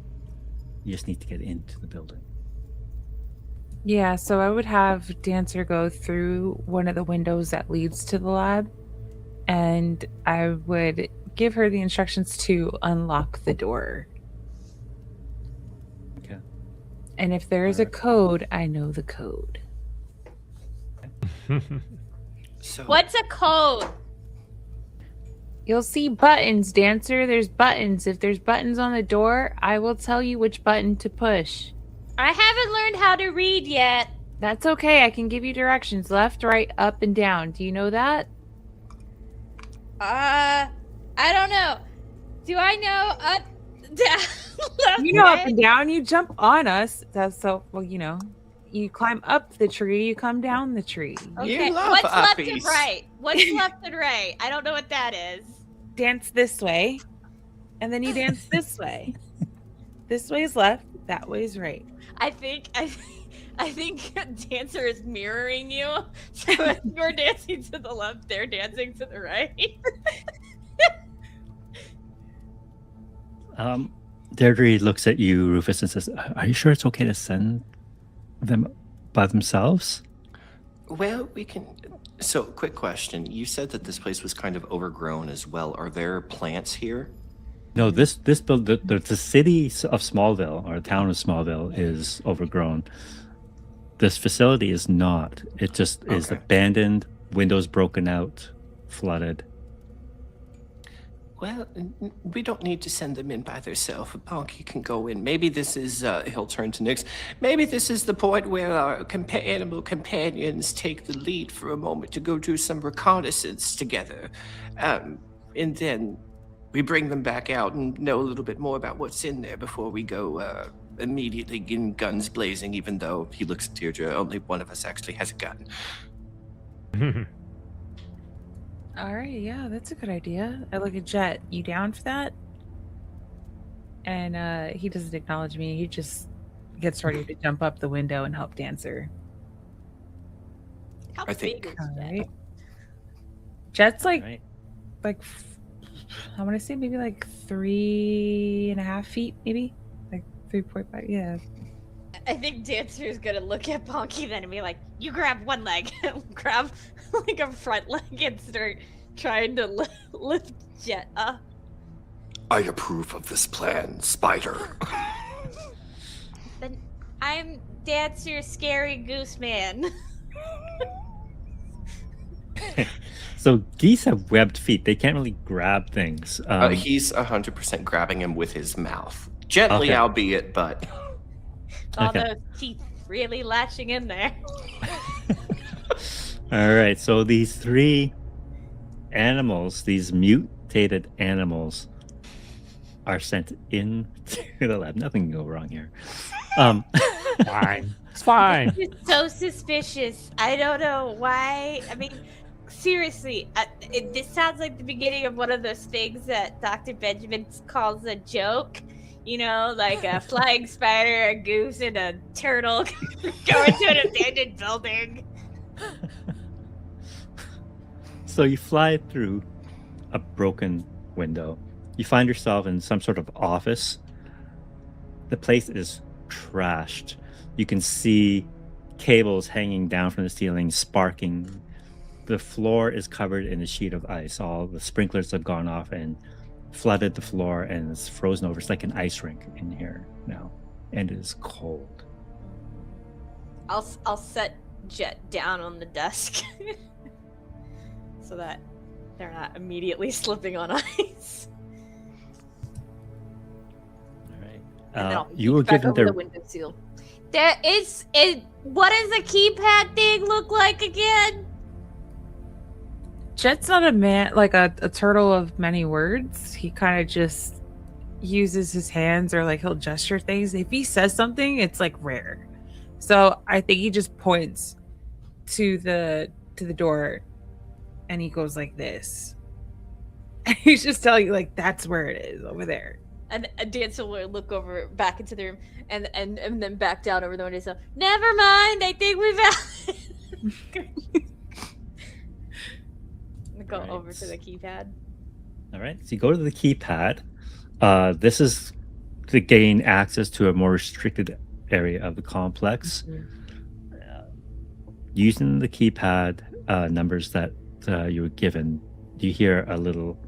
You just need to get into the building. Yeah, so I would have Dancer go through one of the windows that leads to the lab, and I would give her the instructions to unlock the door. Okay. And if there is a code, I know the code. So What's a code? You'll see buttons, Dancer. There's buttons. If there's buttons on the door, I will tell you which button to push. I haven't learned how to read yet. That's okay. I can give you directions. Left, right, up, and down. Do you know that? I don't know. Do I know up, down, left, You know right? up and down. You jump on us. That's so, well, you know. You climb up the tree. You come down the tree. Okay, You love what's left and uppies. right? What's left and right? I don't know what that is. Dance this way. And then you dance this way. This way is left. That way is right. I think Dancer is mirroring you. So if you're dancing to the left, they're dancing to the right. Deirdre looks at you, Rufus, and says, "Are you sure it's okay to send them by themselves?" Well, we can. So, quick question. You said that this place was kind of overgrown as well. Are there plants here? No, the city of Smallville, or town of Smallville, is overgrown. This facility is not. It just is Okay. abandoned, windows broken out, flooded. Well, we don't need to send them in by themselves. Bonky can go in. Maybe this is, he'll turn to Nix. Maybe this is the point where our animal companions take the lead for a moment to go do some reconnaissance together. And then we bring them back out and know a little bit more about what's in there before we go immediately in guns blazing, even though he looks at Deirdre, only one of us actually has a gun. All right, yeah, that's a good idea. I look at Jet. You down for that? And he doesn't acknowledge me. He just gets ready to jump up the window and help Dancer. How I think- big is All that? right. Jet's like, Right. I want to say maybe like 3.5 feet, maybe like 3.5. Yeah. I think Dancer is gonna look at Bonky then and be like, "You grab one leg, grab like a front leg, and start trying to lift Jet up." I approve of this plan, Spider. Then I'm Dancer, scary goose man. So geese have webbed feet. They can't really grab things. He's 100% grabbing him with his mouth. Gently, Okay. albeit, but... All Okay. those teeth really latching in there. All right. So these three animals, these mutated animals, are sent into the lab. Nothing can go wrong here. Fine. It's fine. It's so suspicious. I don't know why. I mean, seriously, this sounds like the beginning of one of those things that Dr. Benjamin calls a joke. You know, like a flying spider, a goose, and a turtle going to an abandoned building. So you fly through a broken window. You find yourself in some sort of office. The place is trashed. You can see cables hanging down from the ceiling, sparking. The floor is covered in a sheet of ice. All the sprinklers have gone off and flooded the floor, and it's frozen over. It's like an ice rink in here now, and it is cold. I'll set Jet down on the desk so that they're not immediately slipping on ice. All right. And then I'll You were peek back given over the the window seal. There is it. What does the keypad thing look like again? Jet's not a man, like a turtle of many words. He kind of just uses his hands, or like he'll gesture things. If he says something, it's like rare. So I think he just points to the door, and he goes like this. And he's just telling you, like, that's where it is, over there. And Dancer will look over back into the room and then back down over the window. So never mind. I think we found. Go Right. over to the keypad. All right. So you go to the keypad. This is to gain access to a more restricted area of the complex. Using the keypad numbers that you were given, you hear a little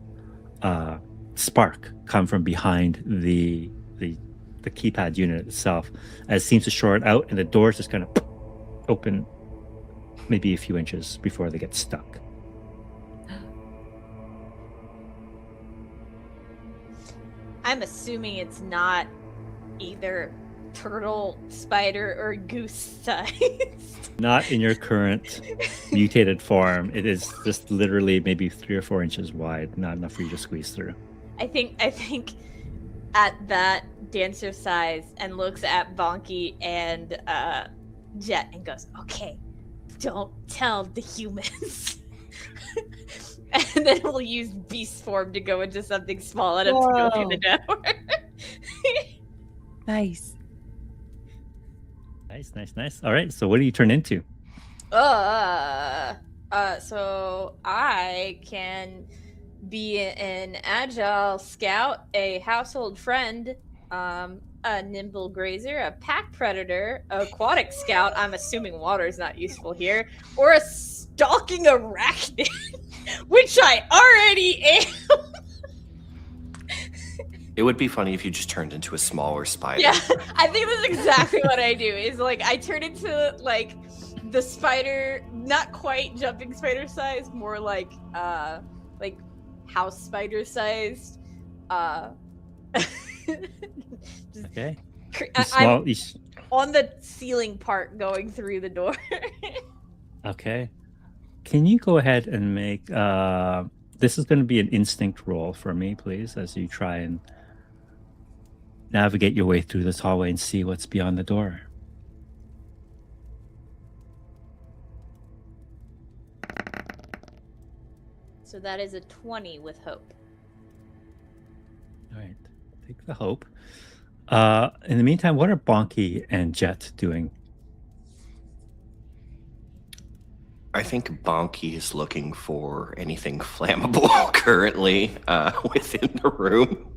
spark come from behind the keypad unit itself, as it seems to short out, and the doors just kind of open maybe a few inches before they get stuck. I'm assuming it's not either turtle, spider, or goose sized. Not in your current mutated form. It is just literally maybe 3 or 4 inches wide, not enough for you to squeeze through. I think at that Dancer size, and looks at Bonky and Jet and goes, "Okay, don't tell the humans." And then we'll use beast form to go into something small enough to go through the door. Nice. Nice. All right. So what do you turn into? So I can be an agile scout, a household friend, a nimble grazer, a pack predator, aquatic scout. I'm assuming water is not useful here, or a stalking arachnid, which I already am. It would be funny if you just turned into a smaller spider. Yeah, I think that's exactly what I do. Is like I turn into like the spider, not quite jumping spider size, more like house spider sized. Okay. I'm on the ceiling part going through the door. Okay. Can you go ahead and make this is going to be an instinct roll for me, please, as you try and navigate your way through this hallway and see what's beyond the door. So that is a 20 with hope. All right. Take the hope. In the meantime, what are Bonky and Jet doing? I think Bonky is looking for anything flammable currently within the room.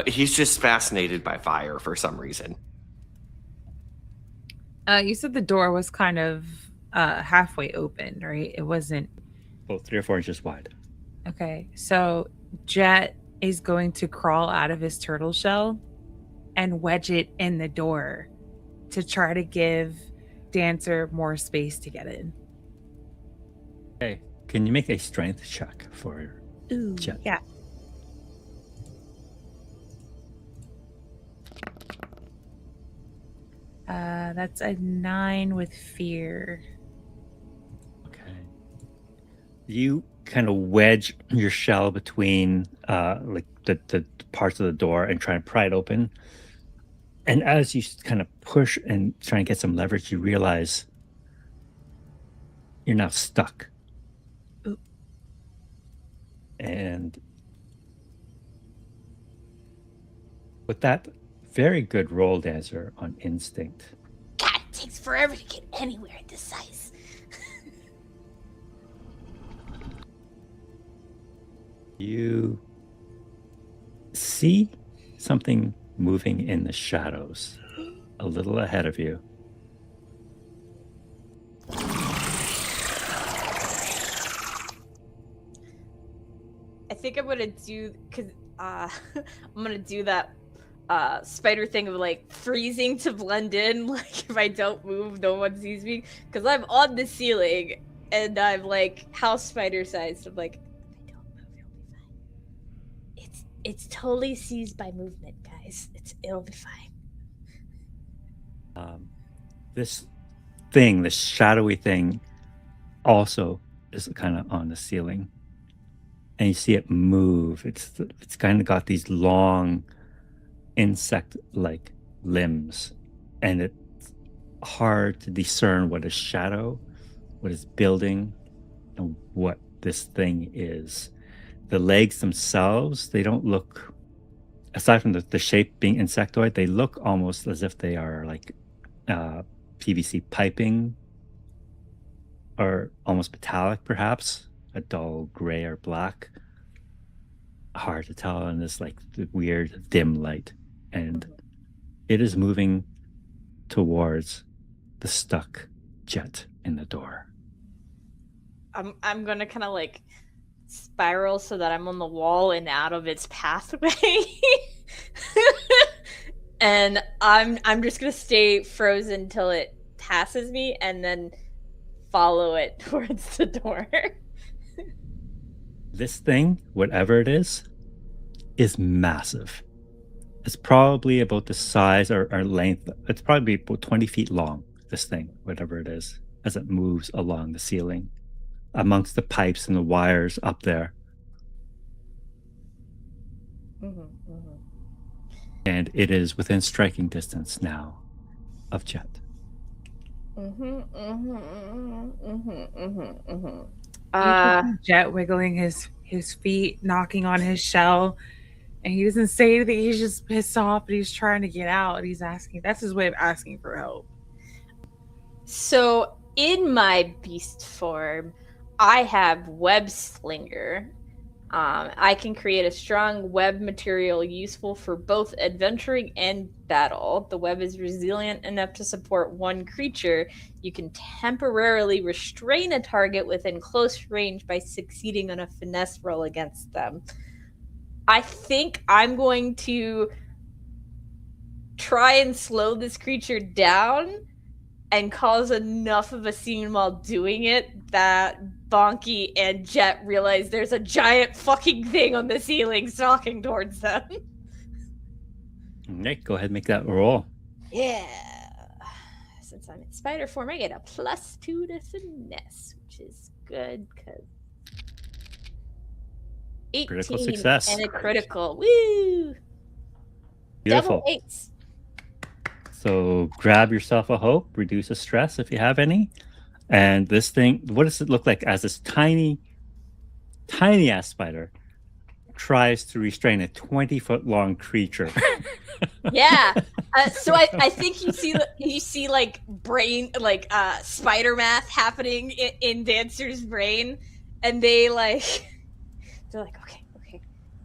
He's just fascinated by fire for some reason. You said the door was kind of halfway open, right? It wasn't. Both 3 or 4 inches wide. Okay, so Jet is going to crawl out of his turtle shell and wedge it in the door to try to give Dancer more space to get in. Okay. Can you make a strength check for Ooh, Jet? yeah. That's a 9 with fear. Okay. You kind of wedge your shell between like the parts of the door and try and pry it open. And as you kind of push and try and get some leverage, you realize you're now stuck. Ooh. And with that very good roll, Dancer, on instinct. God, it takes forever to get anywhere at this size. You see something moving in the shadows a little ahead of you. I think I'm gonna do I'm gonna do that spider thing of like freezing to blend in. Like if I don't move, no one sees me because I'm on the ceiling and I'm like house spider sized. I'm like, if I don't move, you'll be fine. It's totally seized by movement, guys. It'll be fine. This thing, this shadowy thing, also is kind of on the ceiling, and you see it move. It's kind of got these long insect-like limbs, and it's hard to discern what is shadow, what is building, and what this thing is. The legs themselves, they don't look, aside from the shape being insectoid, they look almost as if they are like PVC piping, or almost metallic, perhaps a dull gray or black. Hard to tell in this like the weird dim light, and it is moving towards the stuck Jet in the door. I'm gonna kind of like spiral so that I'm on the wall and out of its pathway. And I'm just gonna stay frozen till it passes me and then follow it towards the door. This thing, whatever it is massive. It's probably about the size or length. It's probably about 20 feet long, this thing, whatever it is, as it moves along the ceiling amongst the pipes and the wires up there. And it is within striking distance now of Jet. Jet wiggling his feet, knocking on his shell, and he doesn't say anything. He's just pissed off, but he's trying to get out. And he's asking. That's his way of asking for help. So in my beast form, I have web slinger. I can create a strong web material useful for both adventuring and battle. The web is resilient enough to support one creature. You can temporarily restrain a target within close range by succeeding on a finesse roll against them. I think I'm going to try and slow this creature down and cause enough of a scene while doing it that Bonky and Jet realize there's a giant fucking thing on the ceiling stalking towards them. Nick, go ahead and make that roll. Yeah. Since I'm in spider form, I get a +2 to finesse, which is good because 18 Critical success. and a critical. Woo! Beautiful. Double 8s. So grab yourself a hope, reduce a stress if you have any. And this thing, what does it look like as this tiny ass spider tries to restrain a 20-foot long creature? Yeah. So I think you see like brain, like spider math happening in Dancer's brain, and they're like, okay,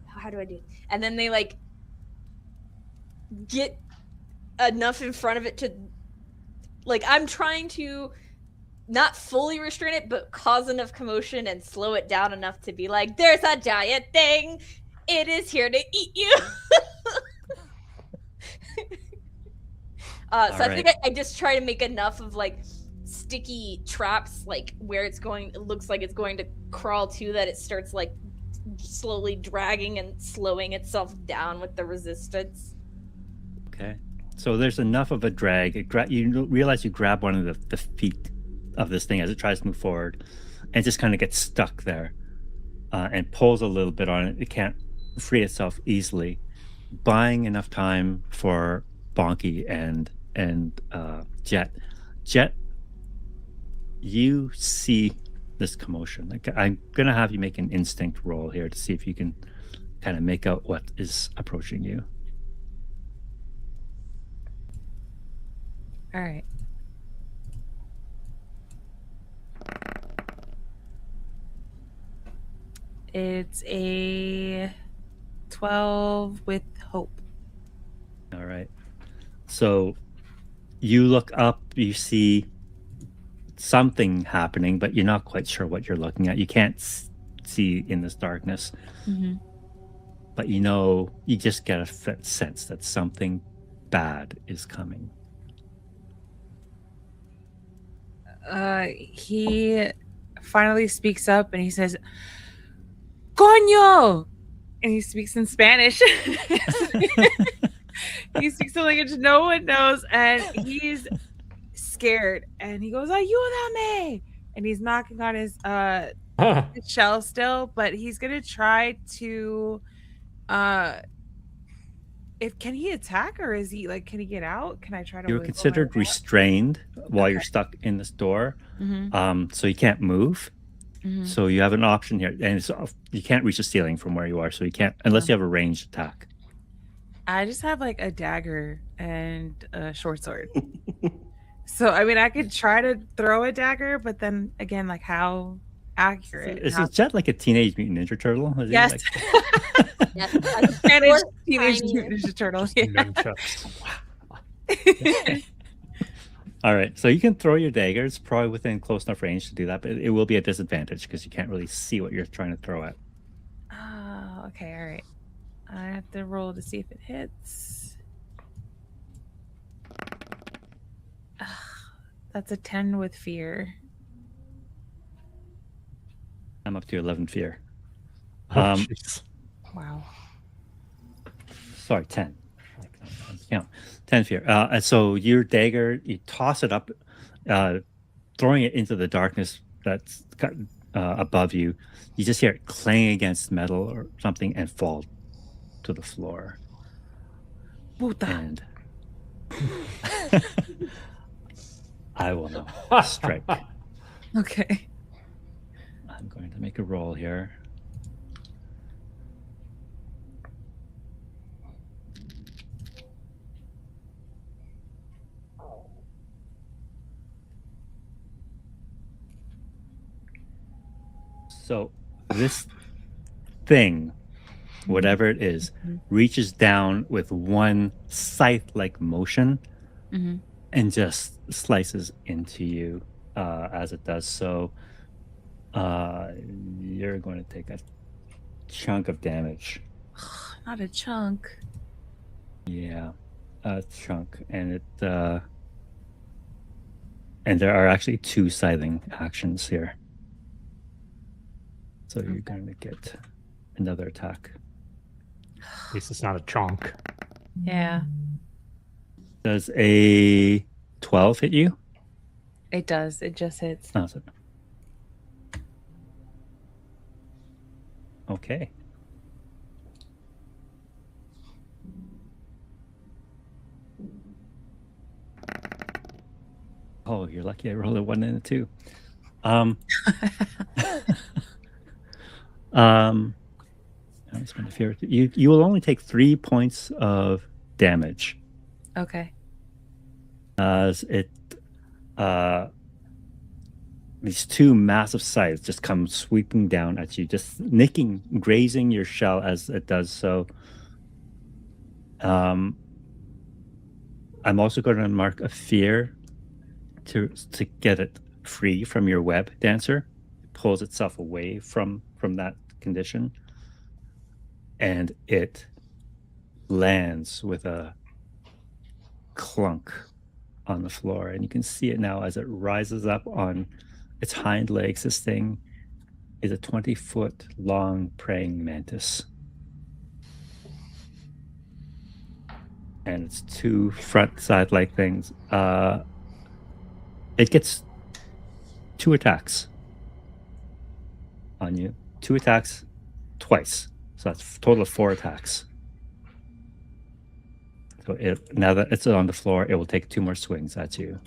how do I do it? And then they like get enough in front of it to, like, I'm trying to not fully restrain it, but cause enough commotion and slow it down enough to be like, there's a giant thing. It is here to eat you. So I think I just try to make enough of like sticky traps, like where it looks like it's going to crawl to, that it starts like slowly dragging and slowing itself down with the resistance. Okay. So there's enough of a drag. You realize you grab one of the feet of this thing as it tries to move forward, and it just kind of gets stuck there, and pulls a little bit on it. It can't free itself easily, buying enough time for Bonky and Jet. Jet, you see this commotion. Like, I'm gonna have you make an instinct roll here to see if you can kind of make out what is approaching you. All right. It's a 12 with hope. All right. So you look up, you see something happening, but you're not quite sure what you're looking at. You can't see in this darkness, but you just get a sense that something bad is coming. He finally speaks up and he says, Coño! And he speaks in Spanish. He speaks in a language no one knows, and he's scared. And he goes, Ayúdame! And he's knocking on his shell still, but he's gonna try to can he attack, or is he like, can he get out? Can I try to You're wiggle considered my way out? restrained while you're Okay. stuck in this door, Mhm. so you can't move. Mhm. So you have an option here, and you can't reach the ceiling from where you are, so you can't unless you have a ranged attack. I just have like a dagger and a short sword. So I mean, I could try to throw a dagger, but then again, like, how accurate? Is How- Jet like a Teenage Mutant Ninja Turtle? Is he Yes. like- Yes. Spanish Or Teenage tiny. Mutant Ninja Turtle. Yeah. Nunchucks. All right, so you can throw your dagger. It's probably within close enough range to do that, but it will be a disadvantage because you can't really see what you're trying to throw at. Oh, okay, all right. I have to roll to see if it hits. Ugh, that's a 10 with fear. I'm up to 11 fear. Oh, Um, jeez. Wow. Sorry, 10. Count 10 fear. And so your dagger, you toss it up, throwing it into the darkness that's above you. You just hear it clang against metal or something and fall to the floor. Puta. And I will now strike. Okay. I'm going to make a roll here. So this thing, whatever it is, reaches down with one scythe-like motion and just slices into you as it does so. You're going to take a chunk of damage. Not a chunk. Yeah, a chunk, and it and there are actually 2 scything actions here. So you're going to get another attack. At least it's not a chonk. Yeah, Does a 12 hit you? it does. It just hits. No, so- Okay. Oh, you're lucky I rolled a 1 and a 2. I spend a fear. You will only take 3 points of damage Okay. as it these 2 massive scythes just come sweeping down at you, just grazing your shell as it does so. I'm also going to mark a fear to get it free from your web, Dancer. It pulls itself away from that condition, and it lands with a clunk on the floor, and you can see it now as it rises up on its hind legs. This thing is a 20-foot long praying mantis. And it's two front side-like things. It gets 2 attacks on you. 2 attacks twice. So that's a total of 4 attacks. So now that it's on the floor, it will take 2 more swings at you.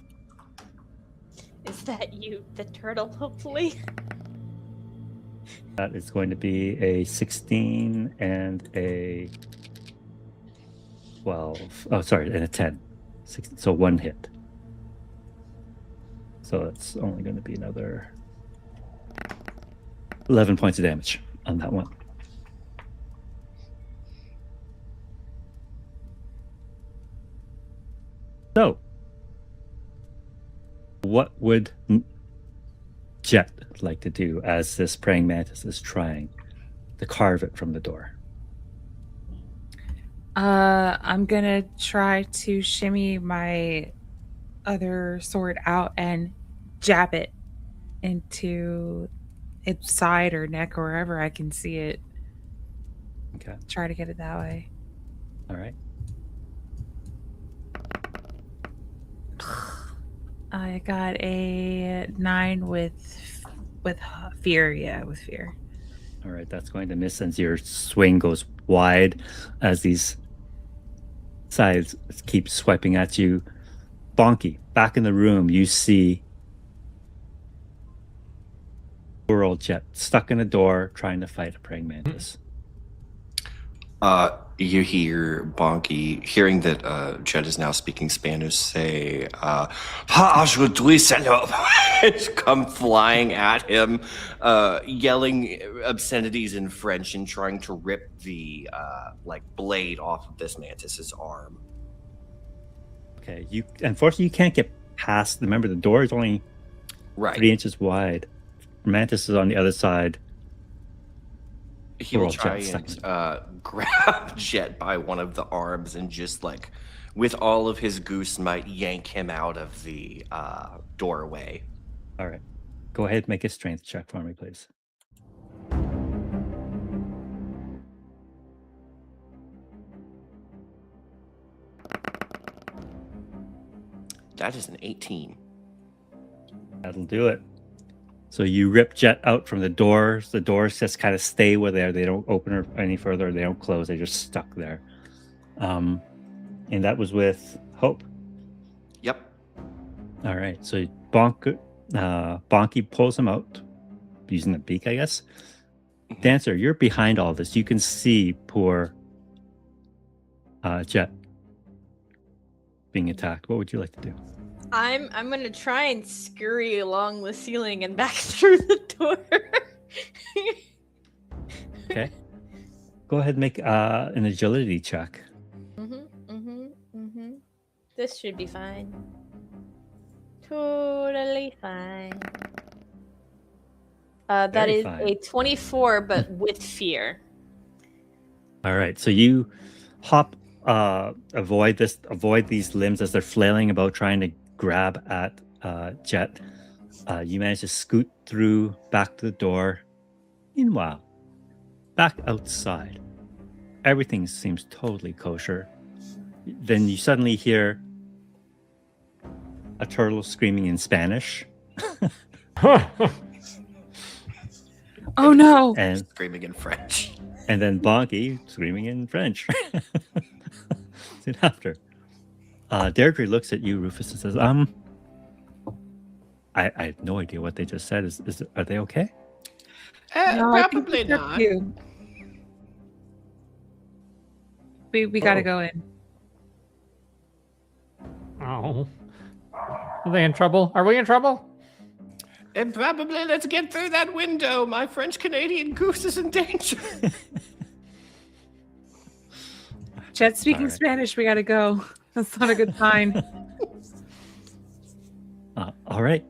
Is that you, the turtle, hopefully? That is going to be a 16 and a 12. Oh, sorry, and a 10. So 1 hit. So it's only going to be another 11 points of damage on that one. So, what would Jet like to do as this praying mantis is trying to carve it from the door? I'm gonna try to shimmy my other sword out and jab it into its side or neck or wherever I can see it. Okay. Try to get it that way. All right. I got a 9 with fear. Yeah, with fear. All right, that's going to miss since your swing goes wide as these sides keep swiping at you. Bonky, back in the room, you see poor old Jet stuck in a door trying to fight a praying mantis. You hear Bonky, hearing that Jet is now speaking Spanish, say, "Ha, aujourd'hui, salope!" come flying at him, yelling obscenities in French and trying to rip the blade off of this mantis's arm. Okay, unfortunately you can't get past. Remember, the door is only 3 inches wide. Mantis is on the other side. He will try and grab Jet by one of the arms and just with all of his goose might, yank him out of the doorway. All right. Go ahead and make a strength check for me, please. That is an 18. That'll do it. So you rip Jet out from the doors. The doors just kind of stay where they are. They don't open any further. They don't close. They're just stuck there. And that was with Hope. Yep. All right. So Bonky pulls him out using the beak, I guess. Dancer, you're behind all this. You can see poor Jet being attacked. What would you like to do? I'm gonna try and scurry along the ceiling and back through the door. Okay. Go ahead and make an agility check. This should be fine. Totally fine. That Very is fine. a 24, but with fear. All right. So you hop, avoid these limbs as they're flailing about trying to grab at Jet. You manage to scoot through back to the door. Meanwhile, back outside, everything seems totally kosher. Then you suddenly hear a turtle screaming in Spanish. Oh no! And Screaming in French. And then Bonky screaming in French. Soon after. Deirdre looks at you, Rufus, and says, I have no idea what they just said. Are they okay? No, I think Probably they're not. cute. We gotta go in. Oh. Are they in trouble? Are we in trouble? And probably let's get through that window. My French Canadian goose is in danger. Jet speaking Alright. Spanish, we gotta go. That's not a good sign. All right.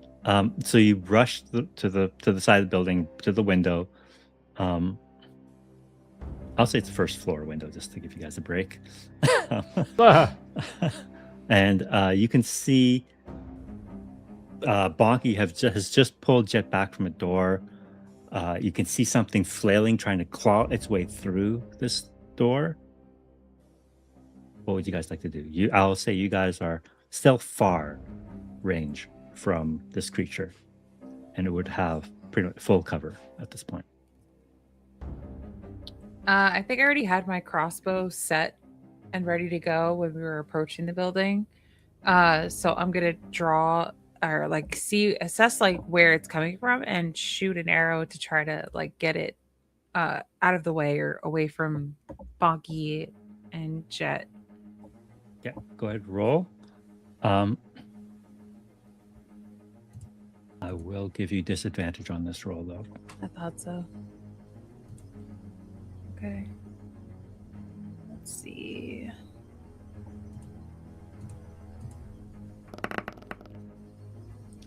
So you rush to the side of the building, to the window. I'll say it's the first floor window just to give you guys a break. And you can see Bonky has just pulled Jet back from a door. You can see something flailing, trying to claw its way through this door. What would you guys like to do? I'll say you guys are still far range from this creature, and it would have pretty much full cover at this point. I think I already had my crossbow set and ready to go when we were approaching the building. So I'm gonna draw or like assess like where it's coming from and shoot an arrow to try to like get it out of the way or away from Bonky and Jet. Yeah, go ahead, roll. I will give you disadvantage on this roll, though. I thought so. Okay. Let's see.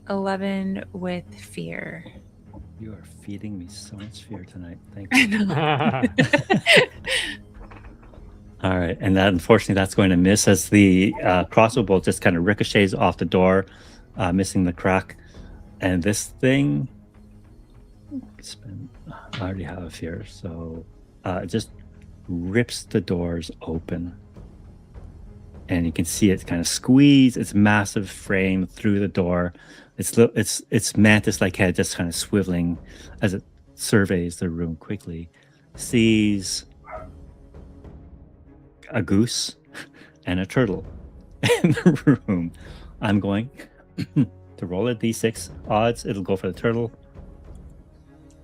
$11 with fear. You are feeding me so much fear tonight. Thank I you. know. All right, and that unfortunately that's going to miss as the crossbow bolt just kind of ricochets off the door, missing the crack. And this thing, I already have a fear, so it just rips the doors open. And you can see it kind of squeeze its massive frame through the door. Its mantis-like head just kind of swiveling as it surveys the room quickly. Sees a goose and a turtle in the room. I'm going to roll a d6 odds. It'll go for the turtle.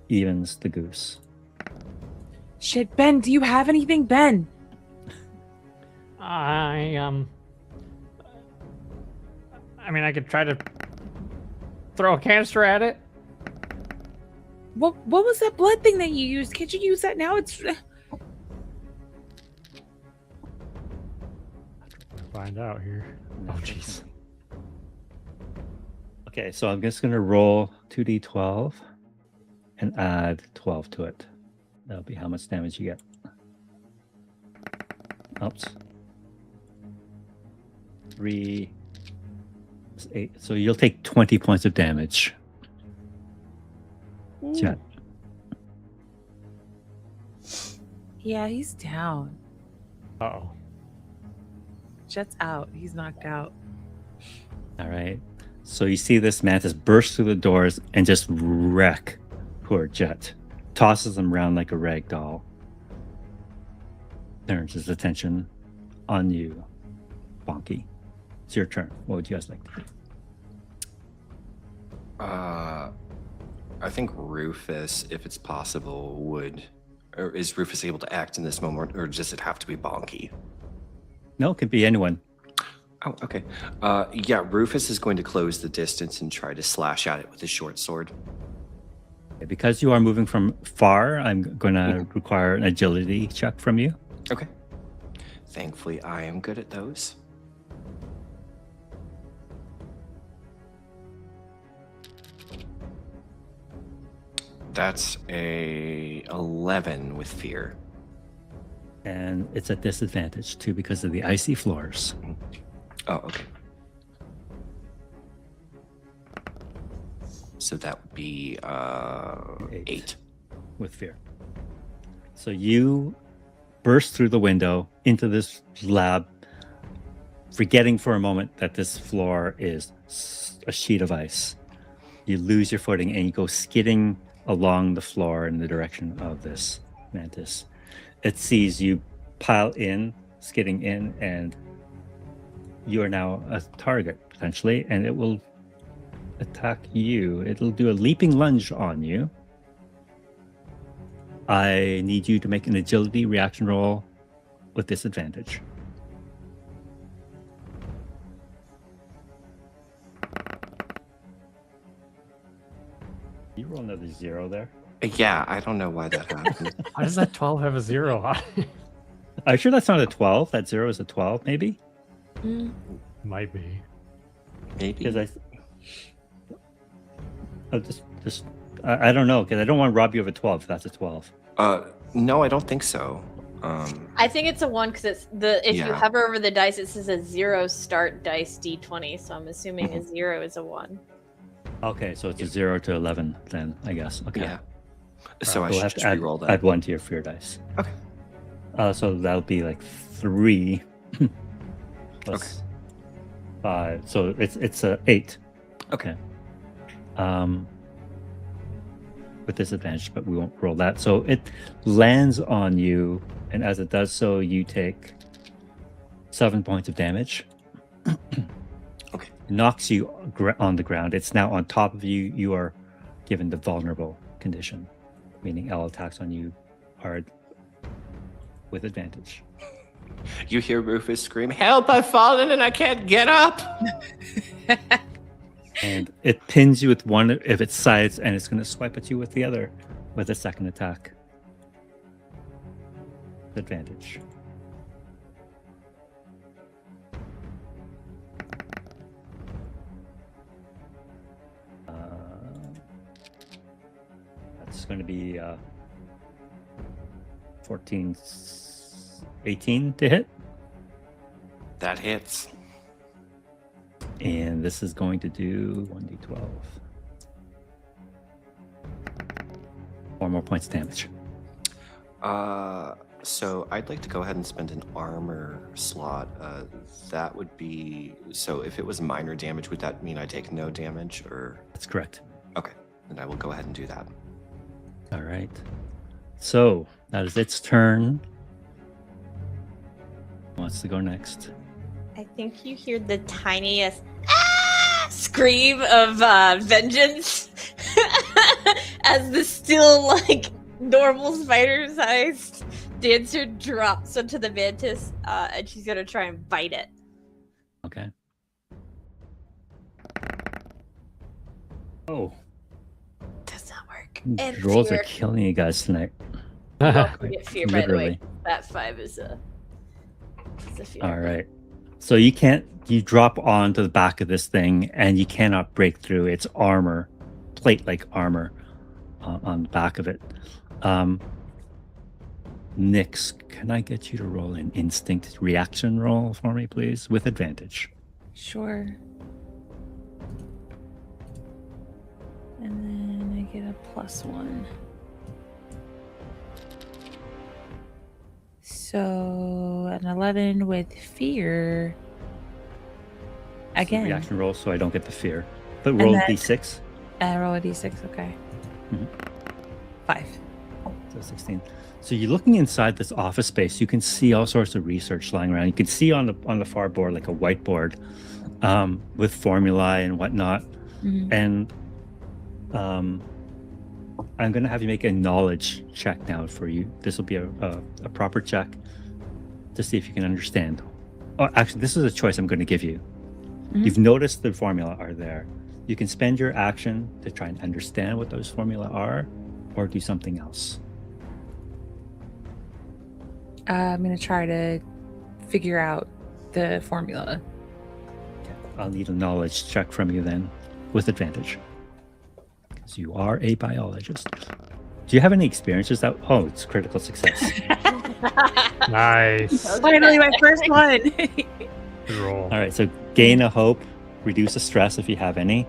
Evens the goose. Shit, Ben, do you have anything, Ben? I mean, I could try to throw a canister at it. What was that blood thing that you used? Can't you use that now? It's Find out here. Oh, jeez. Okay, so I'm just going to roll 2d12 and add 12 to it. That'll be how much damage you get. Oops. 3, 8. So you'll take 20 points of damage. Jet. yeah, he's down. Uh-oh. Jet's out. He's knocked out. All right. So you see this mantis burst through the doors and just wreck poor Jet. Tosses him around like a rag doll. Turns his attention on you, Bonky. It's your turn. What would you guys like to do? I think Rufus, if it's possible, would... Or is Rufus able to act in this moment, or does it have to be Bonky? No, it could be anyone. Oh, okay. Yeah, Rufus is going to close the distance and try to slash at it with his short sword. Because you are moving from far, I'm going to require an agility check from you. Okay. Thankfully, I am good at those. That's a 11 with fear. And it's a disadvantage too because of the icy floors. Oh, okay. So that would be 8 with fear. So you burst through the window into this lab, forgetting for a moment that this floor is a sheet of ice. You lose your footing and you go skidding along the floor in the direction of this mantis. It sees you pile in, skidding in, and you are now a target potentially, and it will attack you. It'll do a leaping lunge on you. I need you to make an agility reaction roll with disadvantage. You roll another 0 there. Yeah, I don't know why that happened. Why does that 12 have a 0? Are you sure that's not a 12? That 0 is a 12, maybe? Might be. Maybe. Because I don't know, because I don't want to rob you of a 12 if that's a 12. No, I don't think so. I think it's a 1 because it's if you Yeah. hover over the dice, it says a 0 start dice d20. So I'm assuming a 0 is a 1. Okay, so it's a 0 to 11 then, I guess. Okay. Yeah. So I we'll should have just to add, re-roll that. add 1 to your fear dice. Okay. So that'll be like 3 plus 5. So it's a 8. Okay. With disadvantage, but we won't roll that. So it lands on you, and as it does so, you take 7 points of damage. Okay. It knocks you on the ground. It's now on top of you. You are given the vulnerable condition, meaning all attacks on you are with advantage. You hear Rufus scream, "Help, I've fallen and I can't get up!" And it pins you with one of its sides, and it's going to swipe at you with the other with a second attack. Advantage. That's going to be 14, 18 to hit. That hits. And this is going to do 1d12. 4 more points of damage. So I'd like to go ahead and spend an armor slot. That would be, so if it was minor damage, would that mean I take no damage, or? That's correct. Okay, then I will go ahead and do that. All right. So that is its turn. Who wants to go next? I think you hear the tiniest scream of vengeance as the still like normal spider-sized dancer drops onto the mantis, and she's gonna try and bite it. Okay. Oh, Does not work. the And rolls fear. are killing you guys tonight. Welcome to fear, by the way. Literally. That 5 is a fear. All right. So you drop onto the back of this thing, and you cannot break through its armor, plate-like armor on the back of it. Nyx, can I get you to roll an instinct reaction roll for me, please, with advantage? Sure. And then I get a +1. So an 11 with fear. Again. Reaction roll, so I don't get the fear. But And roll then- d6. I roll a d6, okay. Mhm. 5. So 16. So you're looking inside this office space. You can see all sorts of research lying around. You can see on the far board like a whiteboard with formulae and whatnot. Mhm. And I'm going to have you make a knowledge check now for you. This will be a proper check to see if you can understand. Oh, actually, this is a choice I'm going to give you. Mhm. You've noticed the formula are there. You can spend your action to try and understand what those formula are, or do something else. I'm going to try to figure out the formula. Okay. I'll need a knowledge check from you then, with advantage. Because you are a biologist. Do you have any experiences that... Oh, it's critical success. Nice. Finally, my first one. Good roll. All right, so gain a hope, reduce a stress if you have any.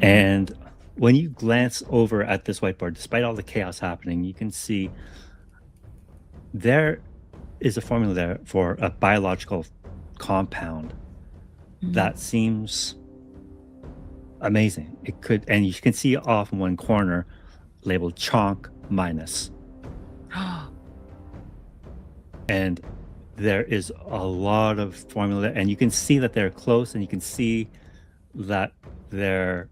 And when you glance over at this whiteboard, despite all the chaos happening, you can see there is a formula there for a biological compound that seems amazing. It could, and you can see off in one corner labeled Chonk minus. And there is a lot of formula, and you can see that they're close, and you can see that they've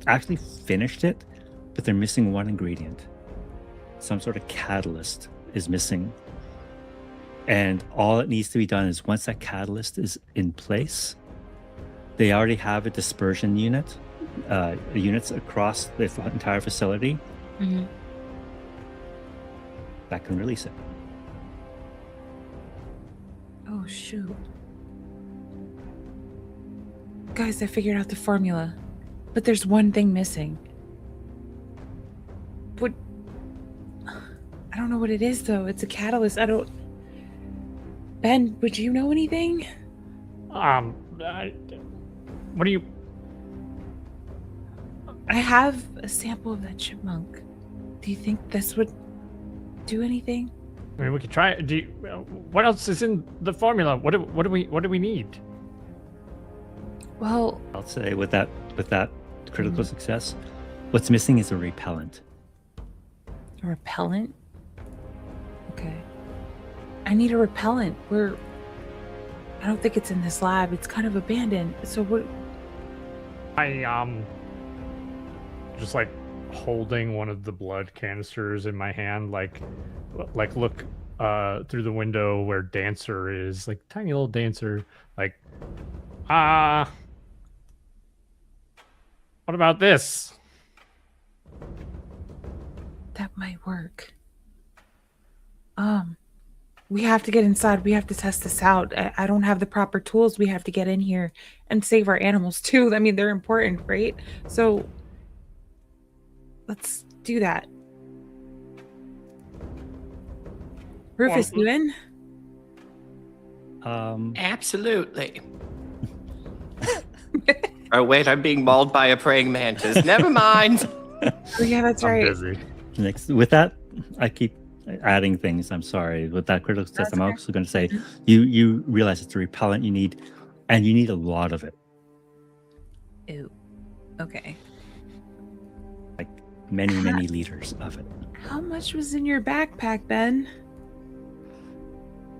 actually finished it, but they're missing one ingredient. Some sort of catalyst is missing. And all that needs to be done is once that catalyst is in place, they already have a dispersion unit, units across the entire facility that can release it. Oh, shoot. Guys, I figured out the formula. But there's one thing missing. What? don't know what it is, though. It's a catalyst. Ben, would you know anything? What do you... I have a sample of that chipmunk. Do you think this would do anything? I mean, we could try. What else is in the formula? What do we need? Well, I'll say with that critical success, what's missing is a repellent. a repellent? Okay. I need a repellent. I don't think it's in this lab. It's kind of abandoned. So what? Just like holding one of the blood canisters in my hand, like look through the window where Dancer is, like tiny little Dancer, like what about this? That might work. We have to get inside. We have to test this out. I don't have the proper tools. We have to get in here and save our animals too. I mean, they're important, right? So let's do that. Rufus, you in? Absolutely. Oh, wait, I'm being mauled by a praying mantis. Never mind. Oh, yeah, that's I'm right. busy. Next, with that, I keep adding things. I'm sorry. With that critical success, I'm also going to say you realize it's a repellent you need, and you need a lot of it. Ew. Okay. Like many liters of it. How much was in your backpack, Ben?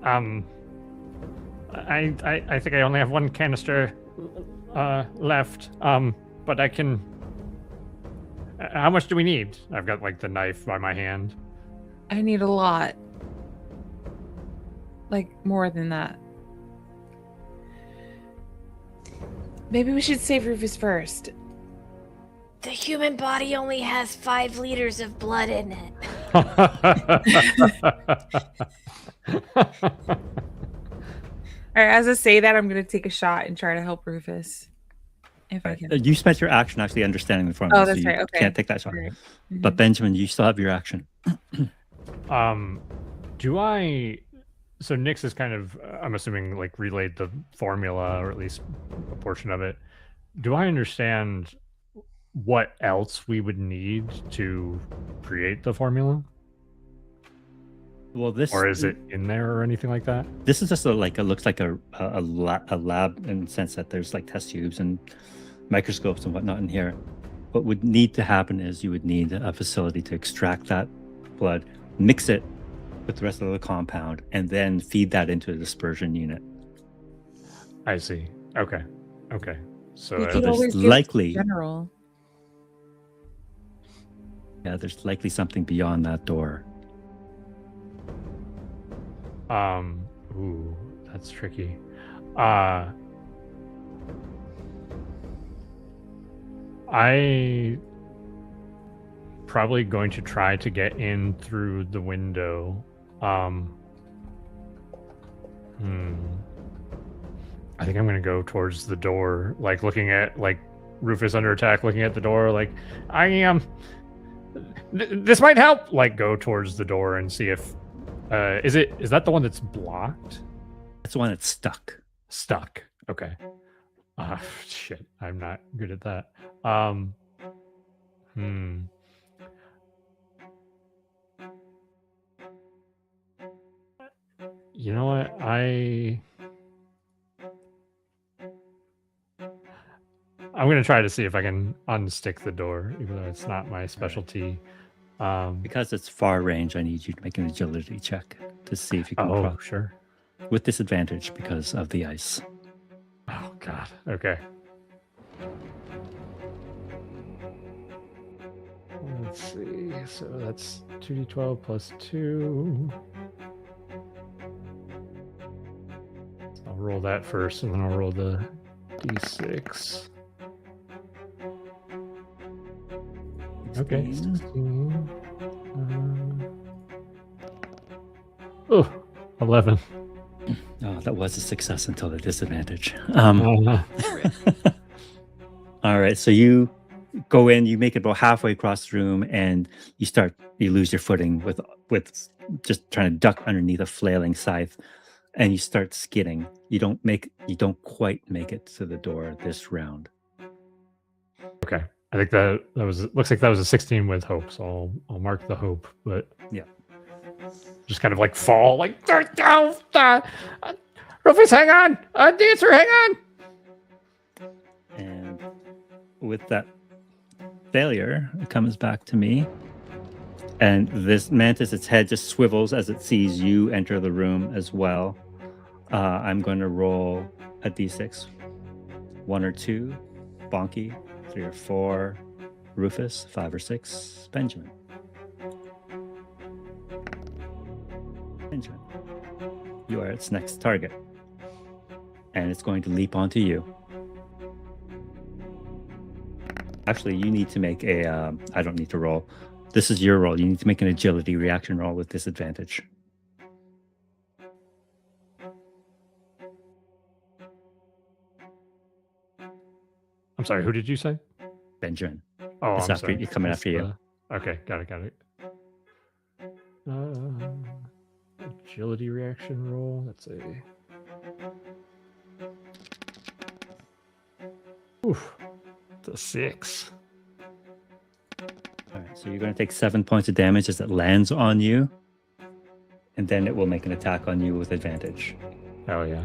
I think I only have one canister left. But I can. How much do we need? I've got like the knife by my hand. I need a lot. Like more than that. Maybe we should save Rufus first. The human body only has 5 liters of blood in it. All right, as I say that, I'm going to take a shot and try to help Rufus. If I can. You spent your action actually understanding the formula. Oh, that's so you right. Okay. can't take that shot. Right. But Benjamin, you still have your action. Do I... So Nyx is kind of, I'm assuming, like relayed the formula, or at least a portion of it. Do I understand what else we would need to create the formula? Well, this... Or is it in there or anything like that? This is just it looks like a lab in the sense that there's like test tubes and microscopes and whatnot in here. What would need to happen is you would need a facility to extract that blood, mix it with the rest of the compound, and then feed that into a dispersion unit. I see. Okay. So We could there's always give likely- general. Yeah, there's likely something beyond that door. Ooh, that's tricky. I probably going to try to get in through the window. I think I'm gonna go towards the door, like looking at like Rufus under attack, looking at the door, like I am. This might help. Like go towards the door and see if is that the one that's blocked? That's the one that's stuck. Stuck. Okay. Shit. I'm not good at that. You know what? I'm gonna try to see if I can unstick the door, even though it's not my specialty. Because it's far range, I need you to make an agility check to see if you can cross Sure. with disadvantage because of the ice. Oh God. Okay. Let's see. So that's 2d12 plus 2. I'll roll that first, and then I'll roll the d6. Okay. 16. 11. Oh, that was a success until the disadvantage. Uh-huh. All right, so you go in, you make it about halfway across the room, and you lose your footing with just trying to duck underneath a flailing scythe, and you start skidding. You don't quite make it to the door this round. Okay. I think that looks like that was a 16 with hope, so I'll mark the hope, but Yeah. just kind of like fall, like Rufus, hang on, Dancer, hang on. And with that failure, it comes back to me. And this mantis, its head just swivels as it sees you enter the room as well. I'm going to roll a d6. 1 or 2, Bonky. 3 or 4, Rufus. 5 or 6, Benjamin. Benjamin, you are its next target. And it's going to leap onto you. Actually, you need to make a, I don't need to roll. This is your roll. You need to make an agility reaction roll with disadvantage. I'm sorry, who did you say? Benjamin. Oh, It's I'm after sorry. you, coming after you. Okay, got it. Agility reaction roll. That's a. Oof. It's a 6. All right, so you're going to take 7 points of damage as it lands on you, and then it will make an attack on you with advantage. Oh yeah.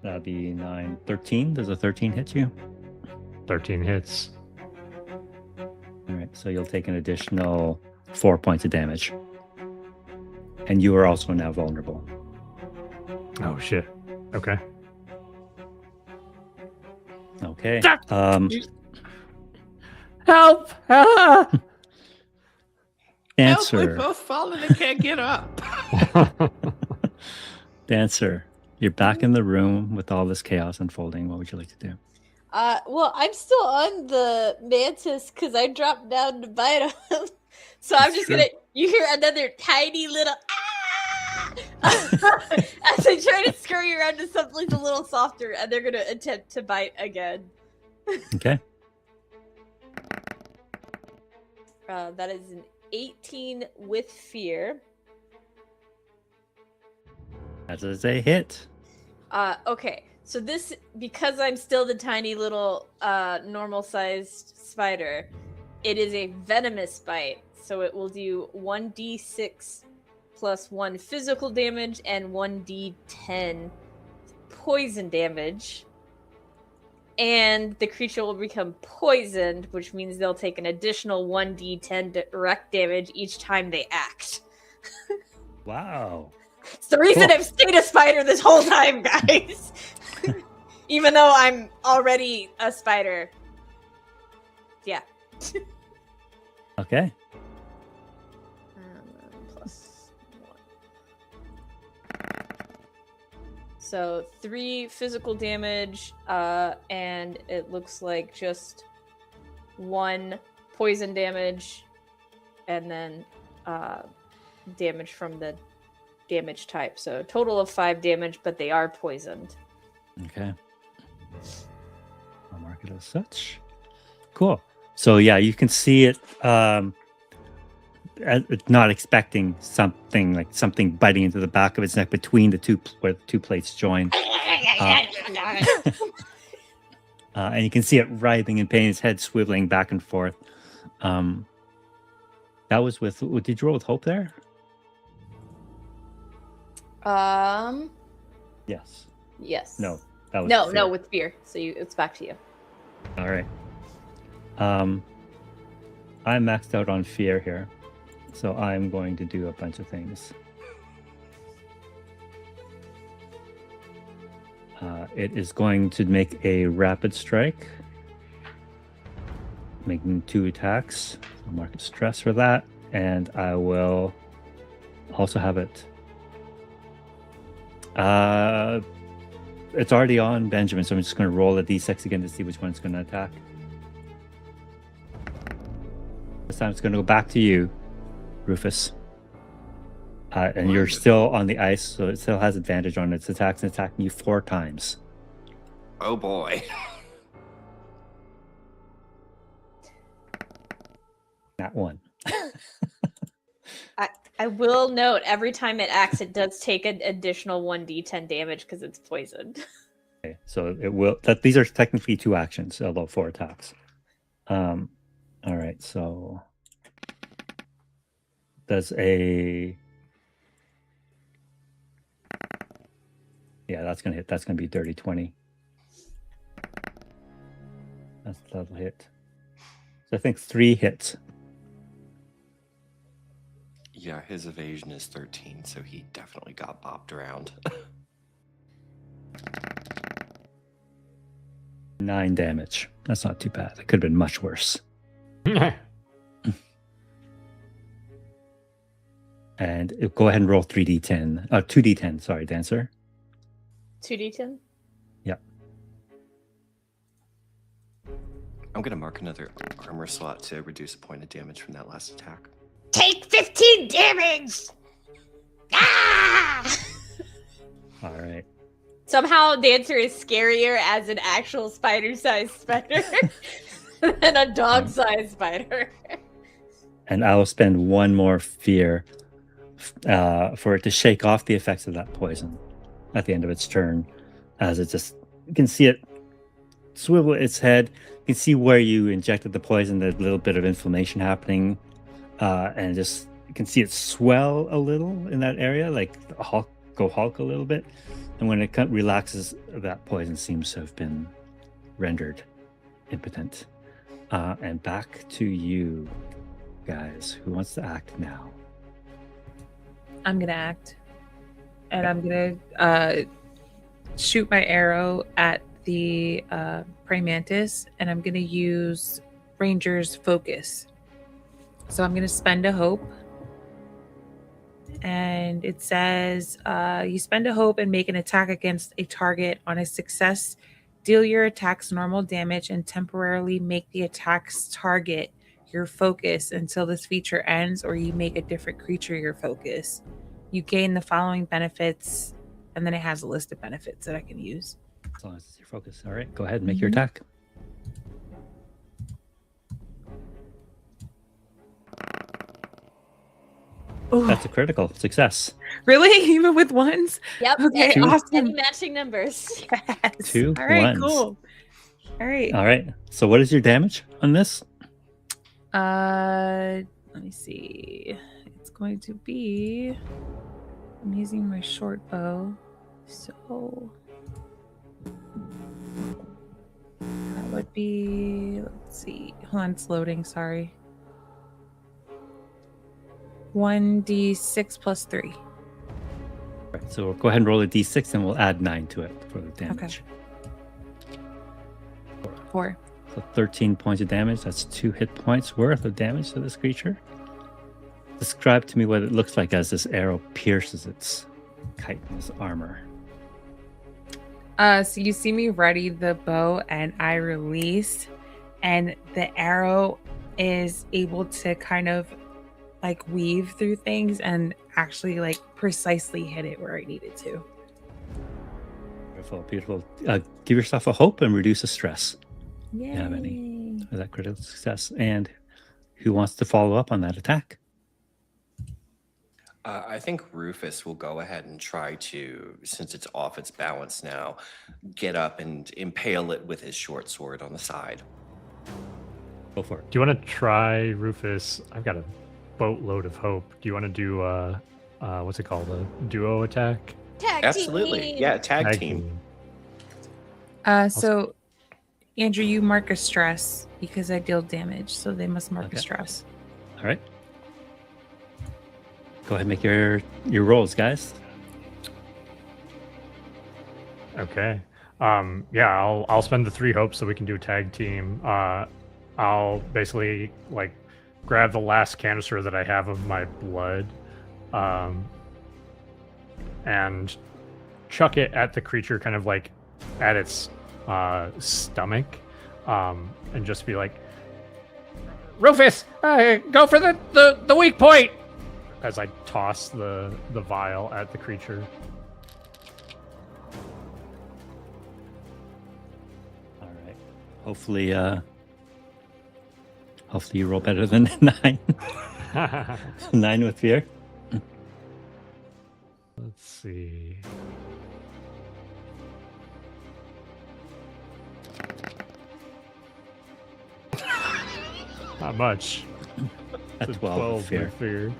That'd be 9, 13. Does a 13 hit you? 13 hits. All right, so you'll take an additional 4 points of damage. And you are also now vulnerable. Oh shit. Okay. Okay. Help! Dancer. Help, we've both fallen and can't get up. Dancer, you're back in the room with all this chaos unfolding. What would you like to do? Well, I'm still on the mantis because I dropped down to bite him. So I'm just true. gonna. You hear another tiny little ah as I try to scurry around to something a little softer, and they're gonna attempt to bite again. Okay. That is an 18 with fear. That is a hit. Okay. So this, because I'm still the tiny little normal-sized spider, it is a venomous bite. So it will do 1d6 plus 1 physical damage and 1d10 poison damage. And the creature will become poisoned, which means they'll take an additional 1d10 direct damage each time they act. Wow. It's the reason Cool. I've stayed a spider this whole time, guys. Even though I'm already a spider. Yeah. Okay. Plus 1. So 3 physical damage, and it looks like just 1 poison damage, and then damage from the damage type. So a total of 5 damage, but they are poisoned. Okay. I'll mark it as such. Cool. So yeah, you can see it. Not expecting something biting into the back of its neck between the two where the two plates join. And you can see it writhing in pain, its head swiveling back and forth. That was with. Did you roll with hope there? Yes. Yes. No. That was No, fear. with fear. So it's back to you. All right. I'm maxed out on fear here, so I'm going to do a bunch of things. It is going to make a rapid strike, making 2 attacks. I'll mark it stress for that, and I will also have it. It's already on Benjamin, so I'm just going to roll a d6 again to see which one it's going to attack. This time it's going to go back to you, Rufus. And you're still on the ice, so it still has advantage on its attacks and attacking you 4 times. Oh boy. That one. I will note every time it acts, it does take an additional 1d10 damage because it's poisoned. Okay, so it will. These are technically 2 actions, although 4 attacks. All right. So does a that's gonna hit. That's gonna be dirty 20. That'll hit. So I think 3 hits. Yeah, his evasion is 13, so he definitely got bopped around. 9 damage. That's not too bad. It could have been much worse. And go ahead and roll 3d10. 2d10, sorry, Dancer. 2d10? Yep. I'm going to mark another armor slot to reduce a point of damage from that last attack. Take 15 damage! Ah! All right. Somehow Dancer is scarier as an actual spider-sized spider than a dog-sized spider. And I will spend 1 more fear for it to shake off the effects of that poison at the end of its turn. As it just, you can see it swivel its head. You can see where you injected the poison, there's a little bit of inflammation happening. And just, you can see it swell a little in that area, like Hulk a little bit. And when it relaxes, that poison seems to have been rendered impotent. And back to you guys. Who wants to act now? I'm gonna act, and I'm gonna shoot my arrow at the praying mantis, and I'm gonna use Ranger's focus. So I'm gonna spend a hope, and it says you spend a hope and make an attack against a target. On a success, deal your attack's normal damage and temporarily make the attack's target your focus until this feature ends, or you make a different creature your focus. You gain the following benefits, and then it has a list of benefits that I can use. As long as it's your focus. All right, go ahead and make your attack. Ooh, That's a critical success. really? Even with ones? Yep. Okay, any awesome. matching numbers. Yes. 2 All right, ones. cool. All right. All right. So what is your damage on this? Let me see. It's going to be, I'm using my short bow, so that would be, let's see. Hold on, it's loading, sorry. 1d6 plus 3. Right, so we'll go ahead and roll a d6 and we'll add 9 to it for the damage. 4. So 13 points of damage. That's 2 hit points worth of damage to this creature. Describe to me what it looks like as this arrow pierces its chitinous armor. So you see me ready the bow and I release, and the arrow is able to kind of like weave through things and actually like precisely hit it where I need it to. Beautiful, beautiful. Give yourself a hope and reduce the stress. Yay. You have any? Is that critical success? And who wants to follow up on that attack? I think Rufus will go ahead and try to, since it's off its balance now, get up and impale it with his short sword on the side. Go for it. Do you want to try, Rufus? I've got a boatload of hope. Do you want to do what's it called, a duo attack? Tag Absolutely. team. Yeah, tag team. So Andrew, you mark a stress because I deal damage, so they must mark Okay. a stress. All right. Go ahead and make your rolls, guys. Okay. Yeah, I'll spend the 3 hopes so we can do tag team. I'll basically like grab the last canister that I have of my blood, and chuck it at the creature, kind of like at its stomach, and just be like, Rufus, go for the weak point, as I toss the vial at the creature. Hopefully, hopefully you roll better than 9. 9 with fear. Let's see. Not much. At It's a 12 with fear. fear.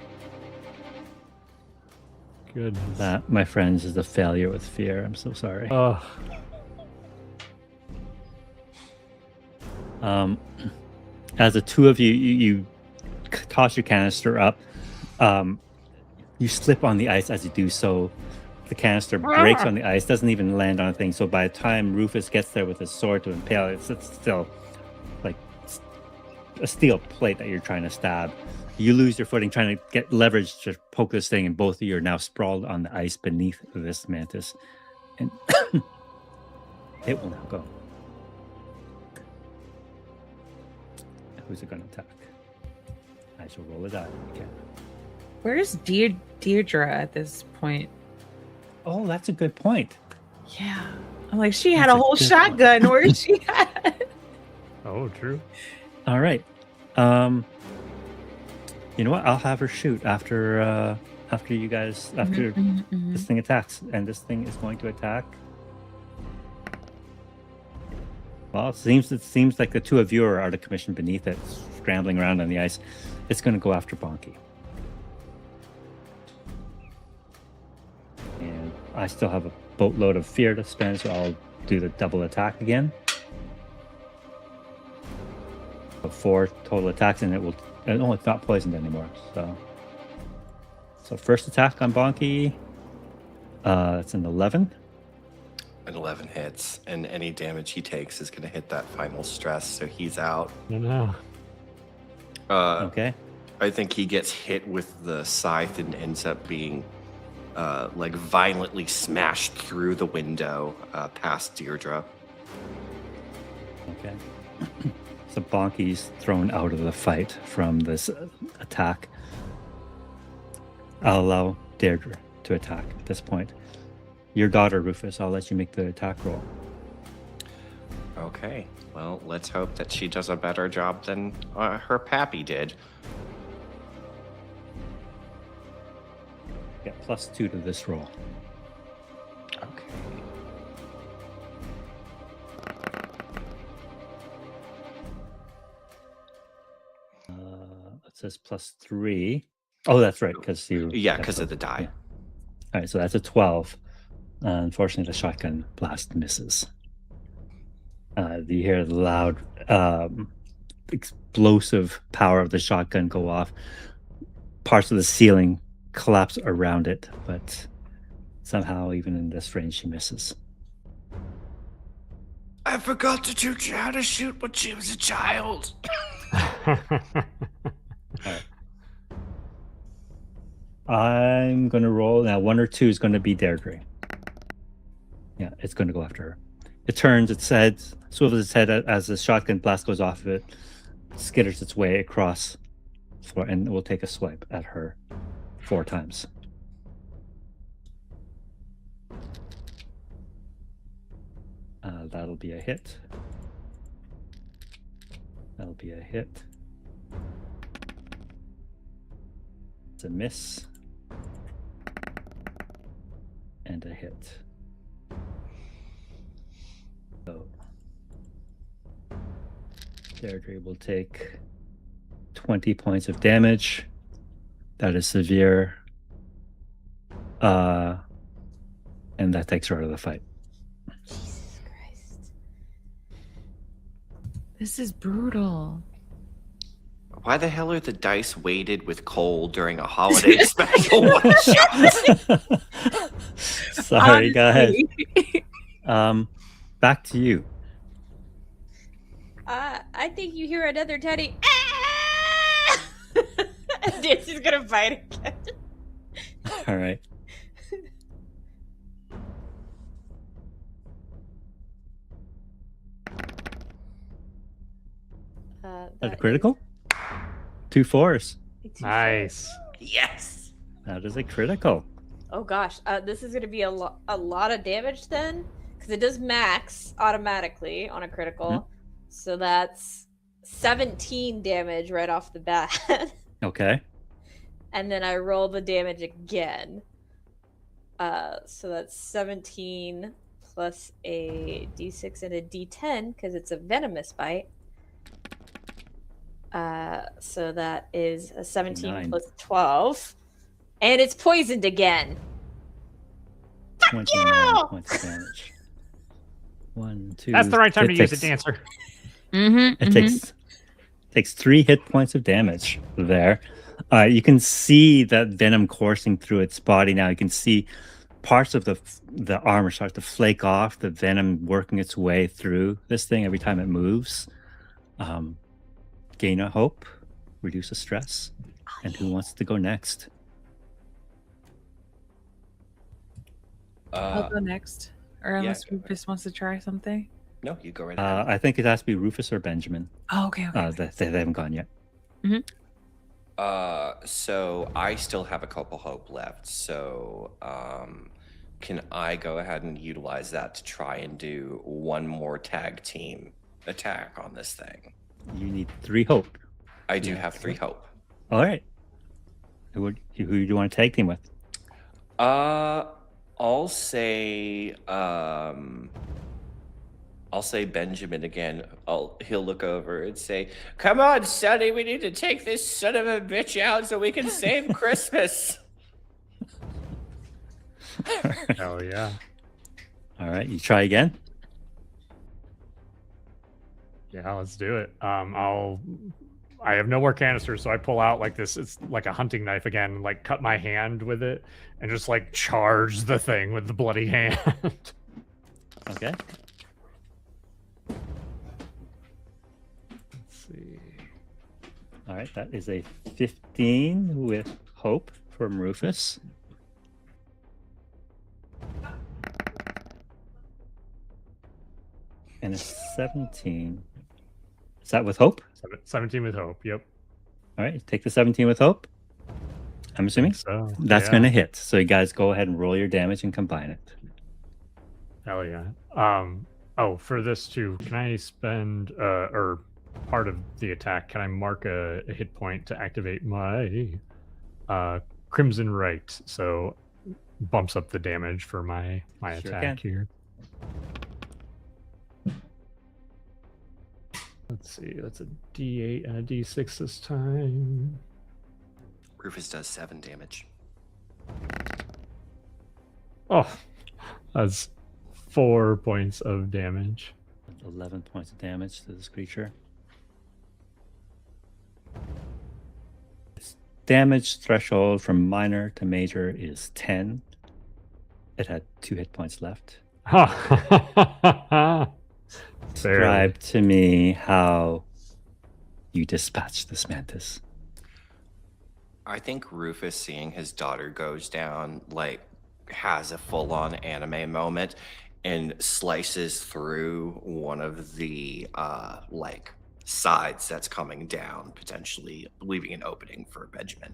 Goodness. That, my friends, is a failure with fear. I'm so sorry. Ugh. As the two of you toss your canister up. You slip on the ice as you do so. The canister breaks on the ice, doesn't even land on anything. So by the time Rufus gets there with his sword to impale it, it's still like a steel plate that you're trying to stab. You lose your footing trying to get leverage to poke this thing, and both of you are now sprawled on the ice beneath this mantis. And it will now go. Who's it going to attack? I shall roll a die again. Where's Deirdre at this point? Oh, that's a good point. Yeah. I'm like, she had That's a a whole good shotgun. Where's she at? Oh, true. All right. You know what? I'll have her shoot after you guys this thing attacks, and this thing is going to attack. Well, it seems like the two of you are out of commission beneath it, scrambling around on the ice. It's going to go after Bonky. And I still have a boatload of fear to spend, so I'll do the double attack again. So 4 total attacks, and it will. No, it's not poisoned anymore. So first attack on Bonky. It's an 11. An 11 hits, and any damage he takes is going to hit that final stress, so he's out. No. Okay. I think he gets hit with the scythe and ends up being like violently smashed through the window past Deirdre. Okay. So Bonky's thrown out of the fight from this attack. I'll allow Deirdre to attack at this point. Your daughter, Rufus, I'll let you make the attack roll. Okay, well, let's hope that she does a better job than her pappy did. Get +2 to this roll. Okay. It says +3. Oh, that's right, because you... Yeah, because of the die. Yeah. All right, so that's a 12. Unfortunately, the shotgun blast misses. You hear the loud, explosive power of the shotgun go off. Parts of the ceiling collapse around it, but somehow, even in this range, she misses. I forgot to teach her how to shoot when she was a child. I'm going to roll. Now, 1 or 2 is going to be Deirdre. Yeah, it's going to go after her. It turns its head, swivels its head as the shotgun blast goes off of it, skitters its way across the floor, and it will take a swipe at her 4 times. That'll be a hit. That'll be a hit. It's a miss. And a hit. So Deirdre will take 20 points of damage. That is severe. And that takes her out of the fight. Jesus Christ. This is brutal. Why the hell are the dice weighted with coal during a holiday special? Sorry, go ahead. Back to you. I think you hear another teddy. Dancy's gonna bite again. All right. That's a critical? 2 4s. Nice. Yes. That is a critical. Oh gosh, this is gonna be a lot of damage then, because it does max automatically on a critical. So that's 17 damage right off the bat. Okay. And then I roll the damage again. So that's 17 plus a d6 and a d10 because it's a venomous bite. So that is a 17 9. plus 12. And it's poisoned again. 29 points of damage. 1, 2. That's the right time it to use a takes- dancer. It takes 3 hit points of damage there. You can see that venom coursing through its body now. You can see parts of the armor start to flake off, the venom working its way through this thing every time it moves. Gain a hope, reduce a stress. And who wants to go next? I'll go next. Or unless go Rufus wants to try something. No, you go right ahead. I think it has to be Rufus or Benjamin. Oh, okay. They haven't gone yet. So I still have a couple hope left. So can I go ahead and utilize that to try and do one more tag team attack on this thing? You need 3 hope. I do have 3 hope. All right. Who do you want to tag team with? I'll say Benjamin again. He'll look over and say, Come on, Sonny, we need to take this son of a bitch out so we can save Christmas. Hell yeah. All right, you try again. Yeah, let's do it. I have no more canisters, so I pull out like this. It's like a hunting knife again, like cut my hand with it and just like charge the thing with the bloody hand. Okay. Let's see. All right, that is a 15 with hope from Rufus. And a 17. Is that with hope? 17 with hope. Yep. All right, take the 17 with hope. I'm assuming So that's yeah. going to hit. So you guys go ahead and roll your damage and combine it. Hell yeah. Oh, for this too, can I spend or part of the attack? Can I mark a hit point to activate my Crimson Right? So bumps up the damage for my Sure attack can. here. Let's see. That's a D8 and a D6 this time. Rufus does 7 damage. Oh, that's 4 points of damage. 11 points of damage to this creature. Its damage threshold from minor to major is 10. It had 2 hit points left. Describe to me how you dispatch this mantis. I think Rufus, seeing his daughter goes down, like, has a full-on anime moment and slices through one of the like sides that's coming down, potentially leaving an opening for Benjamin.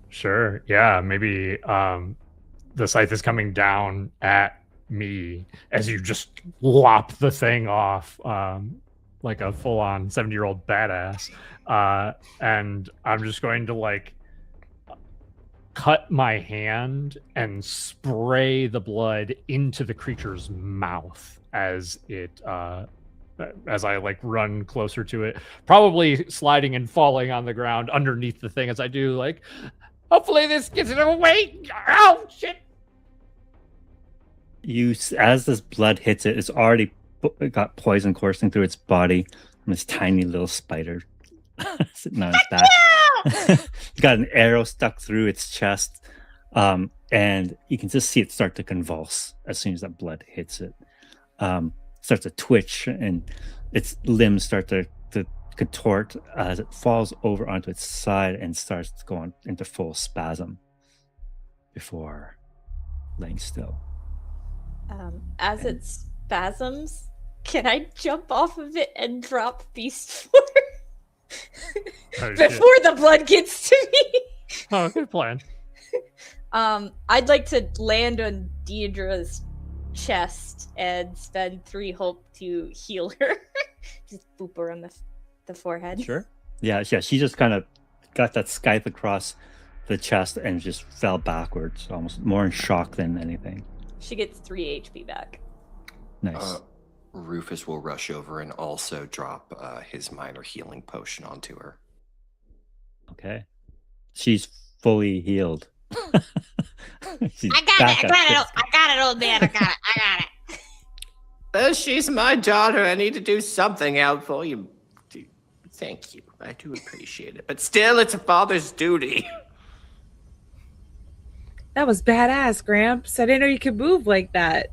Sure. Yeah. Maybe the scythe is coming down at me as you just lop the thing off like a full-on 70-year-old badass. And I'm just going to like cut my hand and spray the blood into the creature's mouth as it as I like run closer to it, probably sliding and falling on the ground underneath the thing as I do. Like, hopefully this gets it away. Oh shit! As this blood hits it, it's already got poison coursing through its body from this tiny little spider sitting on its back. It's got an arrow stuck through its chest, and you can just see it start to convulse as soon as that blood hits it. Starts to twitch, and its limbs start to contort as it falls over onto its side and starts going into full spasm before laying still. As it spasms, can I jump off of it and drop Beast Form before the blood gets to me? Oh, good plan. I'd like to land on Deidre's chest and spend 3 hope to heal her. Just boop her on the forehead. Sure. Yeah. She just kind of got that scythe across the chest and just fell backwards, almost more in shock than anything. She gets 3 HP back. Nice. Rufus will rush over and also drop his minor healing potion onto her. Okay. She's fully healed. She's I got back it, at I got it, old man. I got it. She's my daughter. I need to do something out for you. Thank you. I do appreciate it. But still, it's a father's duty. That was badass, Gramps. I didn't know you could move like that.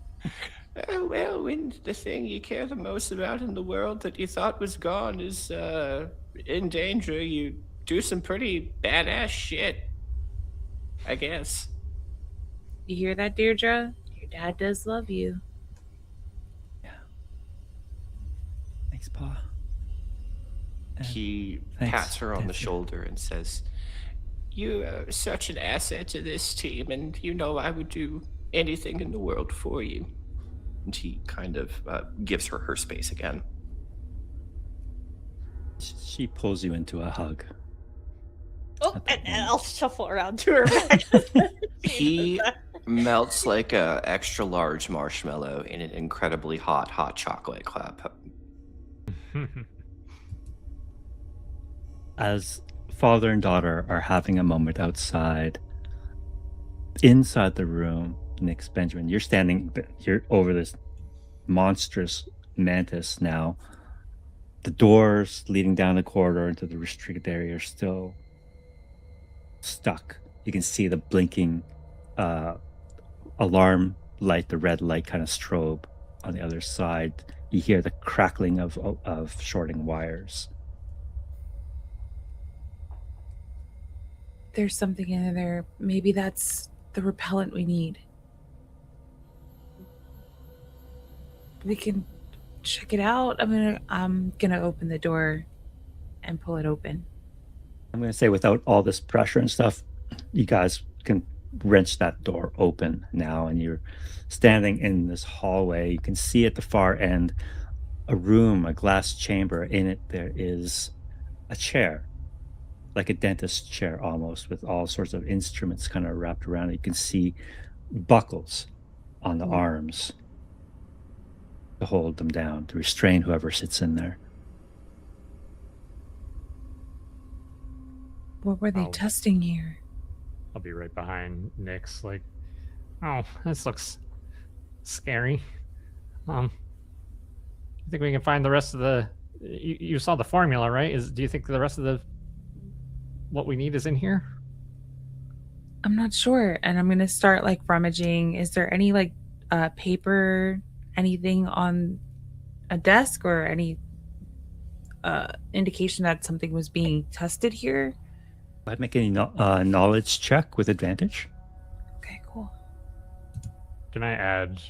Well, when the thing you care the most about in the world that you thought was gone is in danger, you do some pretty badass shit, I guess. You hear that, Deirdre? Your dad does love you. Thanks, Pa. He Thanks, pats her on the Dancer. shoulder and says, You are such an asset to this team, and you know I would do anything in the world for you. and he kind of gives her space again. She pulls you into a hug. Oh, At that and moment. I'll shuffle around to her back. He melts like a extra large marshmallow in an incredibly hot chocolate cup. As father and daughter are having a moment outside, inside the room, Nick's Benjamin, you're over this monstrous mantis now. The doors leading down the corridor into the restricted area are still stuck. You can see the blinking alarm light, the red light kind of strobe on the other side. You hear the crackling of shorting wires. There's something in there. Maybe that's the repellent we need. We can check it out. I'm gonna open the door and pull it open. I'm going to say without all this pressure and stuff, you guys can wrench that door open now, and you're standing in this hallway. You can see at the far end a room, a glass chamber. In it, there is a chair, like a dentist chair almost, with all sorts of instruments kind of wrapped around it. You can see buckles on the arms to hold them down, to restrain whoever sits in there. What were they Oh. testing here? I'll be right behind Nyx. Like, oh, this looks scary. You think we can find the rest of the? You saw the formula, right? Do you think the rest of the what we need is in here? I'm not sure. And I'm gonna start like rummaging. Is there any like paper, anything on a desk, or any indication that something was being tested here? Go ahead, make any knowledge check with advantage. Okay, cool. Can I add?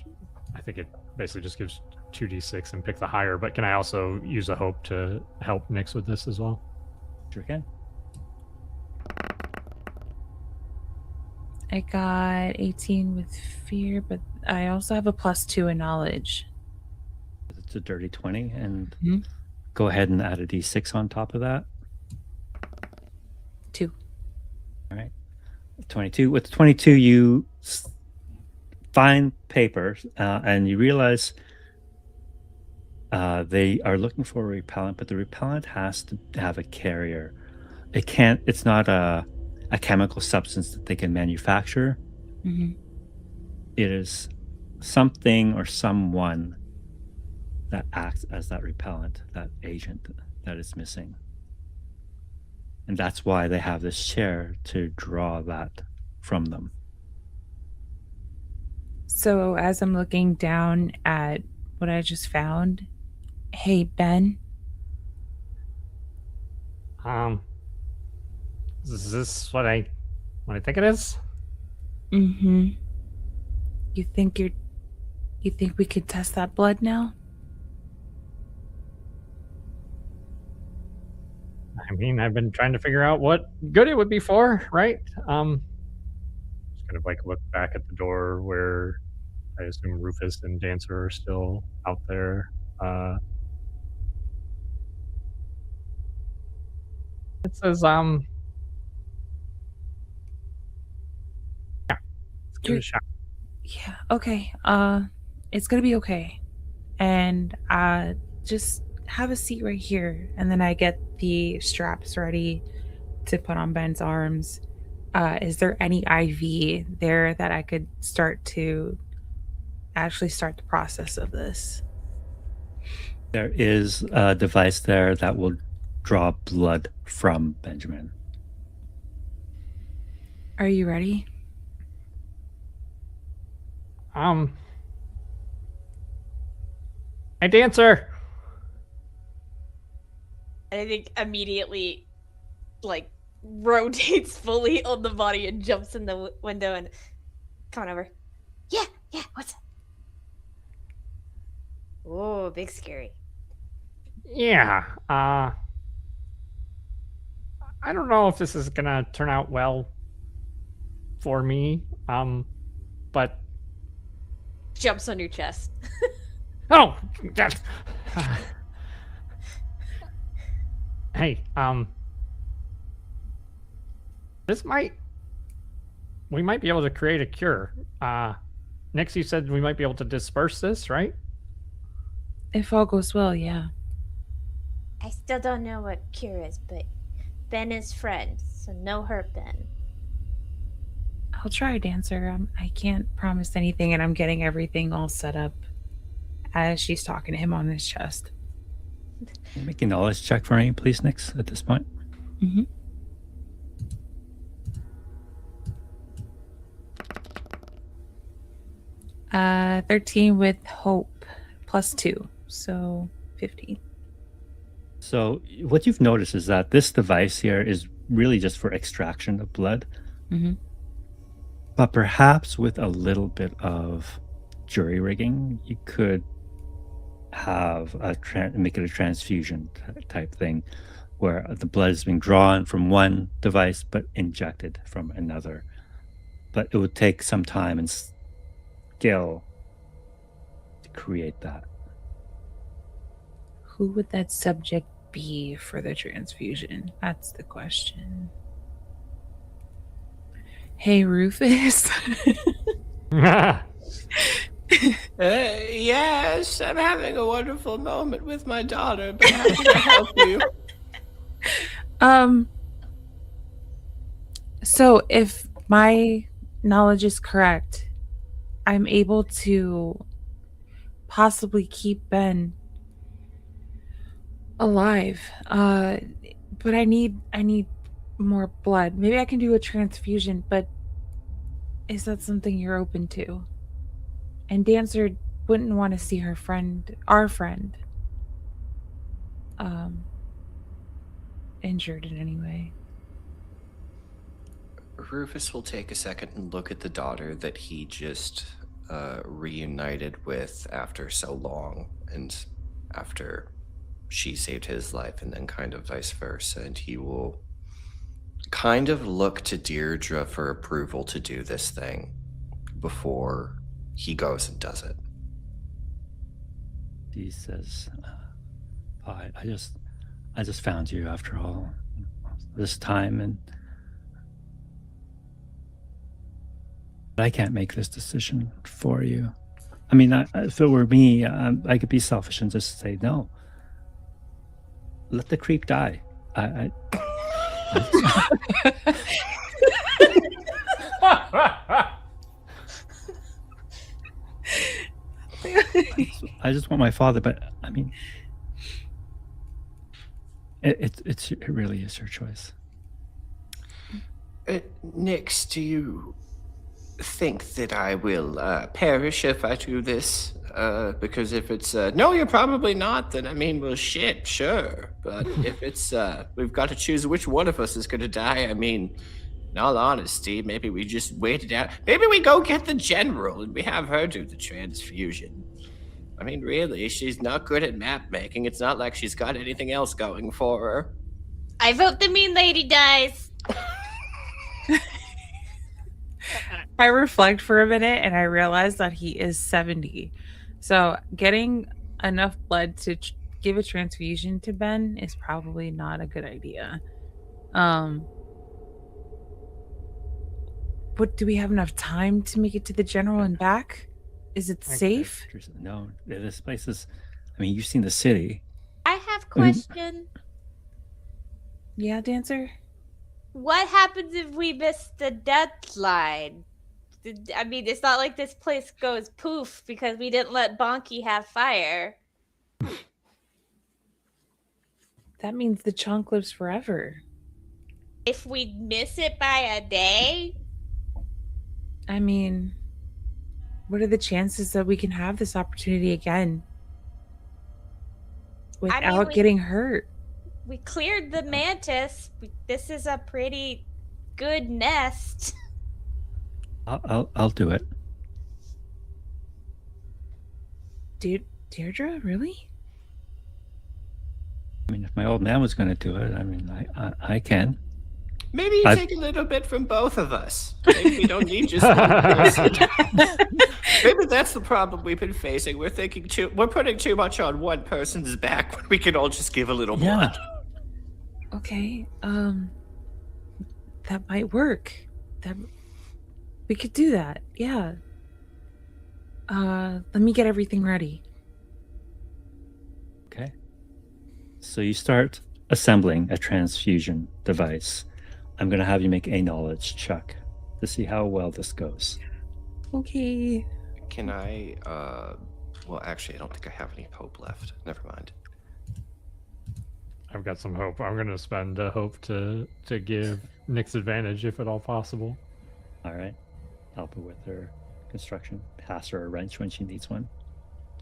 I think it basically just gives 2d6 and pick the higher. But can I also use a hope to help Nyx with this as well? Sure can. I got 18 with fear, but I also have a +2 in knowledge. It's a dirty 20, and Mhm. go ahead and add a d6 on top of that. 2. All right. 22. With 22, you find paper, and you realize they are looking for a repellent, but the repellent has to have a carrier. It's not a chemical substance that they can manufacture. Mm-hmm. It is something or someone that acts as that repellent, that agent that is missing. And that's why they have this chair, to draw that from them. So as I'm looking down at what I just found, hey Ben, Is this what I think it is? mm-hmm. You think we could test that blood now? I mean, I've been trying to figure out what good it would be for, right? Just kind of like look back at the door where I assume Rufus and Dancer are still out there. It says let's give it a shot. Yeah, okay. It's gonna be okay. And just have a seat right here. And then I get the straps ready to put on Ben's arms. Is there any IV there that I could start to actually start the process of this? There is a device there that will draw blood from Benjamin. Are you ready? Hey, dancer. And I think immediately, like, rotates fully on the body and jumps in the window and come on over. Yeah, what's up? Oh, big scary. Yeah. I don't know if this is gonna turn out well for me. But Jumps on your chest. oh, that. Hey, we might be able to create a cure. Nixie said we might be able to disperse this, right? If all goes well, yeah. I still don't know what cure is, but Ben is friend, so no hurt, Ben. I'll try, dancer. I can't promise anything, and I'm getting everything all set up as she's talking to him on his chest. Make a knowledge check for me, please, Nix, at this point. Mm-hmm. Uh, 13 with hope plus 2, so 15. So what you've noticed is that this device here is really just for extraction of blood. Mm-hmm. But perhaps with a little bit of jury rigging, you could have make it a transfusion type thing, where the blood is being drawn from one device but injected from another. But it would take some time and skill to create that. Who would that subject be for the transfusion? That's the question. Hey, Rufus. Yes, I'm having a wonderful moment with my daughter, but how can I help you? So if my knowledge is correct, I'm able to possibly keep Ben alive. But I need more blood. Maybe I can do a transfusion, but is that something you're open to? And Dancer wouldn't want to see her friend, our friend, injured in any way. Rufus will take a second and look at the daughter that he just reunited with after so long, and after she saved his life, and then kind of vice versa. And he will kind of look to Deirdre for approval to do this thing before he goes and does it. He says, I just found you after all this time, and I can't make this decision for you. I mean, if it were me, I could be selfish and just say no. Let the creep die. I just want my father, but I mean, it really is your choice. Nix, do you think that I will perish if I do this? Because if it's no, you're probably not, then I mean, well, shit, sure. But if it's we've got to choose which one of us is going to die, I mean, in all honesty, maybe we just wait it out. Maybe we go get the general and we have her do the transfusion. I mean, really, she's not good at map making. It's not like she's got anything else going for her. I vote the mean lady dies. I reflect for a minute and I realize that he is 70. So getting enough blood to give a transfusion to Ben is probably not a good idea. But do we have enough time to make it to the general and back? Is it safe? No, this place is. I mean, you've seen the city. I have a question. Yeah, Dancer? What happens if we miss the deadline? I mean, it's not like this place goes poof because we didn't let Bonky have fire. That means the Chonk lives forever. If we miss it by a day? I mean, what are the chances that we can have this opportunity again without getting hurt? We cleared the mantis. This is a pretty good nest. I'll do it. Deirdre, really? I mean, if my old man was going to do it, I mean, I can. Maybe you take a little bit from both of us. Maybe we don't need just one person. Maybe that's the problem we've been facing. We're putting too much on one person's back when we can all just give a little blood. Okay, that might work. We could do that. Yeah. Let me get everything ready. Okay. So you start assembling a transfusion device. I'm going to have you make a knowledge check to see how well this goes. Okay. Can I, well, actually, I don't think I have any hope left. Never mind. I've got some hope. I'm going to spend hope to give Nyx advantage if at all possible. All right. Help her with her construction. Pass her a wrench when she needs one.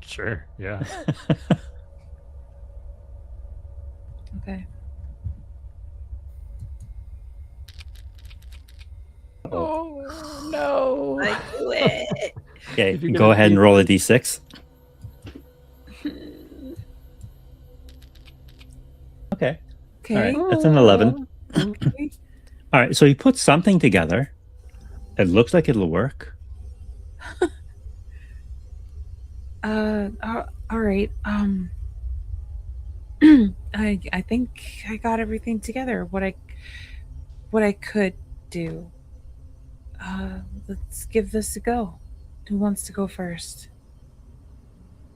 Sure, yeah. Okay. Oh, no. I quit. Okay, go ahead and roll a d6. Okay. All right, that's an 11. Okay. All right, so you put something together. It looks like it'll work. All right. I think I got everything together. What I could do. Let's give this a go. Who wants to go first?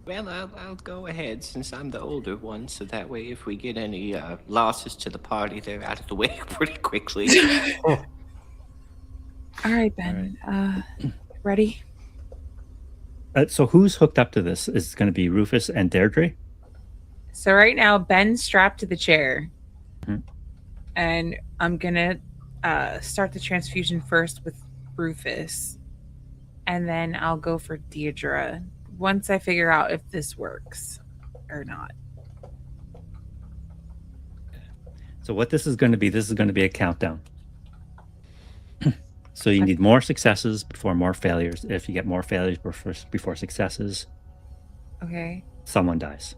Well, I'll go ahead since I'm the older one, so that way if we get any losses to the party, they're out of the way pretty quickly. All right, Ben. Ready? So who's hooked up to this? Is it going to be Rufus and Deirdre? So right now, Ben's strapped to the chair. Mhm. And I'm going to start the transfusion first with Rufus. And then I'll go for Deirdre once I figure out if this works or not. So what this is going to be a countdown. So you need more successes before more failures. If you get more failures before successes, Okay. someone dies.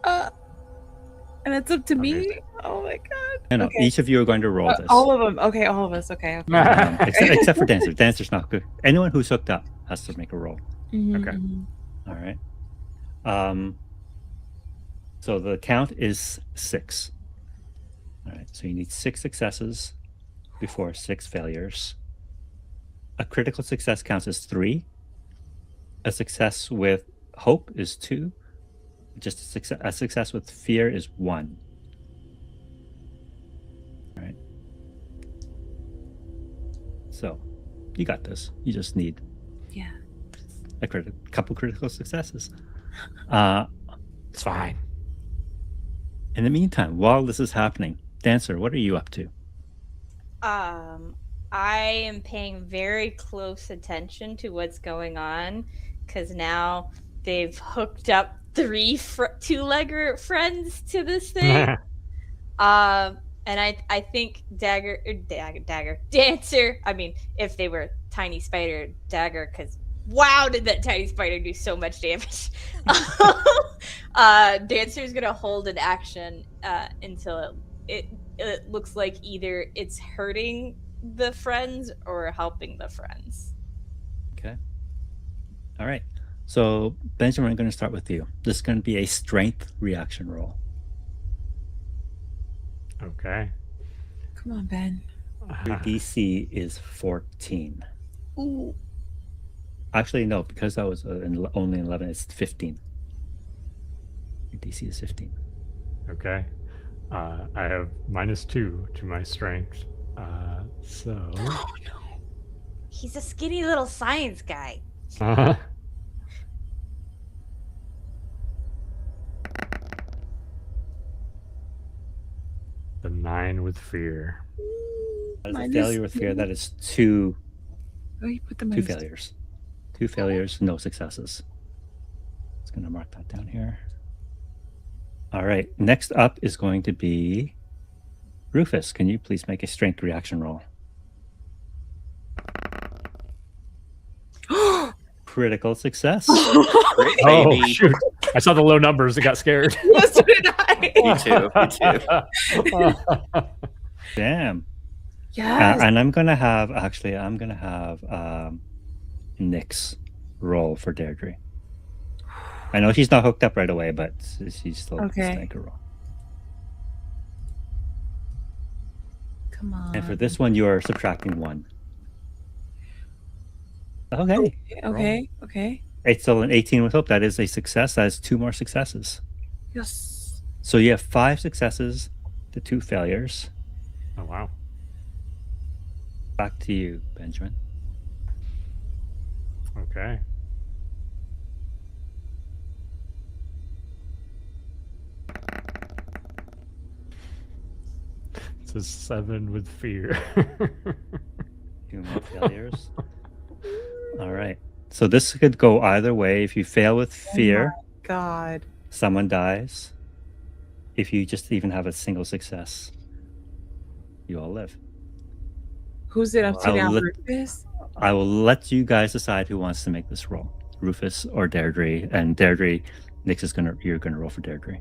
And it's up to me? Oh my god. No, Okay. each of you are going to roll this. All of them. Okay, all of us. Okay. Except for Dancer. Dancer's not good. Anyone who's hooked up has to make a roll. Mhm, Okay. mhm. All right. So the count is 6. All right. So you need 6 successes before 6 failures. A critical success counts as 3. A success with hope is 2. Just a success with fear is 1. All right. So you got this. You just need a couple critical successes. It's fine. In the meantime, while this is happening, Dancer, what are you up to? I am paying very close attention to what's going on because now they've hooked up 3 two-legger friends to this thing. And I think Dagger, Dancer. I mean, if they were tiny spider, Dagger, because wow, did that tiny spider do so much damage? Dancer's gonna hold an action until it looks like either it's hurting the friends or helping the friends. Okay. All right. So Benjamin, I'm going to start with you. This is going to be a strength reaction roll. Okay. Come on, Ben. Your DC is 14. Ooh. Actually, no, because that was only 11, it's 15. Your DC is 15. Okay. I have -2 to my strength. So. He's a skinny little science guy. The 9 with fear. That is a Minus failure with fear. That is two Oh, you put the two minus failures. 2 failures, no successes. Just going to mark that down here. All right. Next up is going to be Rufus. Can you please make a strength reaction roll? Critical success. Great, Oh, baby. shoot. I saw the low numbers and got scared. Yes, so did I. Me too. Damn. Yes. And I'm gonna have Nyx roll for Deirdre. I know she's not hooked up right away, but she's still make a roll. Come on. And for this one, you are subtracting 1. Okay. Okay. It's still an 18 with hope. That is a success. That is 2 more successes. Yes. So you have 5 successes to 2 failures. Oh, wow. Back to you, Benjamin. Okay. It's a 7 with fear. 2 more failures. All right. So this could go either way. If you fail with fear, God. someone dies. If you just even have a single success, you all live. Who's it up to I'll now? let- Rufus? I will let you guys decide who wants to make this roll, Rufus or Deirdre. And Deirdre, you're gonna roll for Deirdre.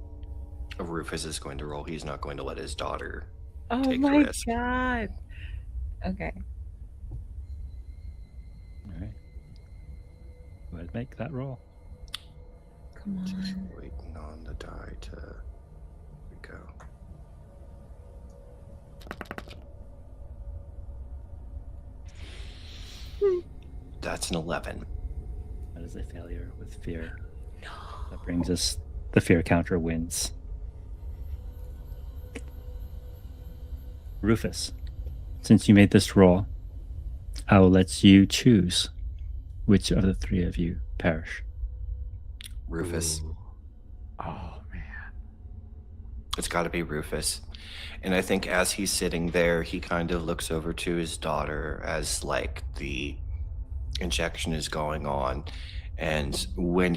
Rufus is going to roll. He's not going to let his daughter. Oh Take the my risk. God. Okay. All right. Go ahead, make that roll. Come Just on. waiting on the die to. Here we go. That's an 11. That is a failure with fear. That brings us the fear counter wins. Rufus, since you made this roll, I will let you choose which of the 3 of you perish. Rufus. Ooh. Oh, man. It's got to be Rufus. And I think as he's sitting there, he kind of looks over to his daughter as like the injection is going on. And when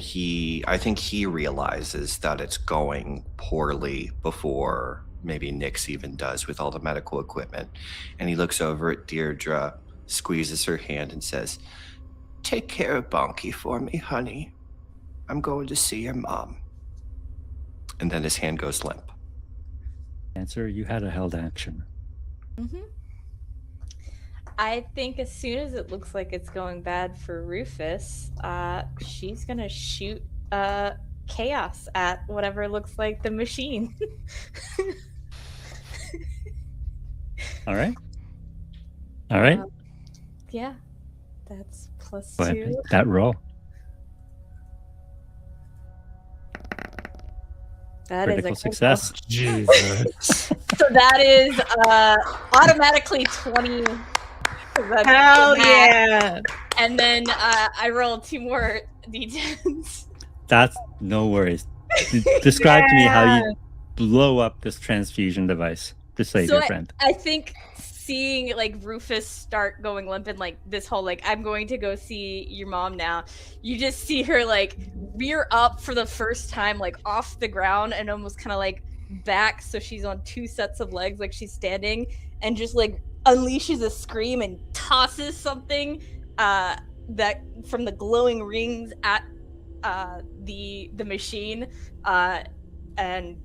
I think he realizes that it's going poorly before maybe Nyx even does with all the medical equipment. And he looks over at Deirdre, squeezes her hand and says, "Take care of Bonky for me, honey. I'm going to see your mom." And then his hand goes limp. Answer, you had a held action. Mm-hmm. I think as soon as it looks like it's going bad for Rufus, she's gonna shoot chaos at whatever looks like the machine. All right. All right. Yeah, that's plus Go ahead, 2. make that roll. That is Critical a success. Jesus. So that is automatically 20. Hell yeah. And then I rolled 2 more d10s. That's no worries. Describe to me how you blow up this transfusion device to save your friend. I think seeing like Rufus start going limp and like this whole like I'm going to go see your mom now, you just see her like rear up for the first time like off the ground and almost kind of like back so she's on 2 sets of legs like she's standing and just like unleashes a scream and tosses something that from the glowing rings at the machine and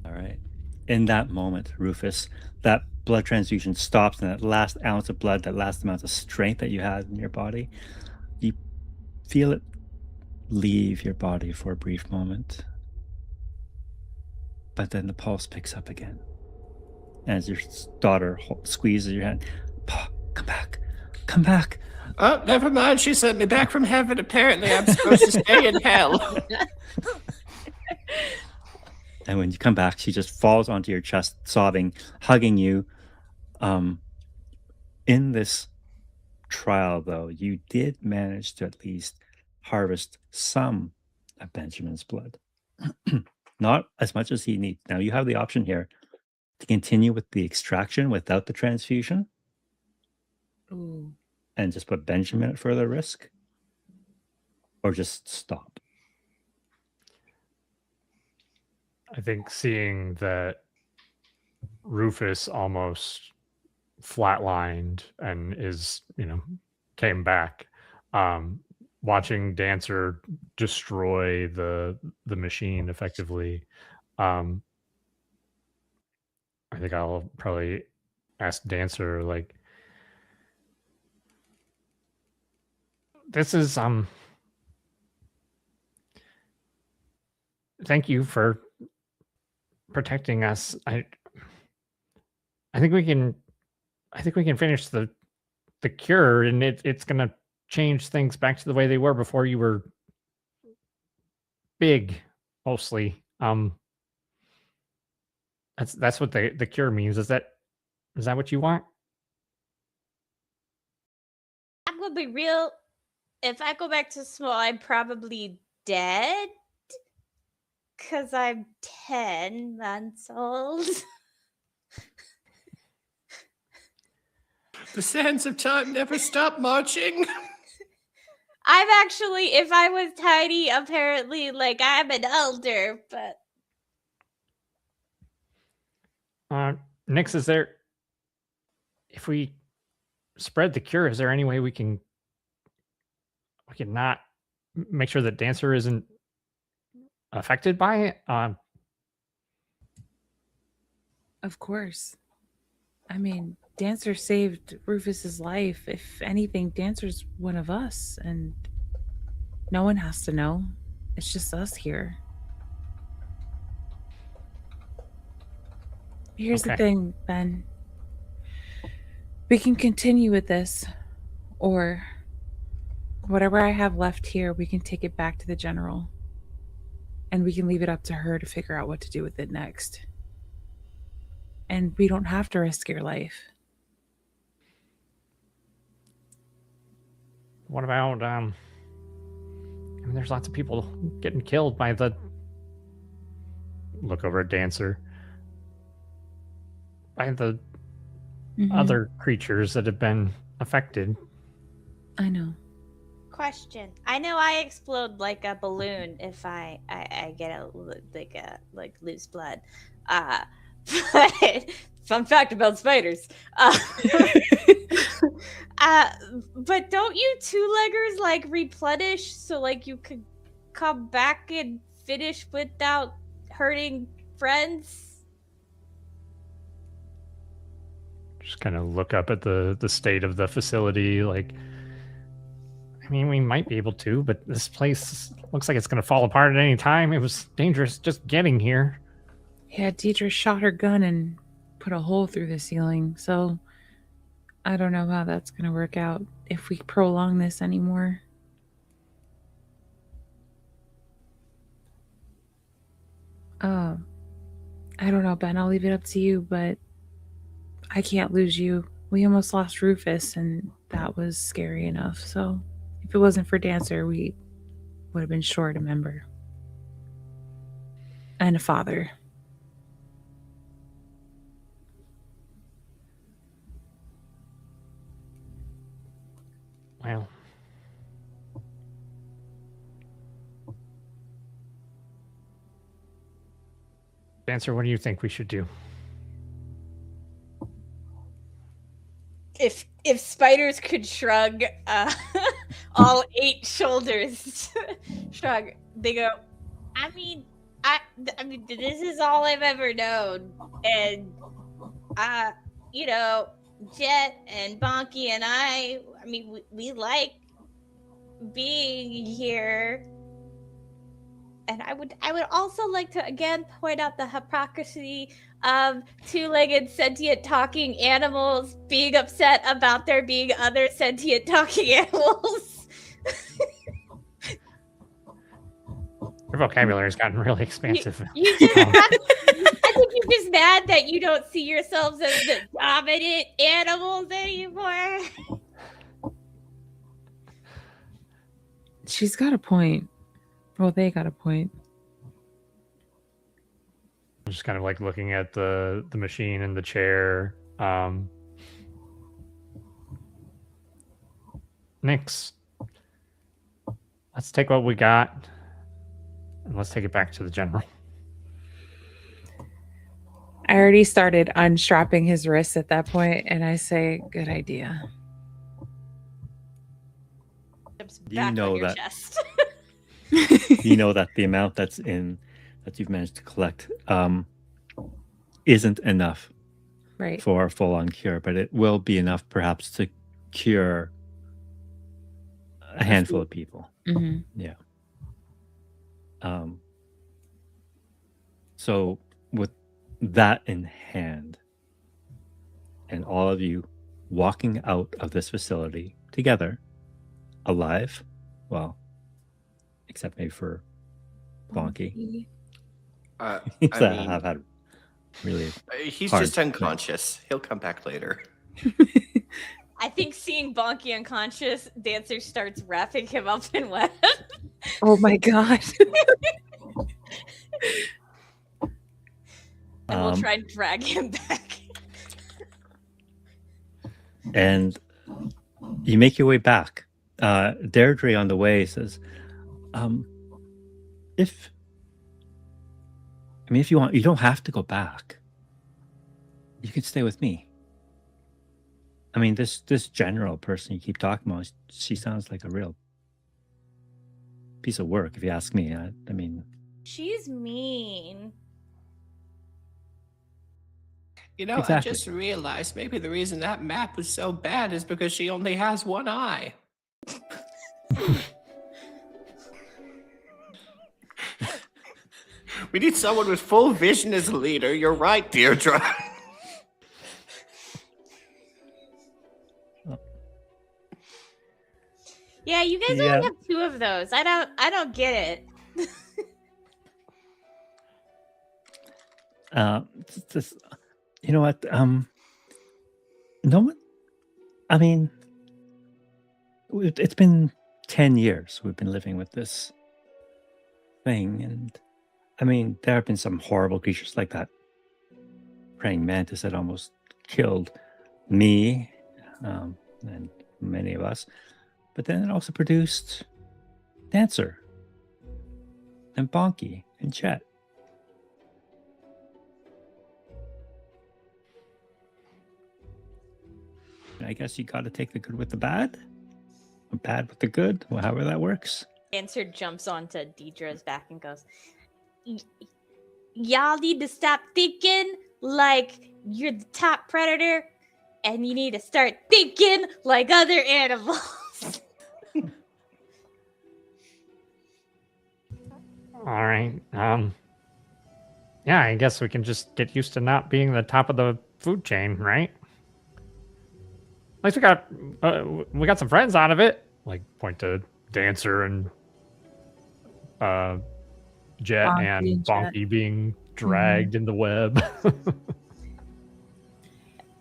All right. In that moment, Rufus, that blood transfusion stops, and that last ounce of blood, that last amount of strength that you had in your body, you feel it leave your body for a brief moment. But then the pulse picks up again. as your daughter squeezes your hand. Pa, come back. Come back. Oh, never mind. She sent me back from heaven. Apparently, I'm supposed to stay in hell. And when you come back, she just falls onto your chest, sobbing, hugging you. In this trial, though, you did manage to at least harvest some of Benjamin's blood. Not as much as he needs. Now, you have the option here to continue with the extraction without the transfusion. Ooh. And just put Benjamin at further risk, or just stop. I think seeing that Rufus almost flatlined and is, came back, watching Dancer destroy the machine effectively, I think I'll probably ask Dancer, like, this is thank you for protecting us. I think we can finish the cure, and it's gonna change things back to the way they were before you were big, mostly. That's what the cure means. Is that what you want? I'm gonna be real. If I go back to small, I'm probably dead. Because I'm 10 months old. The sands of time never stop marching. I'm actually, if I was tiny, apparently, like, I'm an elder, but... Nix, is there... If we spread the cure, is there any way we can not make sure that Dancer isn't affected by it? Of course. I mean, Dancer saved Rufus's life. If anything, Dancer's one of us, and no one has to know. It's just us here. Here's the thing, Ben. We can continue with this, or whatever I have left here, we can take it back to the General. And we can leave it up to her to figure out what to do with it next. And we don't have to risk your life. What about, there's lots of people getting killed by the... Look over at Dancer. By the other creatures that have been affected. I know. Question. I know I explode like a balloon if I get like loose blood. But fun fact about spiders. But don't you two-leggers like replenish so like you could come back and finish without hurting friends? Just kind of look up at the state of the facility, like, I mean, we might be able to, but this place looks like it's going to fall apart at any time. It was dangerous just getting here. Yeah, Deidre shot her gun and put a hole through the ceiling, so I don't know how that's going to work out if we prolong this anymore. I don't know, Ben. I'll leave it up to you, but I can't lose you. We almost lost Rufus, and that was scary enough. So if it wasn't for Dancer, we would have been short a member. And a father. Well. Dancer, what do you think we should do? If spiders could shrug, all 8 shoulders shrug, they go, I mean, this is all I've ever known. And, Jet and Bonky and I mean, we like being here. And I would also like to again point out the hypocrisy of two-legged sentient talking animals being upset about there being other sentient talking animals. Your vocabulary's gotten really expansive. You just I think you're just mad that you don't see yourselves as the dominant animals anymore. She's got a point. Well, they got a point. I'm just kind of like looking at the machine and the chair. Nix, let's take what we got and let's take it back to the general. I already started unstrapping his wrists at that point, and I say, good idea. Jumps You back know on your that- chest. You know that the amount that you've managed to collect isn't enough Right. for a full-on cure, but it will be enough perhaps to cure a handful of people. Mhm. So with that in hand, and all of you walking out of this facility together, alive, well, except maybe for Bonky. He's I mean, I've had really he's hard just night. unconscious. He'll come back later. I think seeing Bonky unconscious, Dancer starts wrapping him up in web. Oh my god. And we'll try and drag him back. And you make your way back. Deirdre on the way says, if you want, you don't have to go back. You can stay with me. I mean, this general person you keep talking about, she sounds like a real piece of work, if you ask me. I mean, She's mean. You know, Exactly. I just realized maybe the reason that map was so bad is because she only has one eye. We need someone with full vision as a leader. You're right, Deirdre. Yeah, you guys Yeah. only have 2 of those. I don't get it. You know what? No one. I mean, it's been 10 years we've been living with this thing, and I mean, there have been some horrible creatures like that praying mantis that almost killed me and many of us. But then it also produced Dancer and Bonky and Chet. I guess you got to take the good with the bad, or bad with the good, or however that works. Dancer jumps onto Deidre's back and goes, y'all need to stop thinking like you're the top predator, and you need to start thinking like other animals. All right. Yeah, I guess we can just get used to not being the top of the food chain, right? At least we got some friends out of it. Like, point to Dancer and Jet Bonky and and Jet. Bonky being dragged in the web.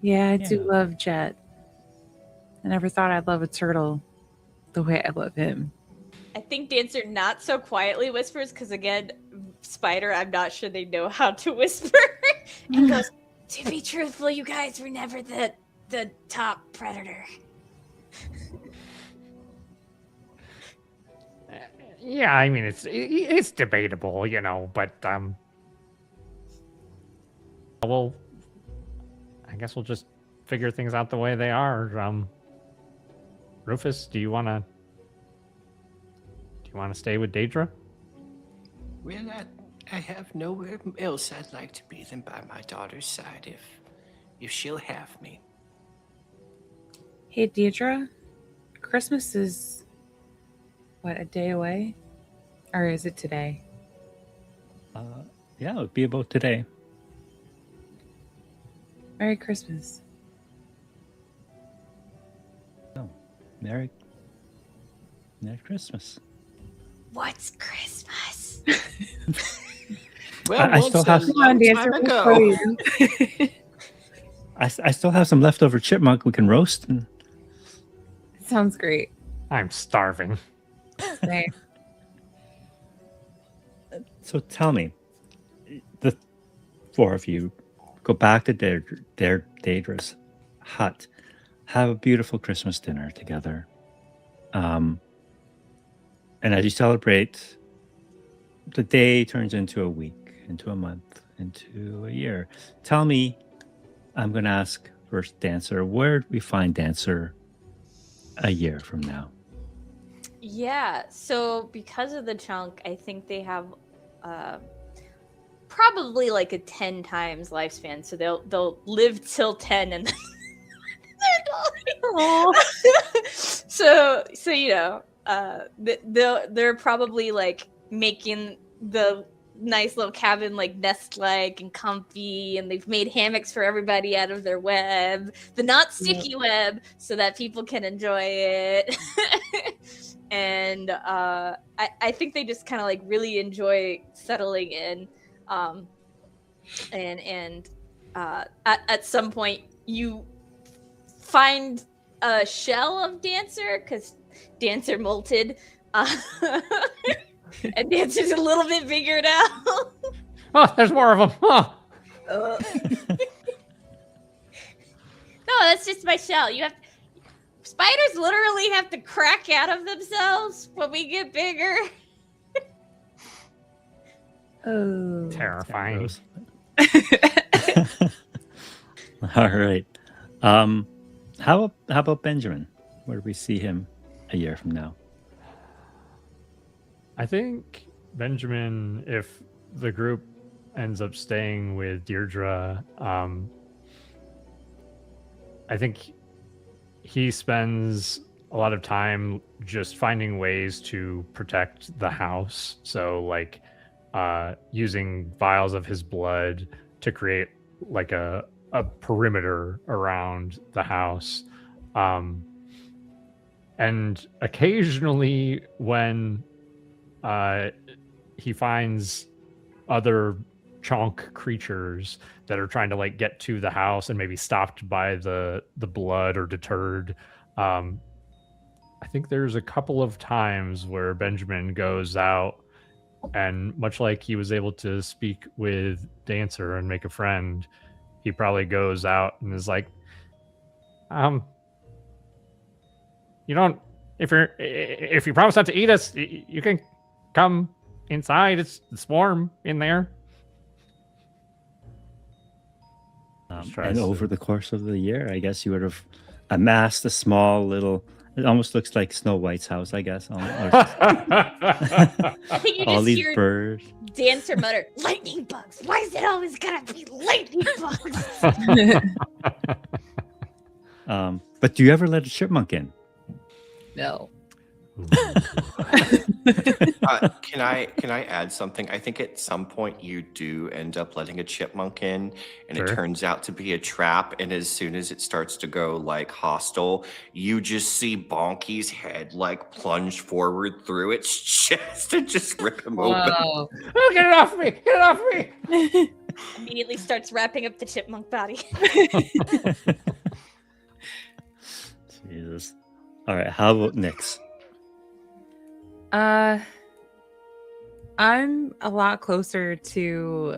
Yeah, I do Yeah. love Jet. I never thought I'd love a turtle the way I love him. I think Dancer not so quietly whispers, because again, Spider, I'm not sure they know how to whisper. And goes, to be truthful, you guys were never the top predator. Yeah, I mean it's debatable, you know, but well, I guess we'll just figure things out the way they are. Rufus, do you want to stay with Daedra? Well, I have nowhere else I'd like to be than by my daughter's side if she'll have me. Hey, Deidre, Christmas is, what, a day away? Or is it today? Yeah, it would be about today. Merry Christmas. Merry Christmas. What's Christmas? Well, I still have- once a Come on, long Dancer, time we'll ago. show you. I still have some leftover chipmunk we can roast. And Sounds great. I'm starving. Right. so tell me, the four of you go back to Daedra's hut, have a beautiful Christmas dinner together. And as you celebrate, the day turns into a week, into a month, into a year. Tell me, I'm going to ask first Dancer, where do we find Dancer a year from now? Yeah, so because of the chunk, I think they have probably like a 10 times lifespan. So they'll live till 10 and then so you know, they're probably like making the nice little cabin like nest-like and comfy, and they've made hammocks for everybody out of their web, the not sticky web, so that people can enjoy it. And I think they just kind of like really enjoy settling in, and at some point you find a shell of Dancer because Dancer molted, and Dancer's a little bit bigger now. Oh, there's more of them. Oh. No, that's just my shell. You have spiders literally have to crack out of themselves when we get bigger. Oh. Terrifying. All right. How about Benjamin? Where do we see him a year from now? I think Benjamin, if the group ends up staying with Deirdre, I think he spends a lot of time just finding ways to protect the house. So like using vials of his blood to create like a perimeter around the house. And occasionally when he finds other Chonk creatures that are trying to like get to the house and maybe stopped by the blood or deterred. I think there's a couple of times where Benjamin goes out and much like he was able to speak with Dancer and make a friend, he probably goes out and is like, you don't, if you promise not to eat us, you can come inside. It's warm in there. And over the course of the year, I guess you would have amassed a small little. It almost looks like Snow White's house, I guess. I think you All just these hear birds. Dancer mutter, "Lightning bugs! Why is it always gonna be lightning bugs?" But do you ever let a chipmunk in? No. Can I add something? I think at some point you do end up letting a chipmunk in, and it Sure. turns out to be a trap. And as soon as it starts to go like hostile, you just see Bonky's head like plunge forward through its chest and just rip him open. Wow. Oh, get it off me! Get it off me! Immediately starts wrapping up the chipmunk body. Jesus. All right. How about Nyx? I'm a lot closer to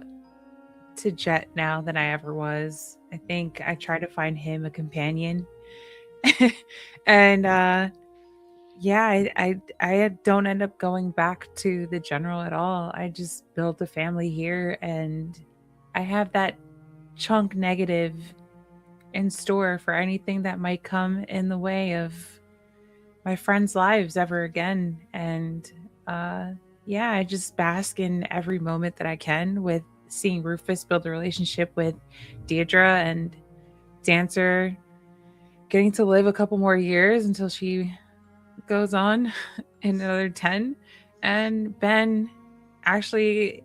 Jet now than I ever was. I think I try to find him a companion. And yeah, I don't end up going back to the general at all. I just built a family here, and I have that chunk negative in store for anything that might come in the way of my friends' lives ever again. And yeah, I just bask in every moment that I can with seeing Rufus build a relationship with Deirdre and Dancer, getting to live a couple more years until she goes on in another 10, and Ben actually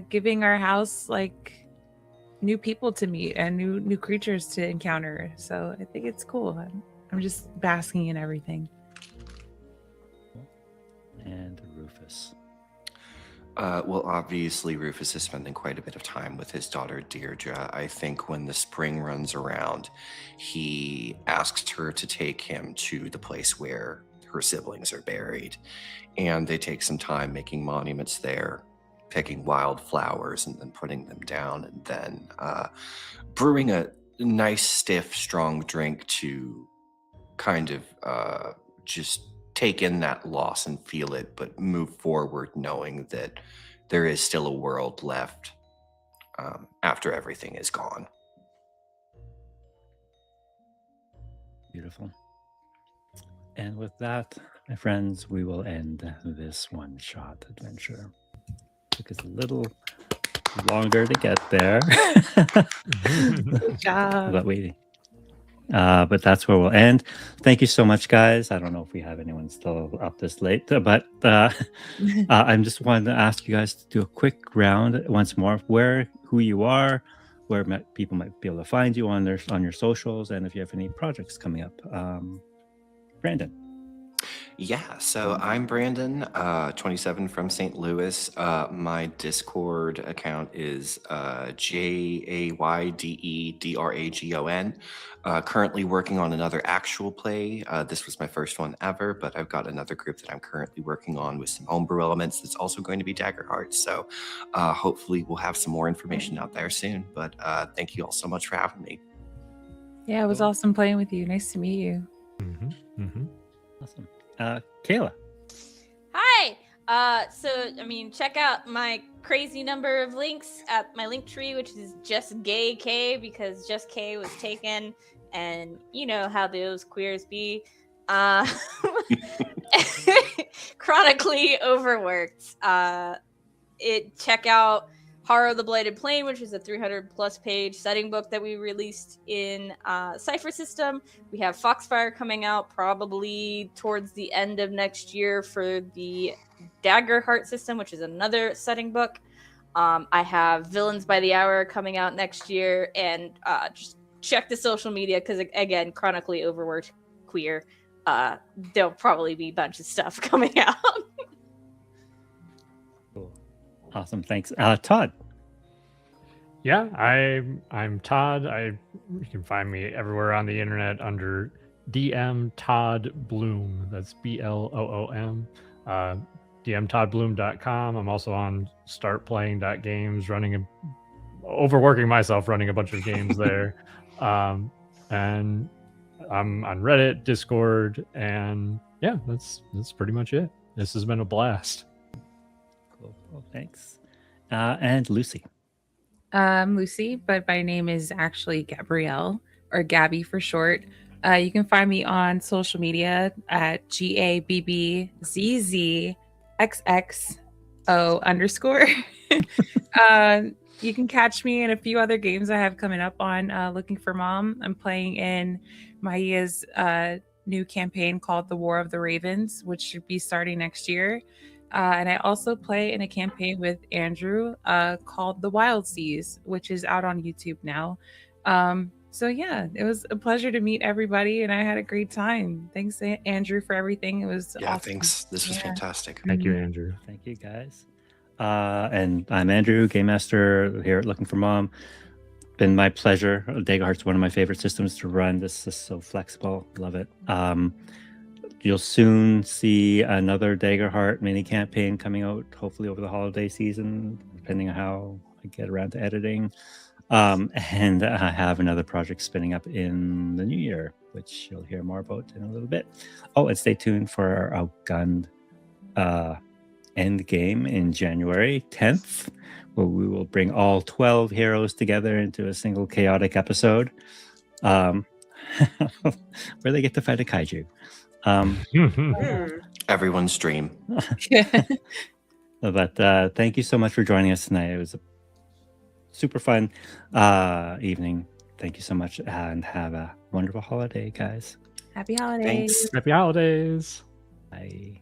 giving our house like new people to meet and new creatures to encounter. So I think it's cool. I'm just basking in everything. And Rufus. Well, obviously, Rufus is spending quite a bit of time with his daughter, Deirdre. I think when the spring runs around, he asks her to take him to the place where her siblings are buried. And they take some time making monuments there, picking wild flowers and then putting them down, and then brewing a nice, stiff, strong drink to kind of just take in that loss and feel it, but move forward knowing that there is still a world left after everything is gone. Beautiful. And with that, my friends, we will end this one-shot adventure. Took us a little longer to get there. Good job. But that's where we'll end. Thank you so much, guys. I don't know if we have anyone still up this late, but I'm just wanting to ask you guys to do a quick round once more of who you are, where people might be able to find you on your socials, and if you have any projects coming up. Brandon. Yeah, so I'm Brandon, 27 from St. Louis. My Discord account is JAYDEDRAGON. Currently working on another actual play. This was my first one ever, but I've got another group that I'm currently working on with some homebrew elements that's also going to be Daggerheart. So hopefully we'll have some more information out there soon. But thank you all so much for having me. Yeah, it was awesome playing with you. Nice to meet you. Awesome. Kayla. Hi. Check out my crazy number of links at my link tree, which is just gay K, because just K was taken, and you know how those queers be. Chronically overworked. Check out Horror of the Blighted Plain, which is a 300+ page setting book that we released in Cypher System. We have Foxfire coming out probably towards the end of next year for the Daggerheart system, which is another setting book. I have Villains by the Hour coming out next year, and just check the social media because, again, chronically overworked queer. There'll probably be a bunch of stuff coming out. Cool. Awesome. Thanks. Todd. Yeah, I'm Todd. You can find me everywhere on the internet under DM Todd Bloom. That's BLOOM. DMToddBloom.com. I'm also on StartPlaying.games, overworking myself running a bunch of games there. And I'm on Reddit, Discord, and yeah, that's pretty much it. This has been a blast. Cool. Thanks. And Lucy. I'm Lucy, but my name is actually Gabrielle, or Gabby for short. You can find me on social media at GABBZZXXO_. You can catch me in a few other games I have coming up on Looking for Mom. I'm playing in Mahia's new campaign called The War of the Ravens, which should be starting next year. And I also play in a campaign with Andrew called The Wild Seas, which is out on YouTube now. So yeah, it was a pleasure to meet everybody, and I had a great time. Thanks, Andrew, for everything. It was awesome. Thanks. This was fantastic. Thank you, Andrew. Thank you, guys. And I'm Andrew, Game Master here at Looking for Mom. Been my pleasure. Daggerheart's one of my favorite systems to run. This is so flexible. Love it. You'll soon see another Daggerheart mini campaign coming out, hopefully over the holiday season, depending on how I get around to editing. And I have another project spinning up in the new year, which you'll hear more about in a little bit. Oh, and stay tuned for our Outgunned end game in January 10th, where we will bring all 12 heroes together into a single chaotic episode, where they get to fight a kaiju. Everyone's dream. But thank you so much for joining us tonight. It was a super fun evening. Thank you so much, and have a wonderful holiday, guys. Happy holidays. Thanks. Happy holidays. Bye.